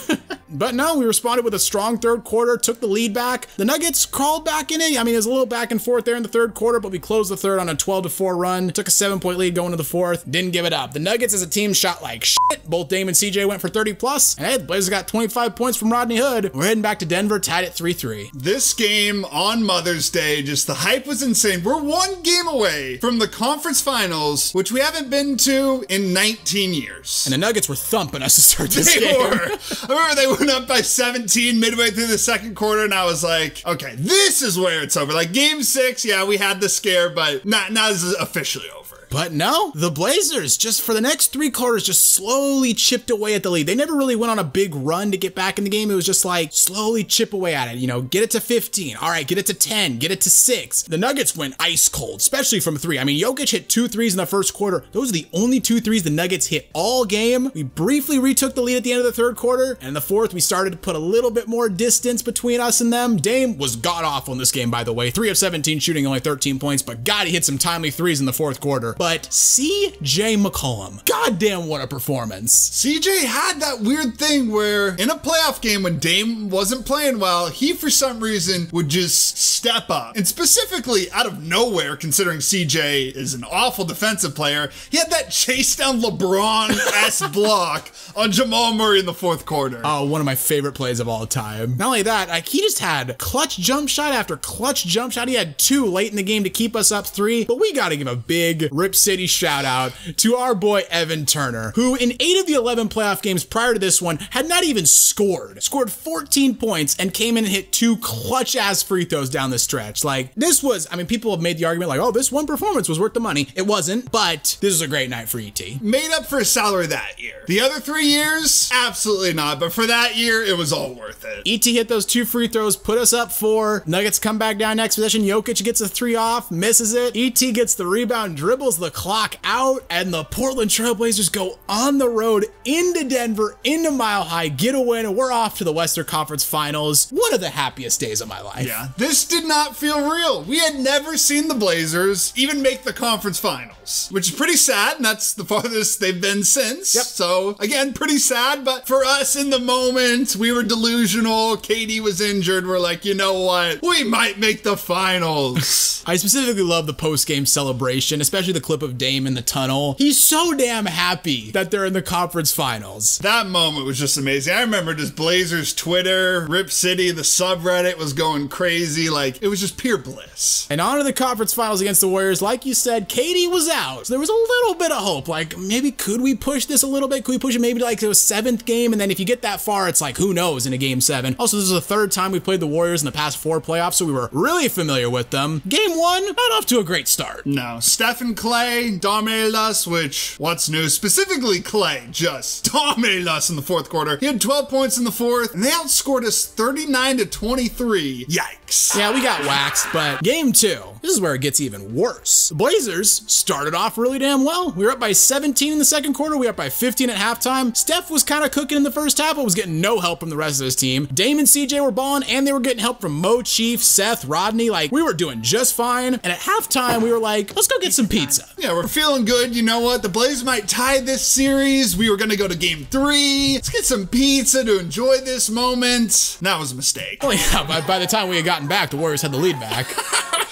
But no, we responded with a strong third quarter, took the lead back. The Nuggets crawled back in it. I mean, there's a little back and forth there in the third quarter, but we closed the third on a 12-4 run. Took a 7-point lead going to the fourth. Didn't give it up. The Nuggets as a team shot like shit. Both Dame and CJ went for 30+. And hey, the Blazers got 25 points from Rodney Hood. We're heading back to Denver, tied at 3-3. This game on Mother's Day, just the hype was insane. We're 1 game away from the conference finals, which we haven't been to in 19 years. And the Nuggets were thumping us to start this game. They were. I remember they went up by 17 midway through the second quarter, and I was like, okay, this is where it's over. Like game 6, yeah, we had the scare, but not this is officially over. But no, the Blazers just for the next 3 quarters just slowly chipped away at the lead. They never really went on a big run to get back in the game. It was just like slowly chip away at it, you know, get it to 15. All right, get it to 10, get it to 6. The Nuggets went ice cold, especially from 3. I mean, Jokic hit 2 threes in the first quarter. Those are the only 2 threes the Nuggets hit all game. We briefly retook the lead at the end of the third quarter. And in the fourth, we started to put a little bit more distance between us and them. Dame was god-awful in this game, by the way. 3 of 17 shooting, only 13 points, but God, he hit some timely threes in the fourth quarter. But CJ McCollum, goddamn what a performance. CJ had that weird thing where in a playoff game when Dame wasn't playing well, he for some reason would just step up. And specifically out of nowhere, considering CJ is an awful defensive player, he had that chase down LeBron-esque block on Jamal Murray in the fourth quarter. Oh, one of my favorite plays of all time. Not only that, like, he just had clutch jump shot after clutch jump shot. He had 2 late in the game to keep us up 3, but we gotta give a big Rip City shout out to our boy Evan Turner, who in 8 of the 11 playoff games prior to this one had not even scored 14 points and came in and hit 2 clutch ass free throws down the stretch. Like, this was, I mean, people have made the argument like, oh, this one performance was worth the money. It wasn't, but this was a great night for ET. Made up for his salary that year. The other 3 years, absolutely not, but for that year, it was all worth it. ET hit those 2 free throws, put us up 4. Nuggets come back down next possession. Jokic gets a 3 off, misses it. ET gets the rebound, dribbles the clock out, and the Portland Trailblazers go on the road into Denver, into Mile High, get a win, and we're off to the Western Conference Finals. One of the happiest days of my life. Yeah, this did not feel real. We had never seen the Blazers even make the conference finals, which is pretty sad, and that's the farthest they've been since. Yep. So, again, pretty sad, but for us in the moment, we were delusional. KD was injured. We're like, you know what? We might make the finals. I specifically love the post-game celebration, especially the clip of Dame in the tunnel. He's so damn happy that they're in the conference finals. That moment was just amazing. I remember just Blazers Twitter, Rip City, the subreddit was going crazy. Like, it was just pure bliss. And on to the conference finals against the Warriors. Like you said, KD was out. So there was a little bit of hope. Like, maybe could we push this a little bit? Could we push it maybe to like to a 7th game? And then if you get that far, it's like, who knows in a game 7. Also, this is the 3rd time we played the Warriors in the past 4 playoffs, so we were really familiar with them. Game 1, not off to a great start. No, Steph and Clay dominated us, which, what's new? Specifically, Clay just dominated us in the fourth quarter. He had 12 points in the fourth, and they outscored us 39-23. Yikes. wax. Yeah, we got waxed, but game 2, this is where it gets even worse. The Blazers started off really damn well. We were up by 17 in the second quarter. We were up by 15 at halftime. Steph was kind of cooking in the first half, but was getting no help from the rest of his team. Dame and CJ were balling, and they were getting help from Mo, Chief, Seth, Rodney. Like, we were doing just fine. And at halftime, we were like, let's go get some pizza. Yeah, we're feeling good. You know what? The Blazers might tie this series. We were going to go to game 3. Let's get some pizza to enjoy this moment. That was a mistake. Oh yeah, by the time we had gotten back, the Warriors had the lead back.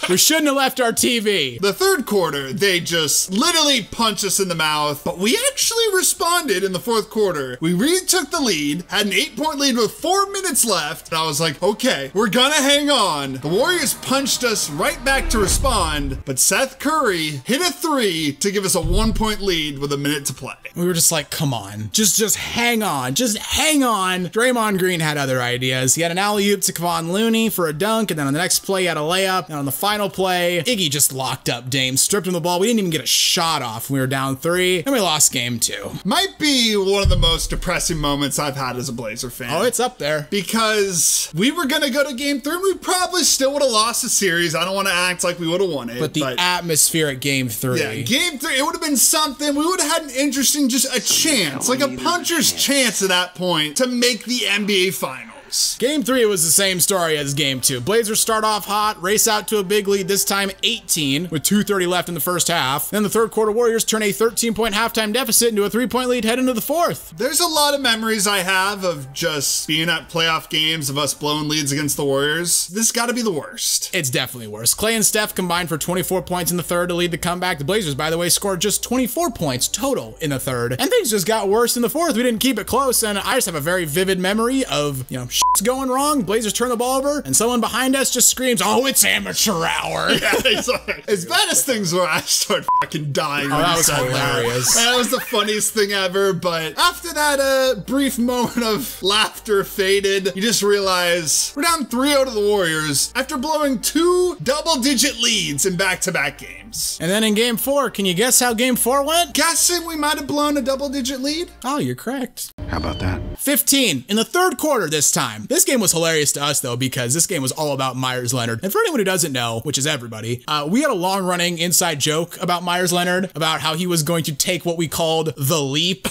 We shouldn't have left our TV. The third quarter, they just literally punched us in the mouth, but we actually responded in the fourth quarter. We retook the lead, had an 8-point lead with 4 minutes left, and I was like, okay, we're gonna hang on. The Warriors punched us right back to respond, but Seth Curry hit a 3 to give us a 1-point lead with a minute to play. We were just like, come on, just hang on, just hang on. Draymond Green had other ideas. He had an alley-oop to Kevon Looney for a dunk, and then on the next play, he had a layup, and on the final play, Iggy just locked up Dame, stripped him the ball. We didn't even get a shot off. We were down 3, and we lost game 2. Might be one of the most depressing moments I've had as a Blazer fan. Oh, it's up there. Because we were going to go to game 3, and we probably still would have lost the series. I don't want to act like we would have won it. But the atmosphere at game 3. Yeah, game 3, it would have been something. We would have had an interesting, just a chance, like a puncher's chance at that point to make the NBA Finals. Game 3 was the same story as game 2. Blazers start off hot, race out to a big lead, this time 18, with 2:30 left in the first half. Then the third quarter, Warriors turn a 13-point halftime deficit into a 3-point lead heading into the fourth. There's a lot of memories I have of just being at playoff games of us blowing leads against the Warriors. This got to be the worst. It's definitely worse. Clay and Steph combined for 24 points in the third to lead the comeback. The Blazers, by the way, scored just 24 points total in the third. And things just got worse in the fourth. We didn't keep it close, and I just have a very vivid memory of, shit's going wrong, Blazers turn the ball over, and someone behind us just screams, "Oh, it's amateur hour." Yeah, as bad as things were, I started fucking dying. Oh, that was hilarious. That was the funniest thing ever, but after that brief moment of laughter faded, you just realize we're down 3-0 to the Warriors after blowing 2 double-digit leads in back-to-back games. And then in game 4, can you guess how game 4 went? Guessing we might have blown a double-digit lead? Oh, you're correct. How about that? 15 in the third quarter this time. This game was hilarious to us, though, because this game was all about Myers Leonard. And for anyone who doesn't know, which is everybody, we had a long-running inside joke about Myers Leonard, about how he was going to take what we called the leap,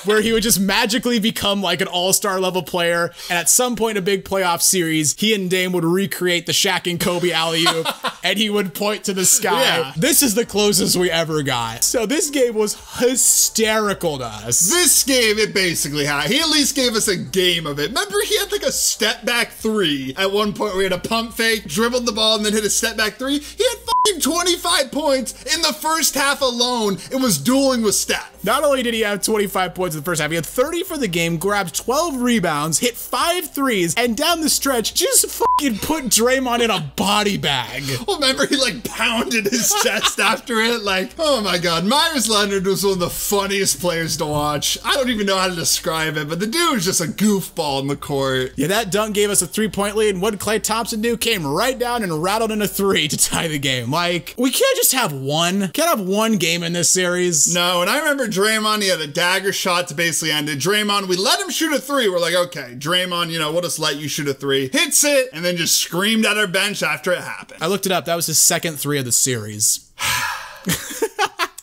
where he would just magically become like an all-star level player. And at some point in a big playoff series, he and Dame would recreate the Shaq and Kobe alley-oop, and he would point to the sky. Yeah. This is the closest we ever got. So this game was hysterical to us. This game, it basically had. He at least gave us a game of it. Remember, he had like a step back 3 at one point where he had a pump fake, dribbled the ball, and then hit a step back 3. He had fucking 25 points in the first half alone and was dueling with Steph. Not only did he have 25 points in the first half, he had 30 for the game, grabbed 12 rebounds, hit 5 threes, and down the stretch, just fucking put Draymond in a body bag. Well, remember, he like pounded his chest after it. Like, oh my God. Myers Leonard was one of the funniest players to watch. I don't even know how to describe it, but the dude was just a goofball in the court. Yeah, that dunk gave us a 3-point lead, and what did Klay Thompson do? Came right down and rattled in a 3 to tie the game. Like, we can't just have one. Can't have one game in this series. No, and I remember Draymond, he had a dagger shot to basically end it. Draymond, we let him shoot a 3. We're like, okay, Draymond, we'll just let you shoot a 3. Hits it, and then just screamed at our bench after it happened. I looked it up. That was his second 3 of the series.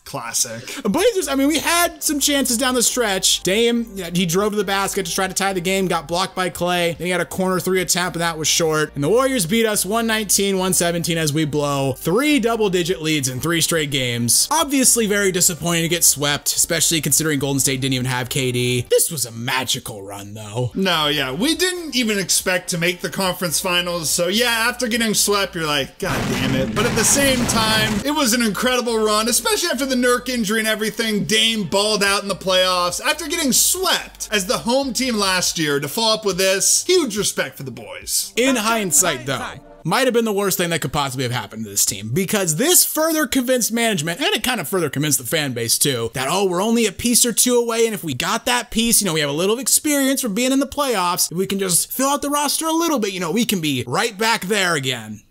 Classic. Blazers, I mean, we had some chances down the stretch. Dame, he drove to the basket to try to tie the game, got blocked by Clay. Then he had a corner 3 attempt, and that was short. And the Warriors beat us 119-117 as we blow 3 double-digit leads in 3 straight games. Obviously very disappointing to get swept, especially considering Golden State didn't even have KD. This was a magical run, though. No, yeah, we didn't even expect to make the conference finals. So yeah, after getting swept, you're like, God damn it. But at the same time, it was an incredible run, especially after the Nurk injury and everything. Dame balled out in the playoffs after getting swept as the home team last year. To follow up with this, huge respect for the boys. In hindsight, though, might have been the worst thing that could possibly have happened to this team, because this further convinced management, and it kind of further convinced the fan base too, that, oh, we're only a piece or 2 away, and if we got that piece, we have a little experience from being in the playoffs, if we can just fill out the roster a little bit, we can be right back there again.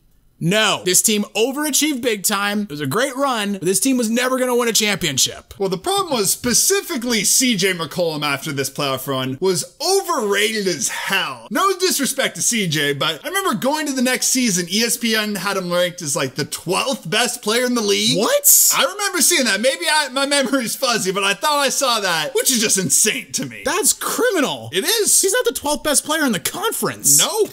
No, this team overachieved big time. It was a great run, but this team was never going to win a championship. Well, the problem was specifically CJ McCollum after this playoff run was overrated as hell. No disrespect to CJ, but I remember going to the next season, ESPN had him ranked as like the 12th best player in the league. What? I remember seeing that. Maybe my memory's fuzzy, but I thought I saw that, which is just insane to me. That's criminal. It is. He's not the 12th best player in the conference. No.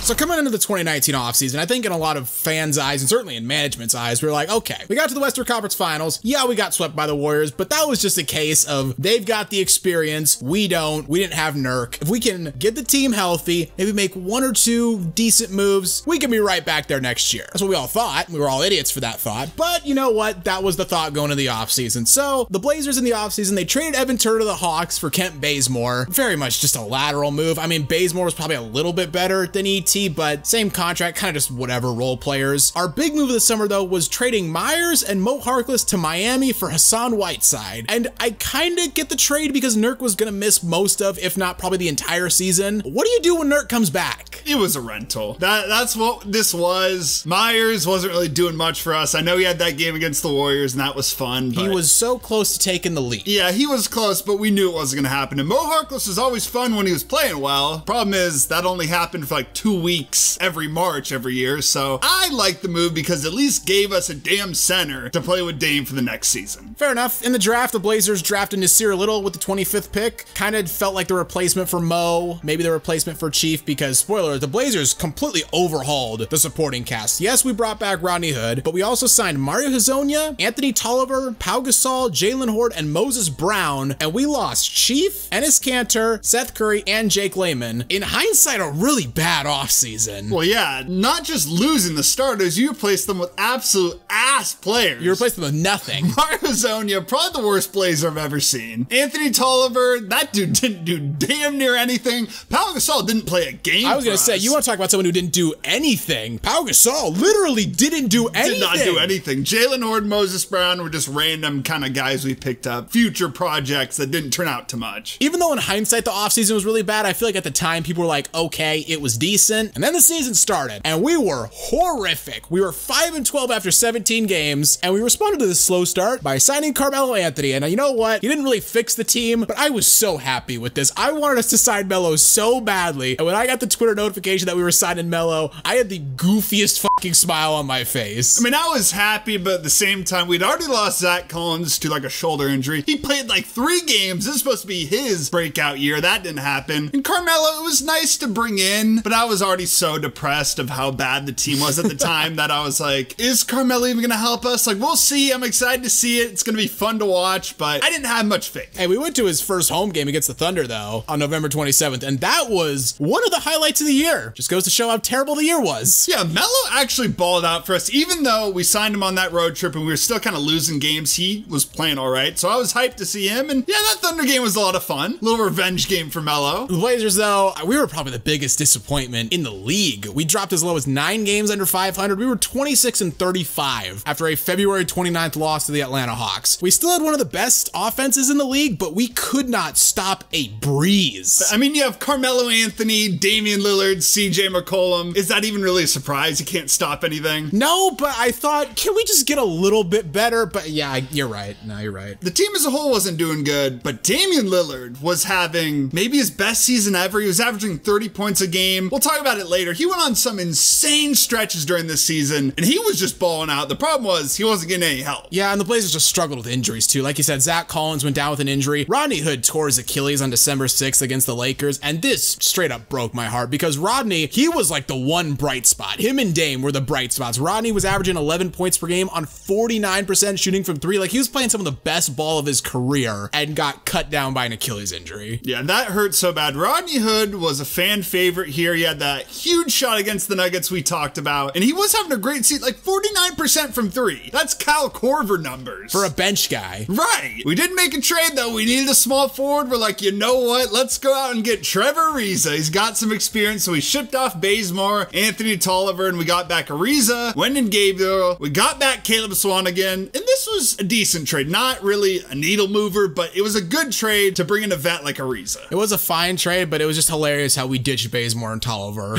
So coming into the 2019 offseason, I think in a lot of fans' eyes, and certainly in management's eyes, we were like, okay, we got to the Western Conference Finals. Yeah, we got swept by the Warriors, but that was just a case of they've got the experience, we don't, we didn't have Nurk. If we can get the team healthy, maybe make one or two decent moves, we can be right back there next year. That's what we all thought. We were all idiots for that thought, but you know what? That was the thought going into the offseason. So the Blazers in the offseason, they traded Evan Turner to the Hawks for Kent Bazemore. Very much just a lateral move. I mean, Bazemore was probably a little bit better than ET, but same contract, kind of just whatever role players. Our big move of the summer, though, was trading Myers and Mo Harkless to Miami for Hassan Whiteside. And I kind of get the trade because Nurk was going to miss most of, if not probably the entire season. What do you do when Nurk comes back? It was a rental. That's what this was. Myers wasn't really doing much for us. I know he had that game against the Warriors, and that was fun. He was so close to taking the lead. Yeah, he was close, but we knew it wasn't going to happen. And Mo Harkless was always fun when he was playing well. Problem is, that only happened for like 2 weeks every March every year. So I like the move because it at least gave us a damn center to play with Dame for the next season. Fair enough. In the draft, the Blazers drafted Nasir Little with the 25th pick. Kind of felt like the replacement for Mo, maybe the replacement for Chief, because spoiler, the Blazers completely overhauled the supporting cast. Yes, we brought back Rodney Hood, but we also signed Mario Hezonja, Anthony Tolliver, Pau Gasol, Jalen Horde, and Moses Brown, and we lost Chief, Enes Kanter, Seth Curry, and Jake Layman. In hindsight, a really bad offseason. Well, yeah, not just losing the starters, you replaced them with absolute ass players. You replaced them with nothing. Mario Hezonja, probably the worst Blazer I've ever seen. Anthony Tolliver, that dude didn't do damn near anything. Pau Gasol didn't play a game. I was going to say, you want to talk about someone who didn't do anything. Pau Gasol literally didn't do anything. Did not do anything. Jalen Horde, Moses Brown were just random kind of guys we picked up. Future projects that didn't turn out too much. Even though in hindsight the offseason was really bad, I feel like at the time people were like, okay, it was decent. And then the season started and we were horrific. We were 5-12 after 17 games, and we responded to this slow start by signing Carmelo Anthony. And you know what? He didn't really fix the team, but I was so happy with this. I wanted us to sign Melo so badly. And when I got the Twitter notification that we were signing Melo, I had the goofiest fucking smile on my face. I mean, I was happy, but at the same time, we'd already lost Zach Collins to like a shoulder injury. He played like 3 games. This is supposed to be his breakout year. That didn't happen. And Carmelo, it was nice to bring in, but I was already so depressed of how bad the team was at the time that I was like, is Carmelo even gonna help us? Like, we'll see. I'm excited to see it. It's gonna be fun to watch, but I didn't have much faith. Hey, we went to his first home game against the Thunder, though, on November 27th, and that was one of the highlights of the year. Just goes to show how terrible the year was. Yeah, Melo actually balled out for us. Even though we signed him on that road trip and we were still kind of losing games, he was playing all right. So I was hyped to see him, and yeah, that Thunder game was a lot of fun. A little revenge game for Melo. The Blazers, though, we were probably the biggest disappointment in the league. We dropped as low as 9 games under 500. We were 26-35 after a February 29th loss to the Atlanta Hawks. We still had one of the best offenses in the league, but we could not stop a breeze. I mean, you have Carmelo Anthony, Damian Lillard, CJ McCollum. Is that even really a surprise? You can't stop anything? No, but I thought, can we just get a little bit better? But yeah, you're right. No, you're right. The team as a whole wasn't doing good, but Damian Lillard was having maybe his best season ever. He was averaging 30 points a game. We'll talk about it later. He went on some insane stretches during this season, and he was just balling out. The problem was he wasn't getting any help. Yeah, and the Blazers just struggled with injuries too. Like you said, Zach Collins went down with an injury. Rodney Hood tore his Achilles on December 6th against the Lakers, and this straight up broke my heart because Rodney, he was like the one bright spot. Him and Dame were the bright spots. Rodney was averaging 11 points per game on 49% shooting from 3. Like, he was playing some of the best ball of his career and got cut down by an Achilles injury. Yeah, that hurt so bad. Rodney Hood was a fan favorite here. He had that that huge shot against the Nuggets we talked about, and he was having a great season, like 49% from three. That's Kyle Korver numbers. For a bench guy. Right. We did make a trade, though. We needed a small forward. We're like, you know what? Let's go out and get Trevor Ariza. He's got some experience, so we shipped off Bazemore, Anthony Tolliver, and we got back Ariza, Wendell Gabriel. We got back Caleb Swanigan, and this was a decent trade. Not really a needle mover, but it was a good trade to bring in a vet like Ariza. It was a fine trade, but it was just hilarious how we ditched Bazemore and Tolliver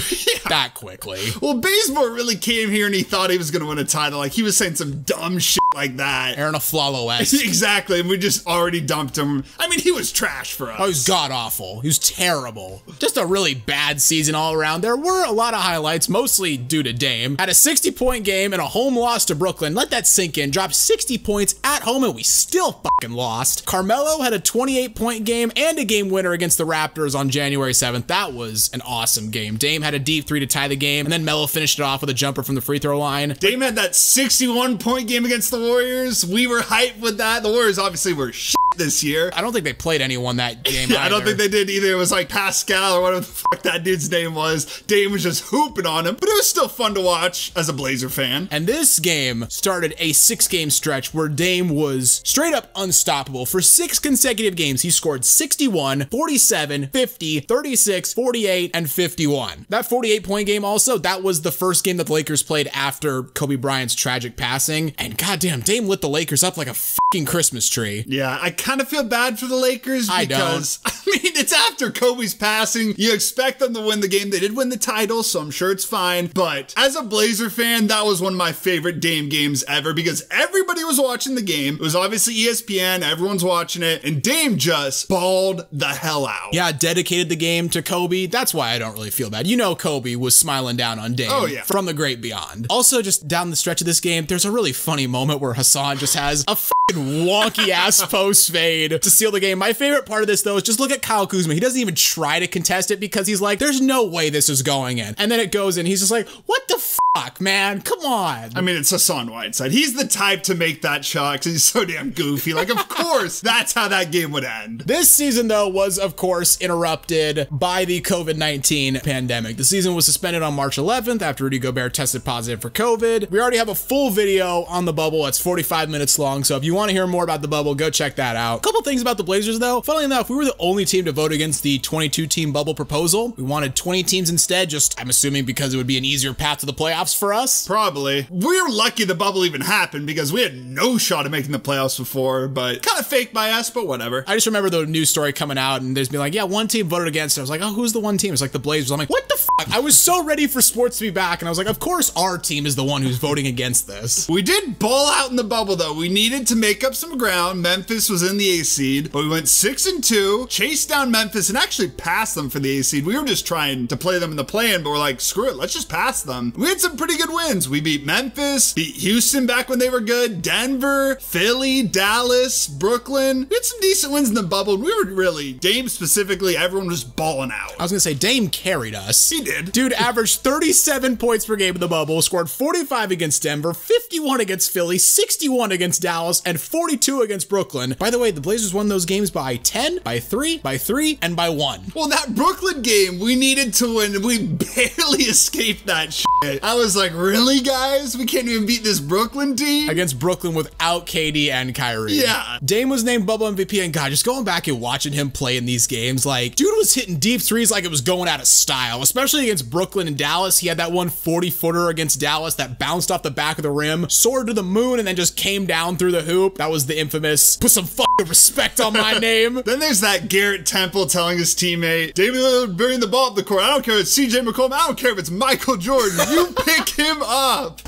that quickly. Well, Bazemore really came here and he thought he was going to win a title. Like, he was saying some dumb shit like that. Aaron Aflalo-esque. Exactly, and we just already dumped him. I mean, he was trash for us. Oh, he was god-awful. He was terrible. Just a really bad season all around. There were a lot of highlights, mostly due to Dame. Had a 60-point game and a home loss to Brooklyn. Let that sink in. Dropped 60 points at home and we still fucking lost. Carmelo had a 28-point game and a game winner against the Raptors on January 7th. That was an awesome game. Dame had a deep three to tie the game, and then Melo finished it off with a jumper from the free throw line. Dame had that 61-point game against the Warriors. We were hyped with that. The Warriors obviously were shit this year. I don't think they played anyone that game I don't think they did either. It was like Pascal or whatever the fuck that dude's name was. Dame was just hooping on him, but it was still fun to watch as a Blazer fan. And this game started a 6-game stretch where Dame was straight up unstoppable. For 6 consecutive games, he scored 61, 47, 50, 36, 48, and 51. That 48-point game also, that was the first game that the Lakers played after Kobe Bryant's tragic passing. And goddamn, Dame lit the Lakers up like a fucking Christmas tree. Yeah, I kind of feel bad for the Lakers because, I mean, it's after Kobe's passing. You expect them to win the game. They did win the title, so I'm sure it's fine. But as a Blazer fan, that was one of my favorite Dame games ever because everybody was watching the game. It was obviously ESPN. Everyone's watching it. And Dame just balled the hell out. Yeah, dedicated the game to Kobe. That's why I don't really feel bad. You know Kobe was smiling down on Dame from the great beyond. Also, just down the stretch of this game, there's a really funny moment where Hassan just has a fucking wonky-ass post fade to seal the game. My favorite part of this, though, is just look at Kyle Kuzma. He doesn't even try to contest it because he's like, there's no way this is going in. And then it goes in. He's just like, what the fuck, man? Come on. I mean, it's Hassan Whiteside. He's the type to make that shot because he's so damn goofy. Like, of course, that's how that game would end. This season, though, was, of course, interrupted by the COVID-19 pandemic. The season was suspended on March 11th after Rudy Gobert tested positive for COVID. We already have a full video on the bubble. It's 45 minutes long, so if you want to hear more about the bubble, go check that out. A couple things about the Blazers, though. Funnily enough, we were the only team to vote against the 22-team bubble proposal. We wanted 20 teams instead, just, I'm assuming, because it would be an easier path to the playoffs for us. Probably. We were lucky the bubble even happened because we had no shot at making the playoffs before, but kind of fake by us, but whatever. I just remember the news story coming out and there's been like, yeah, one team voted against it. I was like, oh, who's the one team? It's like the Blazers. I'm like, what the fuck? I was so ready for sports to be back, and I was like, of course our team is the one who's voting against this. We did ball out in the bubble, though. We needed to make up some ground. Memphis was in the A seed, but we went 6-2, chased down Memphis, and actually passed them for the A seed. We were just trying to play them in the play-in, but we're like, screw it, let's just pass them. We had some pretty good wins. We beat Memphis, beat Houston back when they were good, Denver, Philly, Dallas, Brooklyn. We had some decent wins in the bubble, and we were really, Dame specifically, everyone was balling out. I was gonna say, Dame carried us. He did. Dude averaged 37 points per game in the bubble, scored 45 against Denver, 51 against Philly, 61 against Dallas, and 42 against Brooklyn. By the way, the Blazers won those games by 10, by 3, by 3, and by 1. Well, that Brooklyn game, we needed to win. We barely escaped that shit. I was like, really, guys? We can't even beat this Brooklyn team? Against Brooklyn without KD and Kyrie. Yeah. Dame was named Bubble MVP, and God, just going back and watching him play in these games, like, dude was hitting deep threes like it was going out of style, especially against Brooklyn and Dallas. He had that one 40-footer against Dallas that bounced off the back of the rim, soared to the moon, and then just came down through the hoop. That was the infamous, put some fucking respect on my name. Then there's that Garrett Temple telling his teammate, Damian Lillard bringing the ball up the court. I don't care if it's CJ McCollum. I don't care if it's Michael Jordan. You pick him up.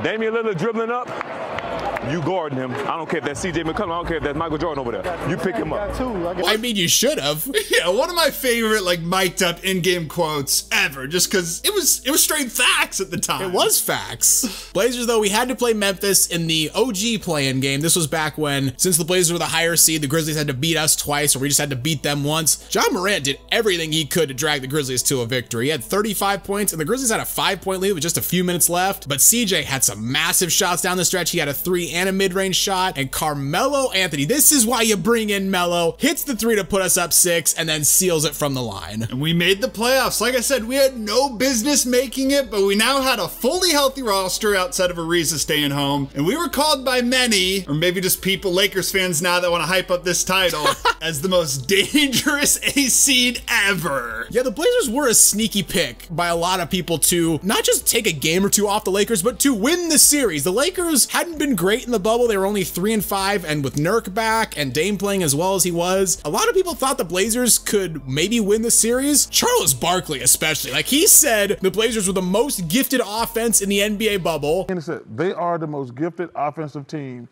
Damian Lillard dribbling up, you guarding him. I don't care if that's CJ McCollum. I don't care if that's Michael Jordan over there. You pick him up. I mean, you should have. Yeah, one of my favorite, like, mic'd up in-game quotes ever, just because it was straight facts at the time. It was facts. Blazers, though, we had to play Memphis in the OG play-in game. This was back when, since the Blazers were the higher seed, the Grizzlies had to beat us twice, or we just had to beat them once. John Morant did everything he could to drag the Grizzlies to a victory. He had 35 points, and the Grizzlies had a 5-point lead with just a few minutes left, but CJ had some some massive shots down the stretch. He had a 3 and a mid-range shot. And Carmelo Anthony, this is why you bring in Melo, hits the 3 to put us up 6 and then seals it from the line. And we made the playoffs. Like I said, we had no business making it, but we now had a fully healthy roster outside of Ariza staying home. And we were called by many, or maybe just people, Lakers fans now that want to hype up this title, as the most dangerous A seed ever. Yeah, the Blazers were a sneaky pick by a lot of people to not just take a game or two off the Lakers, but to win the series. The Lakers hadn't been great in the bubble. They were only 3-5, and with Nurk back and Dame playing as well as he was, a lot of people thought the Blazers could maybe win the series. Charles Barkley especially, like he said the Blazers were the most gifted offense in the NBA bubble. And he said they are the most gifted offensive team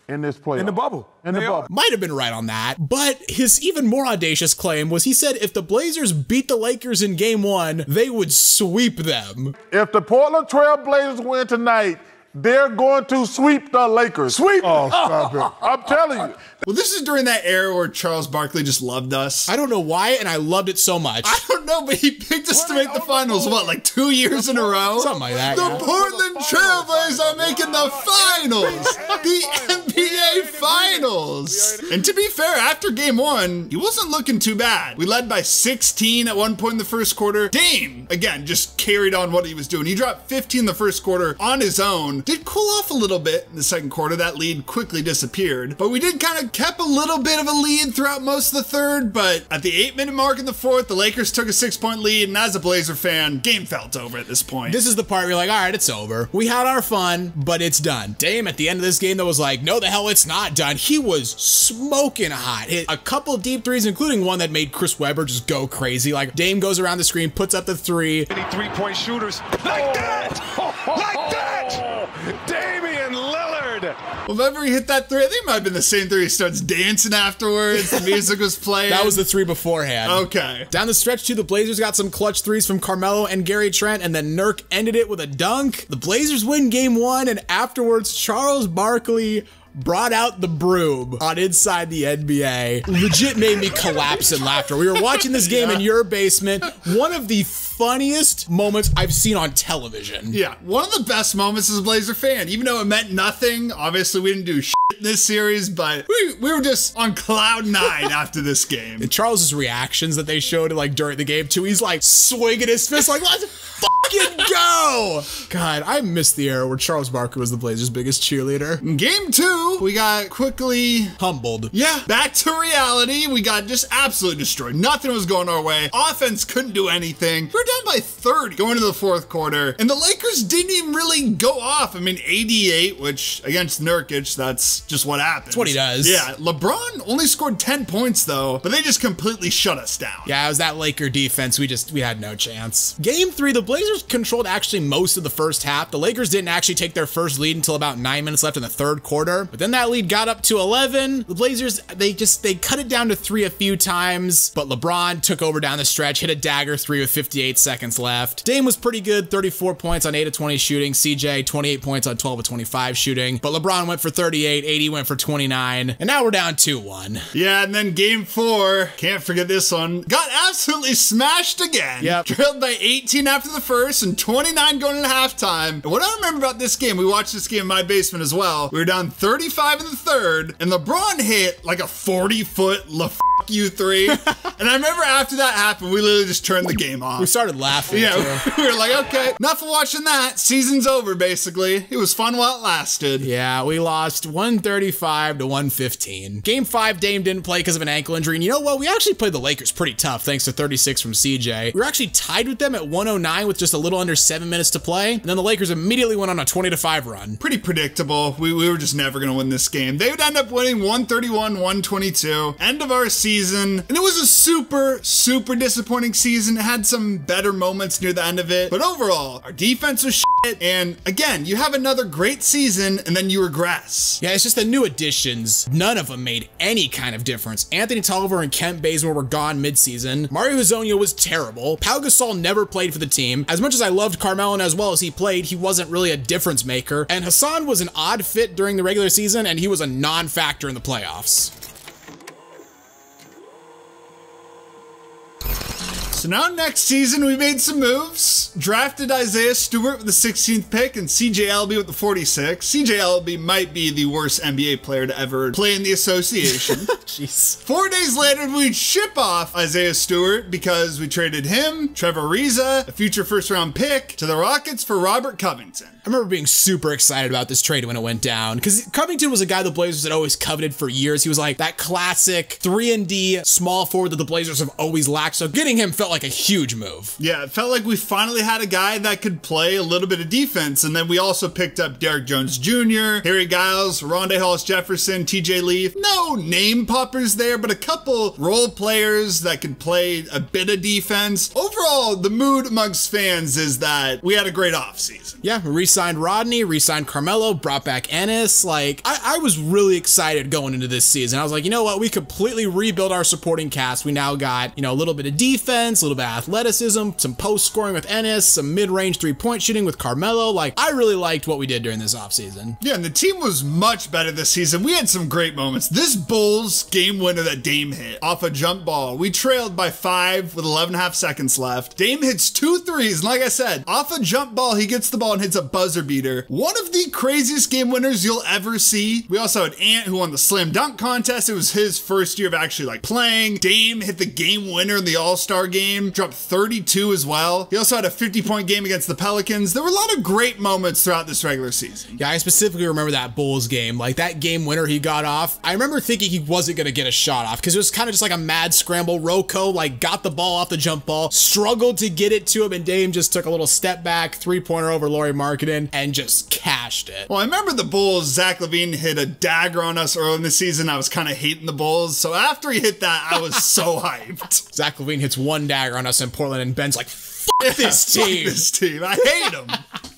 in this playoff. In the bubble. In the bubble. Might have been right on that, but his even more audacious claim was he said if the Blazers beat the Lakers in game 1, they would sweep them. If the Portland Trail Blazers win tonight, they're going to sweep the Lakers. Sweep? Oh, stop it. I'm telling you. Well, this is during that era where Charles Barkley just loved us. I don't know why, and I loved it so much. I don't know, but he picked us to make the finals, what, like 2 years in a row? Something like that, The yeah. Portland Trailblazers are making the finals! The NBA Finals! And to be fair, after game 1, he wasn't looking too bad. We led by 16 at one point in the first quarter. Dame, again, just carried on what he was doing. He dropped 15 in the first quarter on his own. Did cool off a little bit in the second quarter. That lead quickly disappeared. But we did kind of kept a little bit of a lead throughout most of the third, but at the 8-minute mark in the fourth, the Lakers took a 6-point lead, and as a Blazer fan, game felt over at this point. This is the part where you're like, all right, it's over. We had our fun, but it's done. Dame at the end of this game, though, was like, no, the hell, it's not done. He was smoking hot. Hit a couple deep threes, including one that made Chris Webber just go crazy. Like, Dame goes around the screen, puts up the 3. Any three-point shooters like that! Like that! Damian Lillard! Well, whenever he hit that 3, I think it might have been the same 3. He starts dancing afterwards. The music was playing. That was the 3 beforehand. Okay. Down the stretch, too, the Blazers got some clutch 3s from Carmelo and Gary Trent, and then Nurk ended it with a dunk. The Blazers win game 1, and afterwards, Charles Barkley brought out the broom on Inside the NBA. Legit made me collapse in laughter. We were watching this game in your basement. One of the funniest moments I've seen on television. Yeah, one of the best moments as a Blazer fan. Even though it meant nothing, obviously we didn't do shit in this series, but we were just on cloud 9 after this game. And Charles's reactions that they showed like during the game too, he's like swinging his fist like, let's fucking go! God, I miss the era where Charles Barkley was the Blazers' biggest cheerleader. In game 2, we got quickly humbled. Yeah, back to reality. We got just absolutely destroyed. Nothing was going our way. Offense couldn't do anything. We were down by 30 going into the fourth quarter, and the Lakers didn't even really go off. I mean, 88, which against Nurkic, that's just what happens. That's what he does. Yeah, LeBron only scored 10 points though, but they just completely shut us down. Yeah, it was that Laker defense. We had no chance. Game 3, the Blazers controlled actually most of the first half. The Lakers didn't actually take their first lead until about 9 minutes left in the third quarter, but then that lead got up to 11. The Blazers, they cut it down to 3 a few times, but LeBron took over down the stretch, hit a dagger 3 with 58 seconds left. Dame was pretty good, 34 points on 8 of 20 shooting. CJ, 28 points on 12 of 25 shooting, but LeBron went for 38, 80 went for 29, and now we're down 2-1. Yeah, and then game 4, can't forget this one, got absolutely smashed again. Yep. Trailed by 18 after the first and 29 going into halftime. And what I remember about this game, we watched this game in my basement as well. We were down 35 in the third, and LeBron hit like a 40-foot you 3. And I remember after that happened, we literally just turned the game off. We started laughing. Yeah, we were like, okay, enough of watching that. Season's over, basically. It was fun while it lasted. Yeah, we lost 135 to 115. Game 5, Dame didn't play because of an ankle injury. And you know what? We actually played the Lakers pretty tough thanks to 36 from CJ. We were actually tied with them at 109 with just a little under 7 minutes to play. And then the Lakers immediately went on a 20-5 run. Pretty predictable. We were just never going to win this game. They would end up winning 131-122. End of our season. And it was a super, super disappointing season. It had some better moments near the end of it. But overall, our defense was shit. And again, you have another great season and then you regress. Yeah, it's just the new additions. None of them made any kind of difference. Anthony Tolliver and Kent Bazemore were gone mid-season. Mario Hezonja was terrible. Pau Gasol never played for the team. As much as I loved Carmelo as well as he played, he wasn't really a difference maker. And Hassan was an odd fit during the regular season, and he was a non-factor in the playoffs. So now next season, we made some moves. Drafted Isaiah Stewart with the 16th pick and CJ Elleby with the 46th. CJ Elleby might be the worst NBA player to ever play in the association. Jeez. 4 days later, we'd ship off Isaiah Stewart because we traded him, Trevor Ariza, a future first-round pick, to the Rockets for Robert Covington. I remember being super excited about this trade when it went down because Covington was a guy the Blazers had always coveted for years. He was like that classic 3-and-D small forward that the Blazers have always lacked. So getting him felt like a huge move. Yeah, it felt like we finally had a guy that could play a little bit of defense. And then we also picked up Derrick Jones Jr., Harry Giles, Rondae Hollis-Jefferson, TJ Leaf. No name poppers there, but a couple role players that could play a bit of defense. Overall, the mood amongst fans is that we had a great offseason. Yeah, we re-signed Rodney, re-signed Carmelo, brought back Ennis. Like, I was really excited going into this season. I was like, you know what? We completely rebuilt our supporting cast. We now got, you know, a little bit of defense, a little bit of athleticism, some post scoring with Ennis, some mid-range three-point shooting with Carmelo. Like, I really liked what we did during this offseason. Yeah, and the team was much better this season. We had some great moments. This Bulls game winner that Dame hit off a jump ball. We trailed by 5 with 11.5 seconds left. Dame hits 2 threes, and like I said, off a jump ball, he gets the ball and hits a buzzer beater. One of the craziest game winners you'll ever see. We also had Ant, who won the slam dunk contest. It was his first year of actually like playing. Dame hit the game winner in the All-Star game, dropped 32 as well. He also had a 50-point game against the Pelicans. There were a lot of great moments throughout this regular season. Yeah, I specifically remember that Bulls game. Like, that game winner he got off, I remember thinking he wasn't going to get a shot off because it was kind of just like a mad scramble. Rocco, like, got the ball off the jump ball, struggled to get it to him, and Dame just took a little step back, three-pointer over Lauri Markkanen, and just cashed it. Well, I remember the Bulls, Zach LaVine hit a dagger on us early in the season. I was kind of hating the Bulls. So after he hit that, I was so hyped. Zach LaVine hits one dagger on us in Portland, and Ben's like, fuck this team. Fuck this team. I hate them.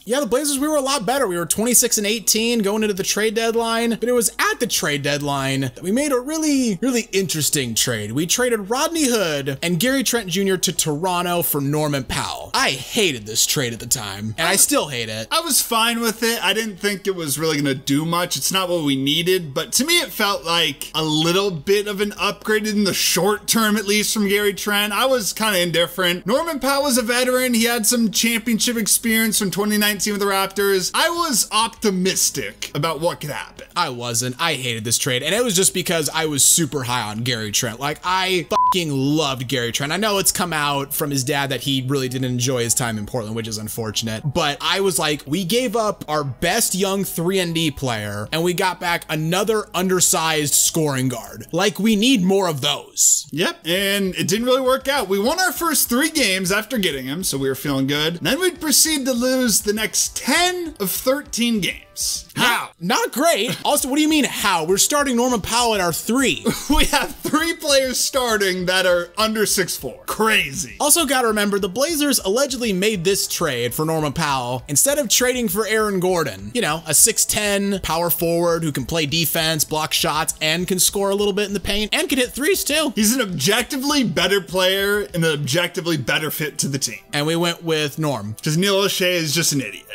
Yeah, the Blazers, we were a lot better. We were 26-18 going into the trade deadline, but it was at the trade deadline that we made a really, really interesting trade. We traded Rodney Hood and Gary Trent Jr. to Toronto for Norman Powell. I hated this trade at the time, and I still hate it. I was fine with it. I didn't think it was really going to do much. It's not what we needed, but to me, it felt like a little bit of an upgrade in the short term, at least from Gary Trent. I was kind of indifferent. Norman Powell was a veteran. He had some championship experience from 2019 with the Raptors. I was optimistic about what could happen. I wasn't. I hated this trade, and it was just because I was super high on Gary Trent. Like, I fucking loved Gary Trent. I know it's come out from his dad that he really didn't enjoy his time in Portland, which is unfortunate, but I was like, we gave up our best young 3-and-D player, and we got back another undersized scoring guard. Like, we need more of those. Yep, and it didn't really work out. We won our first 3 games after getting him, so we were feeling good. And then we'd proceed to lose the next 10 of 13 games. How? Not great. Also, what do you mean how? We're starting Norman Powell at our 3. We have 3 players starting that are under 6'4". Crazy. Also, gotta remember, the Blazers allegedly made this trade for Norman Powell instead of trading for Aaron Gordon. You know, a 6'10" power forward who can play defense, block shots, and can score a little bit in the paint, and can hit threes too. He's an objectively better player and an objectively better fit to the team. And we went with Norm. Because Neil O'Shea is just an idiot.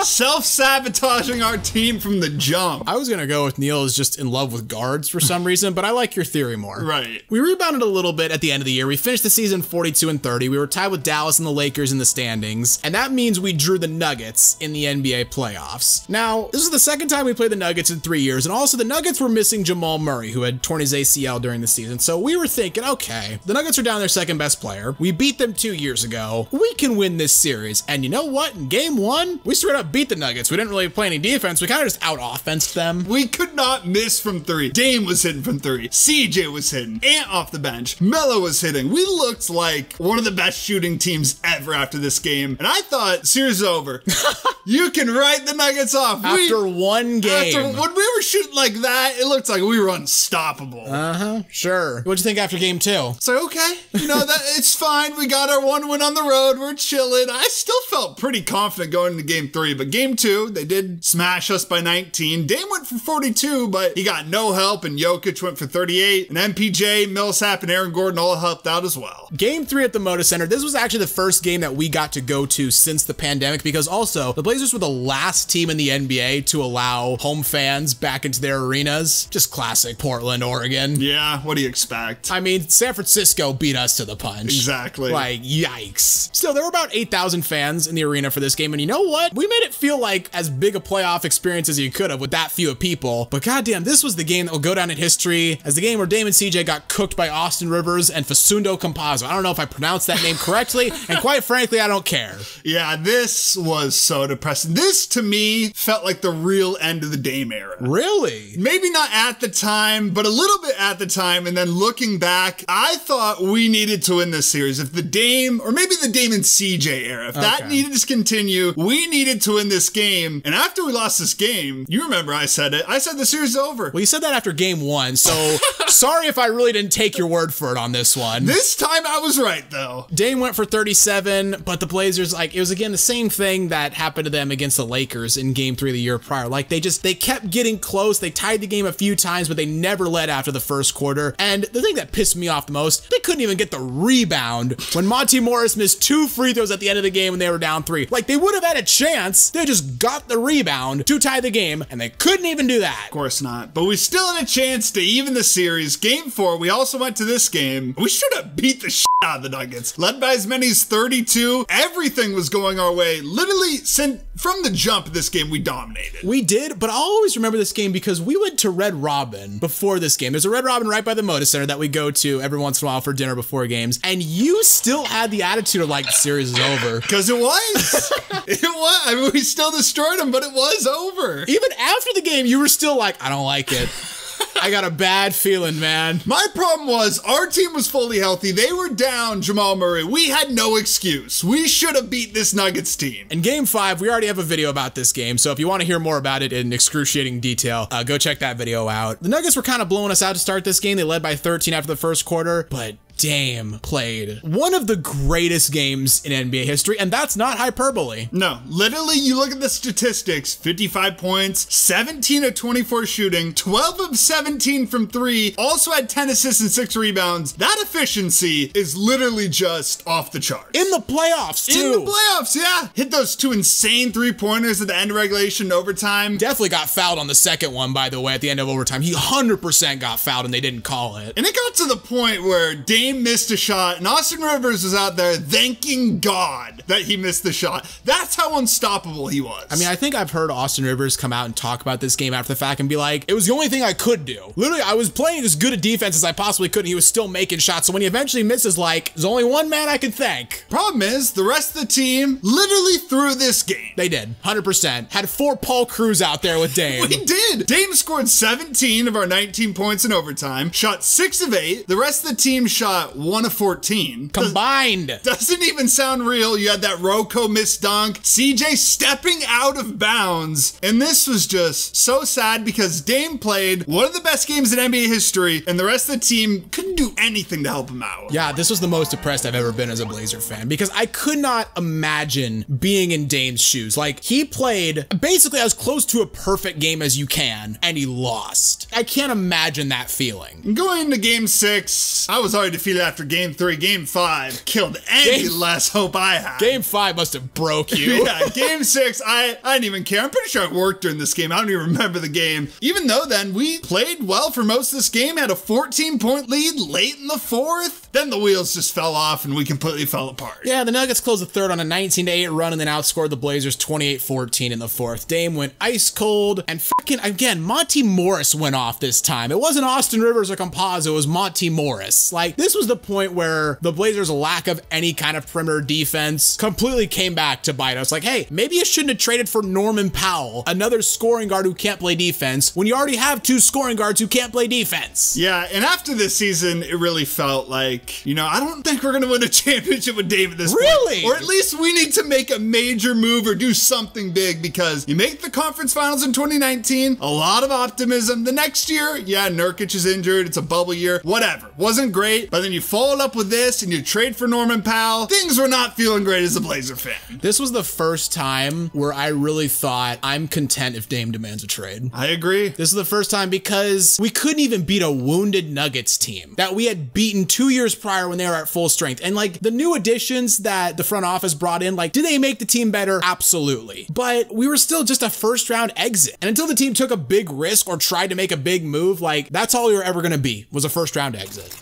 Self-sabotaging our team from the jump. I was gonna go with Neil is just in love with guards for some reason, but I like your theory more. Right. We rebounded a little bit at the end of the year. We finished the season 42-30. We were tied with Dallas and the Lakers in the standings, and that means we drew the Nuggets in the NBA playoffs. Now, this is the second time we played the Nuggets in 3 years, and also the Nuggets were missing Jamal Murray, who had torn his ACL during the season. So we were thinking, okay, the Nuggets are down their second best player. We beat them 2 years ago. We can win this series. And you know what? In game 1, we straight up beat the Nuggets. We didn't really play any defense. We kind of just out-offensed them. We could not miss from 3. Dame was hitting from 3. CJ was hitting. Ant off the bench. Melo was hitting. We looked like one of the best shooting teams ever after this game. And I thought, series over. You can write the Nuggets off. After one game. When we were shooting like that, it looked like we were unstoppable. Sure. What'd you think after game 2? So, okay, you know, that it's fine. We got our 1 win on the road. We're chilling. I still felt pretty confident going into game 3, but game 2, they did smash us by 19. Dame went for 42, but he got no help, and Jokic went for 38. And MPJ, Millsap, and Aaron Gordon all helped out as well. Game 3 at the Moda Center. This was actually the first game that we got to go to since the pandemic, because also the Blazers were the last team in the NBA to allow home fans back into their arenas. Just classic Portland, Oregon. Yeah, what do you expect? I mean, San Francisco beat us to the punch. Exactly. Like, yikes. Still, there were about 8,000 fans in the arena for this game, and you know what? We made it feel like as big a playoff experience as you could have with that few of people, but goddamn, this was the game that will go down in history as the game where Dame and CJ got cooked by Austin Rivers and Facundo Campazzo. I don't know if I pronounced that name correctly, and quite frankly, I don't care. Yeah, this was so depressing. This, to me, felt like the real end of the Dame era. Really? Maybe not at the time, but a little bit at the time, and then looking back, I thought we needed to win this series. If the Dame, or maybe the Dame and CJ era, if that needed to continue, we needed to win this game. And after we lost this game, you remember I said it. I said the series is over. Well, you said that after game 1, so sorry if I really didn't take your word for it on this one. This time I was right, though. Dame went for 37, but the Blazers, like, it was again the same thing that happened to them against the Lakers in game 3 the year prior. Like, they kept getting close. They tied the game a few times, but they never led after the first quarter. And the thing that pissed me off the most, they couldn't even get the rebound when Monty Morris missed 2 free throws at the end of the game when they were down 3. Like, they would have had a chance. They just got the rebound to tie the game, and they couldn't even do that. Of course not. But we still had a chance to even the series. Game 4, we also went to this game. We should have beat the shit out of the Nuggets. Led by as many as 32. Everything was going our way. Literally, from the jump of this game, we dominated. We did, but I'll always remember this game because we went to Red Robin before this game. There's a Red Robin right by the Moda Center that we go to every once in a while for dinner before games, and you still had the attitude of like, the series is over. Because it was. It was. I mean, we still destroyed them, but it was over. Even after the game, you were still like, I don't like it. I got a bad feeling, man. My problem was our team was fully healthy. They were down Jamal Murray. We had no excuse. We should have beat this Nuggets team. In game 5, we already have a video about this game, so if you want to hear more about it in excruciating detail, go check that video out. The Nuggets were kind of blowing us out to start this game. They led by 13 after the first quarter, but Dame played one of the greatest games in NBA history, and that's not hyperbole. No, literally, you look at the statistics, 55 points, 17 of 24 shooting, 12 of 17 from 3, also had 10 assists and 6 rebounds. That efficiency is literally just off the charts. In the playoffs, too. In the playoffs, yeah. Hit those 2 insane 3-pointers at the end of regulation and overtime. Definitely got fouled on the second one, by the way, at the end of overtime. He 100% got fouled, and they didn't call it. And it got to the point where Dame missed a shot, and Austin Rivers was out there thanking God that he missed the shot. That's how unstoppable he was. I mean, I think I've heard Austin Rivers come out and talk about this game after the fact and be like, it was the only thing I could do. Literally, I was playing as good a defense as I possibly could, and he was still making shots. So when he eventually misses, like, there's only one man I could thank. Problem is, the rest of the team literally threw this game. They did, 100%. Had 4 Paul Cruz out there with Dame. We did. Dame scored 17 of our 19 points in overtime, shot 6 of 8. The rest of the team shot 1 of 14. Combined. Doesn't even sound real. You had that Rocco missed dunk, CJ stepping out of bounds, and this was just so sad because Dame played one of the best games in NBA history, and the rest of the team couldn't do anything to help him out. Yeah, this was the most depressed I've ever been as a Blazer fan because I could not imagine being in Dame's shoes. Like, he played basically as close to a perfect game as you can, and he lost. I can't imagine that feeling. Going into game 6, I was already defeated after game 3. Game 5 killed any less hope I had. Game 5 must have broke you. Yeah, game 6, I didn't even care. I'm pretty sure I worked during this game. I don't even remember the game. Even though then we played well for most of this game, had a 14-point lead late in the 4th. Then the wheels just fell off and we completely fell apart. Yeah, the Nuggets closed the 3rd on a 19-8 run and then outscored the Blazers 28-14 in the 4th. Dame went ice cold and fucking, again, Monty Morris went off this time. It wasn't Austin Rivers or Campazzo, it was Monty Morris. Like, this was the point where the Blazers' lack of any kind of perimeter defense completely came back to bite us. Like, hey, maybe you shouldn't have traded for Norman Powell, another scoring guard who can't play defense, when you already have 2 scoring guards who can't play defense. Yeah, and after this season, it really felt like, you know, I don't think we're going to win a championship with Dame at this point. Or at least we need to make a major move or do something big because you make the conference finals in 2019, a lot of optimism. The next year, yeah, Nurkic is injured. It's a bubble year. Whatever. Wasn't great. But then you follow it up with this and you trade for Norman Powell. Things were not feeling great as a Blazer fan. This was the first time where I really thought I'm content if Dame demands a trade. I agree. This is the first time because we couldn't even beat a wounded Nuggets team that we had beaten 2 years prior when they were at full strength. And like the new additions that the front office brought in, like, did they make the team better? Absolutely. But we were still just a first round exit. And until the team took a big risk or tried to make a big move, like that's all we were ever going to be, was a first round exit.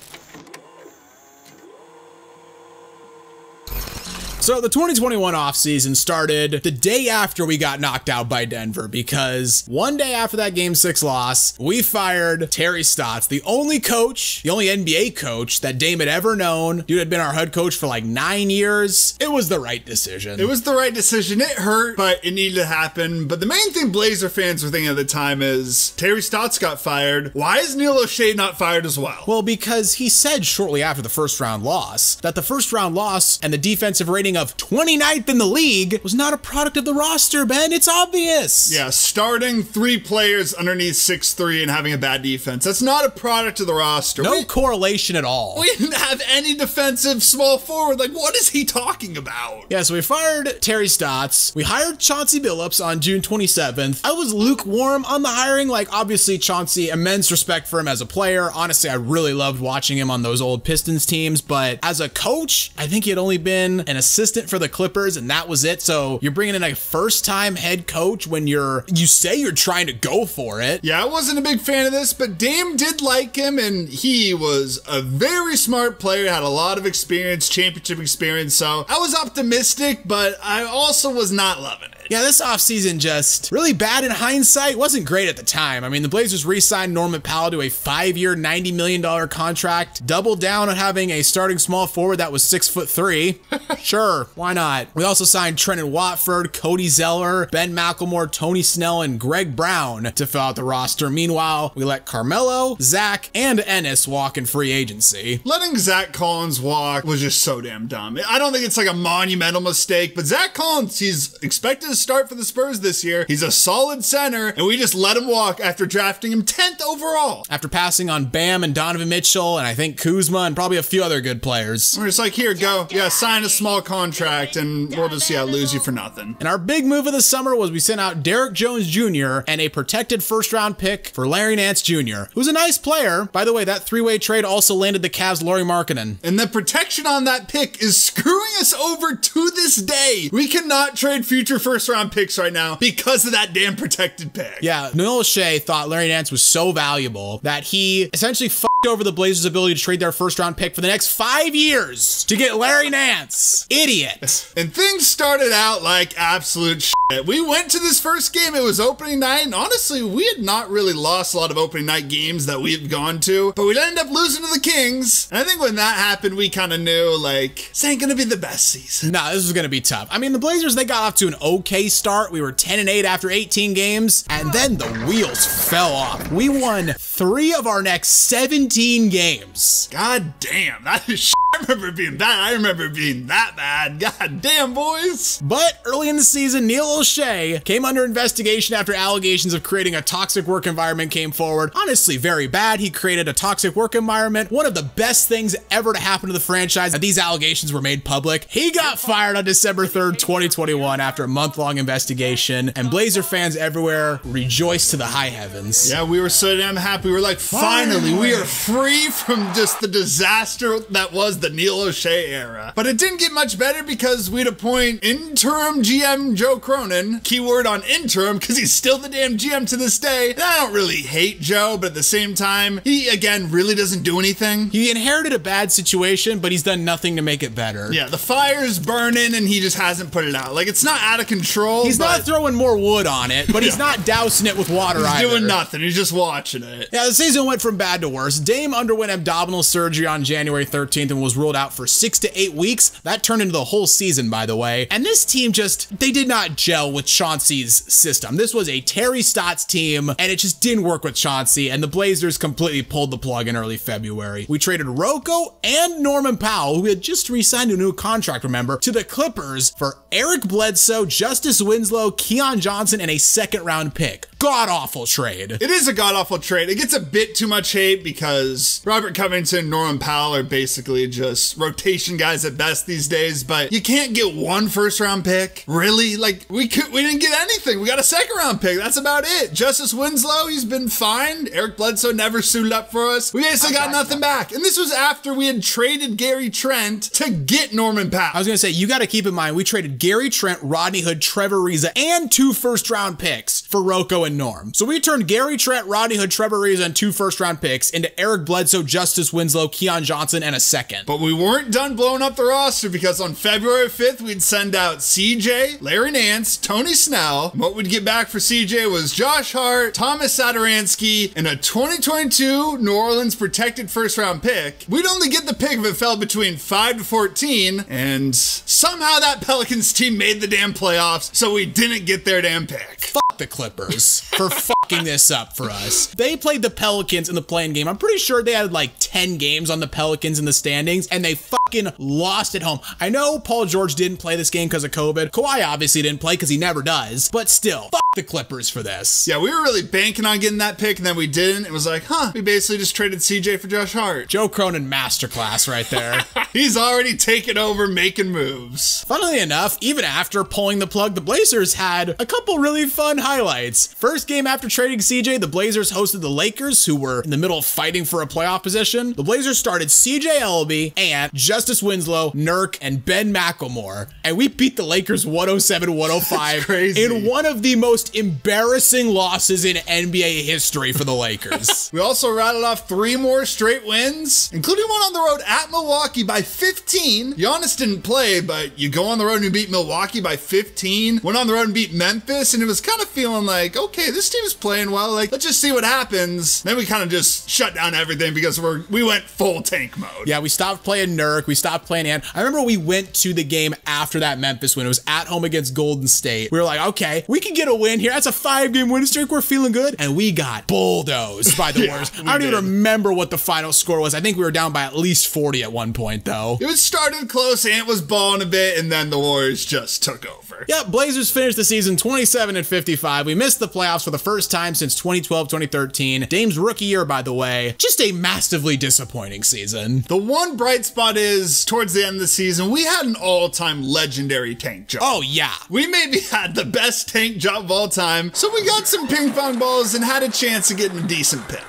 So the 2021 offseason started the day after we got knocked out by Denver, because one day after that Game 6 loss, we fired Terry Stotts, the only coach, the only NBA coach that Dame had ever known. Dude had been our head coach for like 9 years. It was the right decision. It was the right decision. It hurt, but it needed to happen. But the main thing Blazer fans were thinking at the time is Terry Stotts got fired. Why is Neil O'Shea not fired as well? Well, because he said shortly after the first round loss that the first round loss and the defensive rating of 29th in the league was not a product of the roster, Ben. It's obvious. Yeah, starting 3 players underneath 6'3" and having a bad defense. That's not a product of the roster. No correlation at all. We didn't have any defensive small forward. Like, what is he talking about? Yeah, so we fired Terry Stotts. We hired Chauncey Billups on June 27th. I was lukewarm on the hiring. Like, obviously, Chauncey, immense respect for him as a player. Honestly, I really loved watching him on those old Pistons teams. But as a coach, I think he had only been an assistant for the Clippers, and that was it. So you're bringing in a first-time head coach when you say you're trying to go for it. Yeah, I wasn't a big fan of this, but Dame did like him, and he was a very smart player, had a lot of experience, championship experience, so I was optimistic, but I also was not loving it. Yeah, this offseason just really bad in hindsight. Wasn't great at the time. I mean, the Blazers re-signed Norman Powell to a 5-year, $90 million contract, doubled down on having a starting small forward that was 6'3". Sure, why not? We also signed Trenton Watford, Cody Zeller, Ben McLemore, Tony Snell, and Greg Brown to fill out the roster. Meanwhile, we let Carmelo, Zach, and Ennis walk in free agency. Letting Zach Collins walk was just so damn dumb. I don't think it's like a monumental mistake, but Zach Collins, he's expected to start for the Spurs this year. He's a solid center, and we just let him walk after drafting him 10th overall. After passing on Bam and Donovan Mitchell, and I think Kuzma, and probably a few other good players. We're just like, here, go. Yeah, sign a small contract, and we'll just, lose you for nothing. And our big move of the summer was we sent out Derrick Jones Jr. and a protected first-round pick for Larry Nance Jr., who's a nice player. By the way, that 3-way trade also landed the Cavs' Lauri Markkanen. And the protection on that pick is screwing us over to this day. We cannot trade future first-round picks right now because of that damn protected pick. Yeah, Neil O'Shea thought Larry Nance was so valuable that he essentially fucked over the Blazers' ability to trade their first-round pick for the next 5 years to get Larry Nance. Idiot. And things started out like absolute shit. We went to this first game, it was opening night, and honestly, we had not really lost a lot of opening night games that we had gone to, but we'd ended up losing to the Kings. And I think when that happened, we kind of knew, like, this ain't gonna be the best season. Nah, this was gonna be tough. I mean, the Blazers, they got off to an okay start. We were 10-8 after 18 games, and then the wheels fell off. We won 3 of our next 17 games. God damn, that is shit. I remember it being bad. I remember it being that bad. God damn, boys. But early in the season, Neil O'Shea came under investigation after allegations of creating a toxic work environment came forward. Honestly, very bad. He created a toxic work environment. One of the best things ever to happen to the franchise, and these allegations were made public. He got fired on December 3rd, 2021 after a month-long investigation, and Blazer fans everywhere rejoiced to the high heavens. Yeah, we were so damn happy. We were like, finally, we are free from just the disaster that was the Neil O'Shea era. But it didn't get much better because we'd appoint interim GM Joe Cronin, keyword on interim because he's still the damn GM to this day. And I don't really hate Joe, but at the same time, he again really doesn't do anything. He inherited a bad situation, but he's done nothing to make it better. Yeah, the fire's burning and he just hasn't put it out. Like, it's not out of control. He's not throwing more wood on it, but he's not dousing it with water either. He's doing nothing. He's just watching it. Yeah, the season went from bad to worse. Dame underwent abdominal surgery on January 13th and was was ruled out for 6 to 8 weeks. That turned into the whole season, by the way. And this team they did not gel with Chauncey's system. This was a Terry Stotts team, and it just didn't work with Chauncey, and the Blazers completely pulled the plug in early February. We traded Rocco and Norman Powell, who had just re-signed a new contract, remember, to the Clippers for Eric Bledsoe, Justice Winslow, Keon Johnson, and a second-round pick. God-awful trade. It is a god-awful trade. It gets a bit too much hate because Robert Covington and Norman Powell are basically just rotation guys at best these days, but you can't get one first-round pick. Really? Like, we didn't get anything. We got a second-round pick. That's about it. Justice Winslow, he's been fine. Eric Bledsoe never suited up for us. We basically got nothing back. And this was after we had traded Gary Trent to get Norman Powell. I was going to say, you got to keep in mind, we traded Gary Trent, Rodney Hood, Trevor Ariza, and 2 first-round picks for Rocco and Norm. So we turned Gary Trent, Rodney Hood, Trevor Ariza, and 2 first-round picks into Eric Bledsoe, Justice Winslow, Keon Johnson, and a second. But we weren't done blowing up the roster because on February 5th, we'd send out CJ, Larry Nance, Tony Snell. And what we'd get back for CJ was Josh Hart, Thomas Satoransky, and a 2022 New Orleans protected first-round pick. We'd only get the pick if it fell between 5 to 14, and somehow that Pelicans team made the damn playoffs, so we didn't get their damn pick. Fuck the Clippers for fucking this up for us. They played the Pelicans in the play-in game. I'm pretty sure they had like 10 games on the Pelicans in the standings, and they fucking lost at home. I know Paul George didn't play this game because of COVID. Kawhi obviously didn't play because he never does, but still, fuck the Clippers for this. Yeah, we were really banking on getting that pick, and then we didn't. It was like, we basically just traded CJ for Josh Hart. Joe Cronin masterclass right there. He's already taken over making moves. Funnily enough, even after pulling the plug, the Blazers had a couple really fun highlights. First game after trading CJ, the Blazers hosted the Lakers, who were in the middle of fighting for a playoff position. The Blazers started CJ Elleby and Justice Winslow, Nurk, and Ben McLemore, and we beat the Lakers 107-105 in one of the most embarrassing losses in NBA history for the Lakers. We also rattled off 3 more straight wins, including one on the road at Milwaukee by 15. Giannis didn't play, but you go on the road and you beat Milwaukee by 15. Went on the road and beat Memphis, and it was kind of feeling like, okay, this team's playing well. Like, let's just see what happens. Then we kind of just shut down everything because we went full tank mode. Yeah, we stopped playing Nurk. We stopped playing Ant. I remember we went to the game after that Memphis win. It was at home against Golden State. We were like, okay, we can get a win here. That's a 5-game win streak. We're feeling good. And we got bulldozed by the Warriors. I don't even remember what the final score was. I think we were down by at least 40 at one point, though. It was started close. Ant was balling a bit, and then the Warriors just took over. Yeah, Blazers finished the season 27-55. We missed the playoffs for the first time since 2012-2013. Dame's rookie year, by the way. Just a massively disappointing season. The one bright spot is, towards the end of the season, we had an all-time legendary tank job. Oh, yeah. We maybe had the best tank job of all time, so we got some ping pong balls and had a chance of getting a decent pick.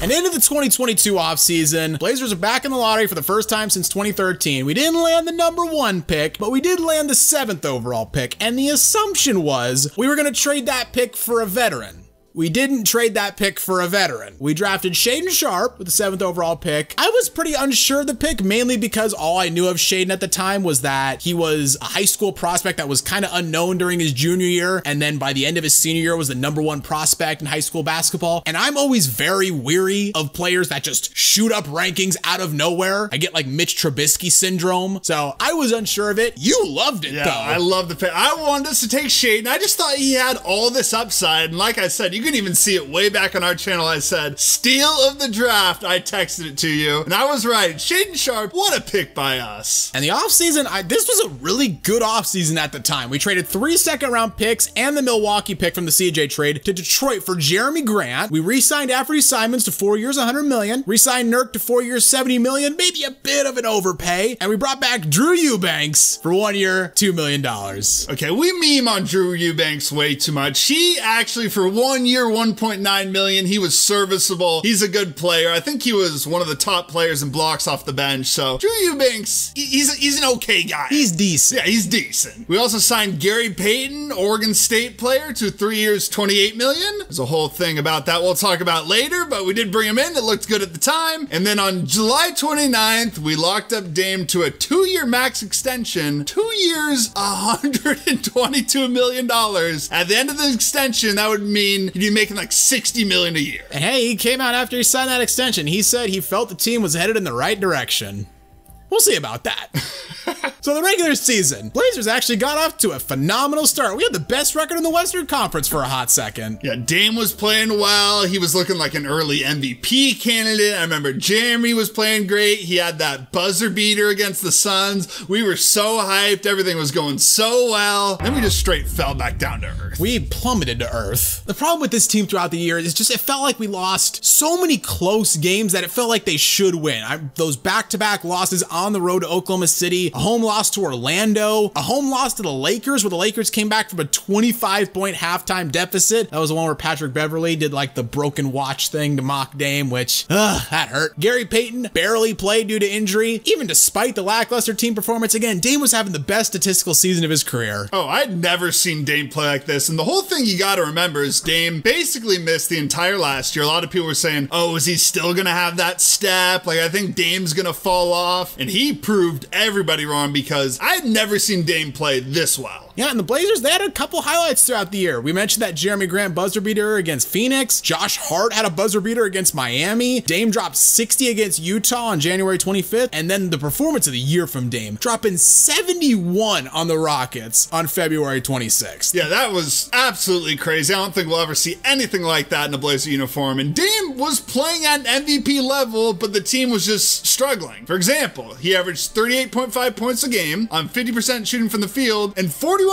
And into the 2022 offseason, Blazers are back in the lottery for the first time since 2013. We didn't land the #1 pick, but we did land the 7th overall pick, and the assumption was we were going to trade that pick for a veteran. We didn't trade that pick for a veteran. We drafted Shaedon Sharpe with the 7th overall pick. I was pretty unsure of the pick, mainly because all I knew of Shaedon at the time was that he was a high school prospect that was kind of unknown during his junior year, and then by the end of his senior year was the #1 prospect in high school basketball. And I'm always very weary of players that just shoot up rankings out of nowhere. I get like Mitch Trubisky syndrome. So I was unsure of it. You loved it, though. I love the pick. I wanted us to take Shaedon. I just thought he had all this upside, and like I said, you can even see it way back on our channel. I said, steal of the draft. I texted it to you, and I was right. Shaedon Sharpe, what a pick by us. And the offseason, this was a really good offseason at the time. We traded 3 second-round picks and the Milwaukee pick from the CJ trade to Detroit for Jeremy Grant. We re-signed Anthony Simons to 4 years, $100 million. Re-signed Nurk to 4 years, $70 million. Maybe a bit of an overpay. And we brought back Drew Eubanks for 1 year, $2 million. Okay, we meme on Drew Eubanks way too much. He actually, for 1 year, $1.9 million. He was serviceable. He's a good player. I think he was one of the top players in blocks off the bench. So Drew Eubanks, he's an okay guy. He's decent. Yeah, he's decent. We also signed Gary Payton, Oregon State player, to 3 years, $28 million. There's a whole thing about that we'll talk about later, but we did bring him in. It looked good at the time. And then on July 29th, we locked up Dame to a 2-year max extension. 2 years, $122 million. At the end of the extension, that would mean he'd be making like $60 million a year. And hey, he came out after he signed that extension. He said he felt the team was headed in the right direction. We'll see about that. So the regular season, Blazers actually got off to a phenomenal start. We had the best record in the Western Conference for a hot second. Yeah, Dame was playing well. He was looking like an early MVP candidate. I remember Jeremy was playing great. He had that buzzer beater against the Suns. We were so hyped. Everything was going so well. Then we just straight fell back down to earth. We plummeted to earth. The problem with this team throughout the year is just it felt like we lost so many close games that it felt like they should win. Those back-to-back losses on the road to Oklahoma City, a home loss to Orlando, a home loss to the Lakers where the Lakers came back from a 25-point halftime deficit. That was the one where Patrick Beverley did like the broken watch thing to mock Dame, which, that hurt. Gary Payton barely played due to injury. Even despite the lackluster team performance, again, Dame was having the best statistical season of his career. Oh, I'd never seen Dame play like this. And the whole thing you got to remember is Dame basically missed the entire last year. A lot of people were saying, oh, is he still going to have that step? Like, I think Dame's going to fall off. And he proved everybody wrong because I'd never seen Dame play this well. Yeah, and the Blazers, they had a couple highlights throughout the year. We mentioned that Jeremy Grant buzzer beater against Phoenix. Josh Hart had a buzzer beater against Miami. Dame dropped 60 against Utah on January 25th. And then the performance of the year from Dame, dropping 71 on the Rockets on February 26th. Yeah, that was absolutely crazy. I don't think we'll ever see anything like that in a Blazer uniform. And Dame was playing at an MVP level, but the team was just struggling. For example, he averaged 38.5 points a game on 50% shooting from the field and 41%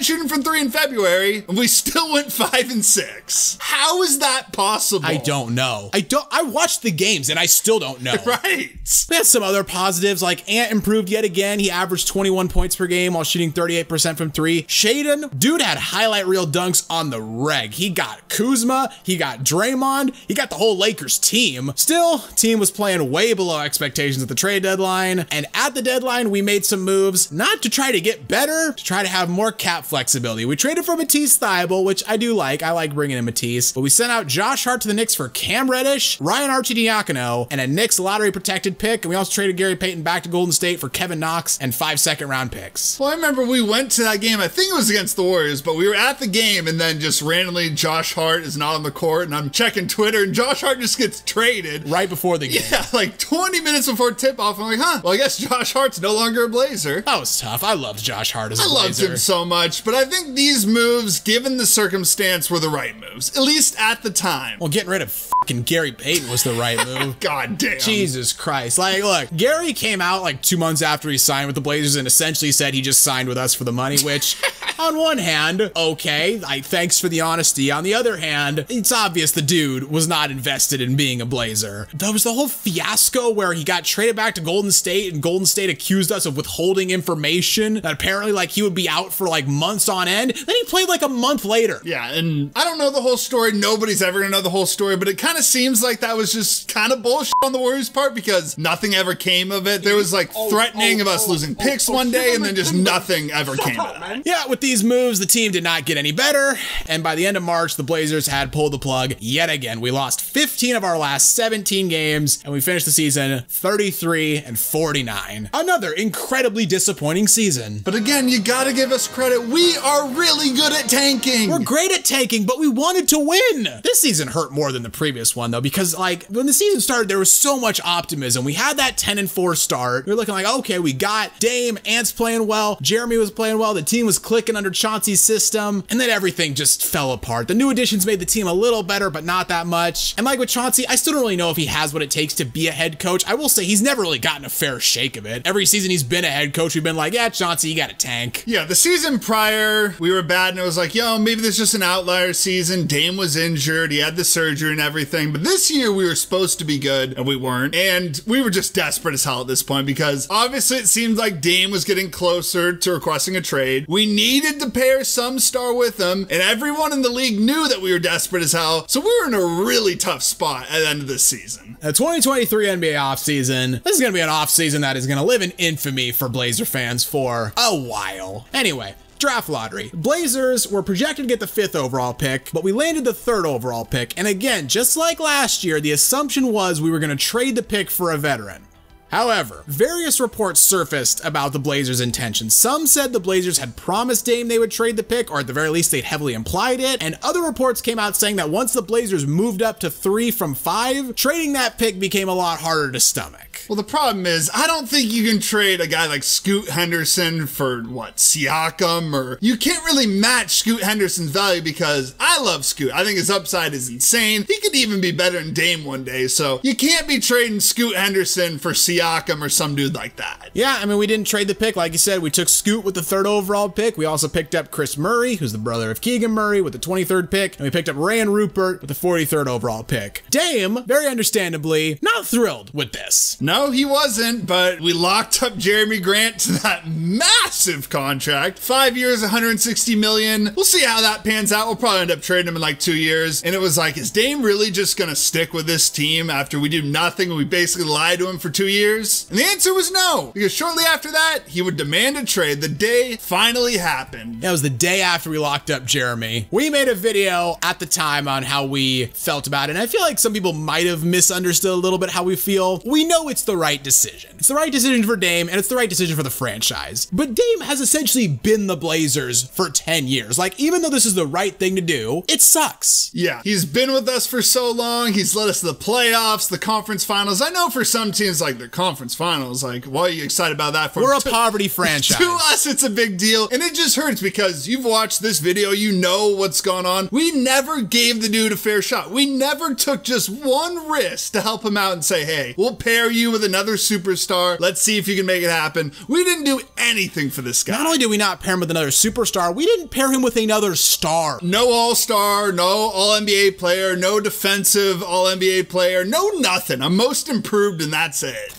shooting from three in February, and we still went 5-6. How is that possible? I don't know. I watched the games and I still don't know. Right. We had some other positives, like Ant improved yet again. He averaged 21 points per game while shooting 38% from three. Shaden, dude had highlight reel dunks on the reg. He got Kuzma, he got Draymond, he got the whole Lakers team. Still, team was playing way below expectations at the trade deadline. And at the deadline, we made some moves, not to try to get better, to try to have more cap flexibility. We traded for Matisse Thybulle, which I do like. I like bringing in Matisse. But we sent out Josh Hart to the Knicks for Cam Reddish, Ryan Arcidiacono, and a Knicks lottery protected pick. And we also traded Gary Payton back to Golden State for Kevin Knox and 5 second-round picks. Well, I remember we went to that game. I think it was against the Warriors, but we were at the game and then just randomly Josh Hart is not on the court and I'm checking Twitter and Josh Hart just gets traded. Right before the game. Yeah, like 20 minutes before tip-off. I'm like, well, I guess Josh Hart's no longer a Blazer. That was tough. I loved Josh Hart as a Blazer. I loved him so much, but I think these moves, given the circumstance, were the right moves, at least at the time. Well, getting rid of fucking Gary Payton was the right move. God damn. Jesus Christ. Like, look, Gary came out like 2 months after he signed with the Blazers and essentially said he just signed with us for the money, which on one hand, okay, thanks for the honesty. On the other hand, it's obvious the dude was not invested in being a Blazer. There was the whole fiasco where he got traded back to Golden State and Golden State accused us of withholding information that apparently like he would be out for like months on end. Then he played like a month later. Yeah, and I don't know the whole story. Nobody's ever gonna know the whole story, but it kind of seems like that was just kind of bullshit on the Warriors' part because nothing ever came of it. There was like threatening of us losing picks one day and then just nothing ever came of that. Yeah, with these moves, the team did not get any better. And by the end of March, the Blazers had pulled the plug yet again. We lost 15 of our last 17 games and we finished the season 33-49. Another incredibly disappointing season. But again, you gotta give us credit. We are really good at tanking. We're great at tanking, but we wanted to win. This season hurt more than the previous one though, because like when the season started, there was so much optimism. We had that 10-4 start. We were looking like, okay, we got Dame, Ant's playing well, Jeremy was playing well, the team was clicking under Chauncey's system, and then everything just fell apart. The new additions made the team a little better, but not that much. And like with Chauncey, I still don't really know if he has what it takes to be a head coach. I will say he's never really gotten a fair shake of it. Every season he's been a head coach, we've been like, yeah, Chauncey, you got to tank. Yeah, the season prior, we were bad and it was like, yo, maybe this is just an outlier season. Dame was injured, he had the surgery and everything. But this year we were supposed to be good and we weren't. And we were just desperate as hell at this point because obviously it seemed like Dame was getting closer to requesting a trade. We needed to pair some star with him and everyone in the league knew that we were desperate as hell. So we were in a really tough spot at the end of this season. The 2023 NBA offseason, this is going to be an offseason that is going to live in infamy for Blazer fans for a while. Anyway, draft lottery. Blazers were projected to get the 5th overall pick, but we landed the 3rd overall pick. And again, just like last year, the assumption was we were going to trade the pick for a veteran. However, various reports surfaced about the Blazers' intentions. Some said the Blazers had promised Dame they would trade the pick, or at the very least they'd heavily implied it, and other reports came out saying that once the Blazers moved up to 3 from 5, trading that pick became a lot harder to stomach. Well, the problem is, I don't think you can trade a guy like Scoot Henderson for, what, Siakam, or you can't really match Scoot Henderson's value because I love Scoot. I think his upside is insane. He could even be better than Dame one day, so you can't be trading Scoot Henderson for Siakam or some dude like that. Yeah, I mean, we didn't trade the pick. Like you said, we took Scoot with the 3rd overall pick. We also picked up Chris Murray, who's the brother of Keegan Murray, with the 23rd pick, and we picked up Rayan Rupert with the 43rd overall pick. Dame, very understandably, not thrilled with this. No, he wasn't, but we locked up Jeremy Grant to that massive contract. 5 years, $160 million. We'll see how that pans out. We'll probably end up trading him in like 2 years. And it was like, is Dame really just gonna stick with this team after we do nothing and we basically lied to him for 2 years? And the answer was no, because shortly after that, he would demand a trade. The day finally happened. That was the day after we locked up Jeremy. We made a video at the time on how we felt about it, and I feel like some people might have misunderstood a little bit how we feel. We know it's the right decision. It's the right decision for Dame, and it's the right decision for the franchise. But Dame has essentially been the Blazers for 10 years. Like, even though this is the right thing to do, it sucks. Yeah, he's been with us for so long. He's led us to the playoffs, the conference finals. I know for some teams, like the conference finals, like, why are you excited about that for? We're a poverty franchise. To us, it's a big deal. And it just hurts because you've watched this video, you know what's going on. We never gave the dude a fair shot. We never took just one risk to help him out and say, hey, we'll pair you with another superstar. Let's see if you can make it happen. We didn't do anything for this guy. Not only did we not pair him with another superstar, we didn't pair him with another star. No all-star, no all-NBA player, no defensive all-NBA player, no nothing. I'm most improved and that's it.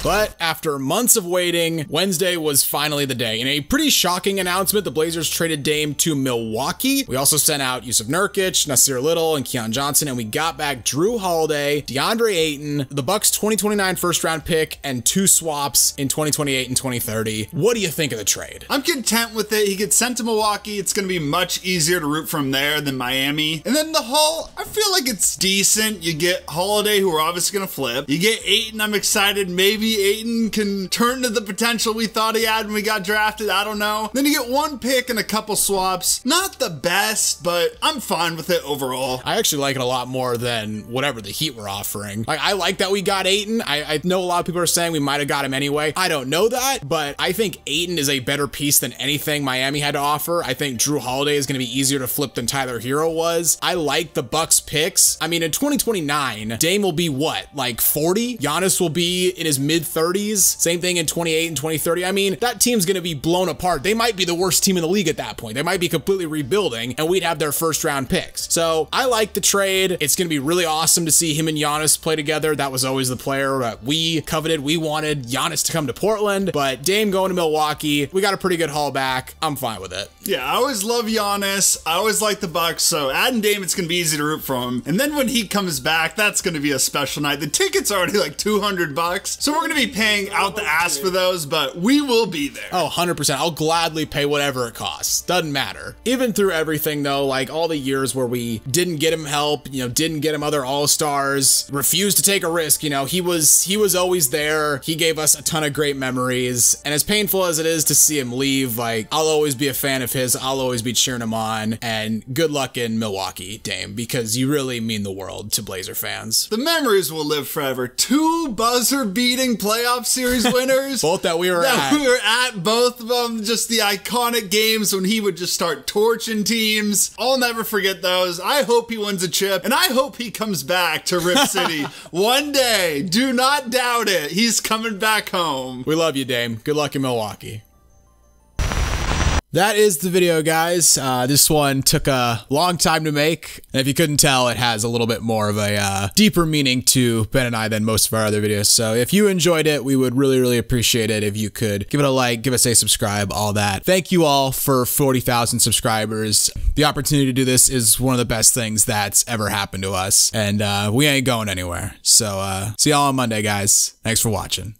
But after months of waiting, Wednesday was finally the day. In a pretty shocking announcement, the Blazers traded Dame to Milwaukee. We also sent out Yusuf Nurkic, Nasir Little, and Keon Johnson, and we got back Drew Holiday, DeAndre Ayton, the Bucks 2029 first-round pick, and 2 swaps in 2028 and 2030. What do you think of the trade? I'm content with it. He gets sent to Milwaukee. It's going to be much easier to root from there than Miami. And then the Hall, I feel like it's decent. You get Holiday, who we're obviously going to flip. You get Ayton. I'm excited. Maybe Ayton can turn to the potential we thought he had when we got drafted. I don't know. Then you get 1 pick and a couple swaps. Not the best, but I'm fine with it overall. I actually like it a lot more than whatever the Heat were offering. Like, I like that we got Ayton. I know a lot of people are saying we might have got him anyway. I don't know that, but I think Ayton is a better piece than anything Miami had to offer. I think Drew Holiday is going to be easier to flip than Tyler Hero was. I like the Bucks picks. I mean, in 2029, Dame will be what, like 40? Giannis will be in his mid-30s. Same thing in 28 and 2030. I mean, that team's going to be blown apart. They might be the worst team in the league at that point. They might be completely rebuilding, and we'd have their first-round picks. So I like the trade. It's going to be really awesome to see him and Giannis play together. That was always the player that we coveted. We wanted Giannis to come to Portland, but Dame going to Milwaukee, we got a pretty good haul back. I'm fine with it. Yeah, I always love Giannis. I always like the Bucks, so adding Dame, it's going to be easy to root for him. And then when he comes back, that's going to be a special night. The ticket's already like $200, so we're going to be paying out the ass for those, but we will be there. Oh, 100%. I'll gladly pay whatever it costs. Doesn't matter. Even through everything though, like all the years where we didn't get him help, you know, didn't get him other all-stars, refused to take a risk, you know, he was always there. He gave us a ton of great memories, and as painful as it is to see him leave, like, I'll always be a fan of his. I'll always be cheering him on, and good luck in Milwaukee, Dame, because you really mean the world to Blazer fans. The memories will live forever. 2 buzzer-beating playoff series winners. Both that we were at. Both of them, just the iconic games when he would just start torching teams. I'll never forget those. I hope he wins a chip, and I hope he comes back to Rip City one day. Do not doubt it. He's coming back home. We love you, Dame. Good luck in Milwaukee. That is the video, guys. This one took a long time to make, and if you couldn't tell, it has a little bit more of a deeper meaning to Ben and I than most of our other videos. So if you enjoyed it, we would really, really appreciate it if you could give it a like, give us a subscribe, all that. Thank you all for 40,000 subscribers. The opportunity to do this is one of the best things that's ever happened to us, and we ain't going anywhere. So see y'all on Monday, guys. Thanks for watching.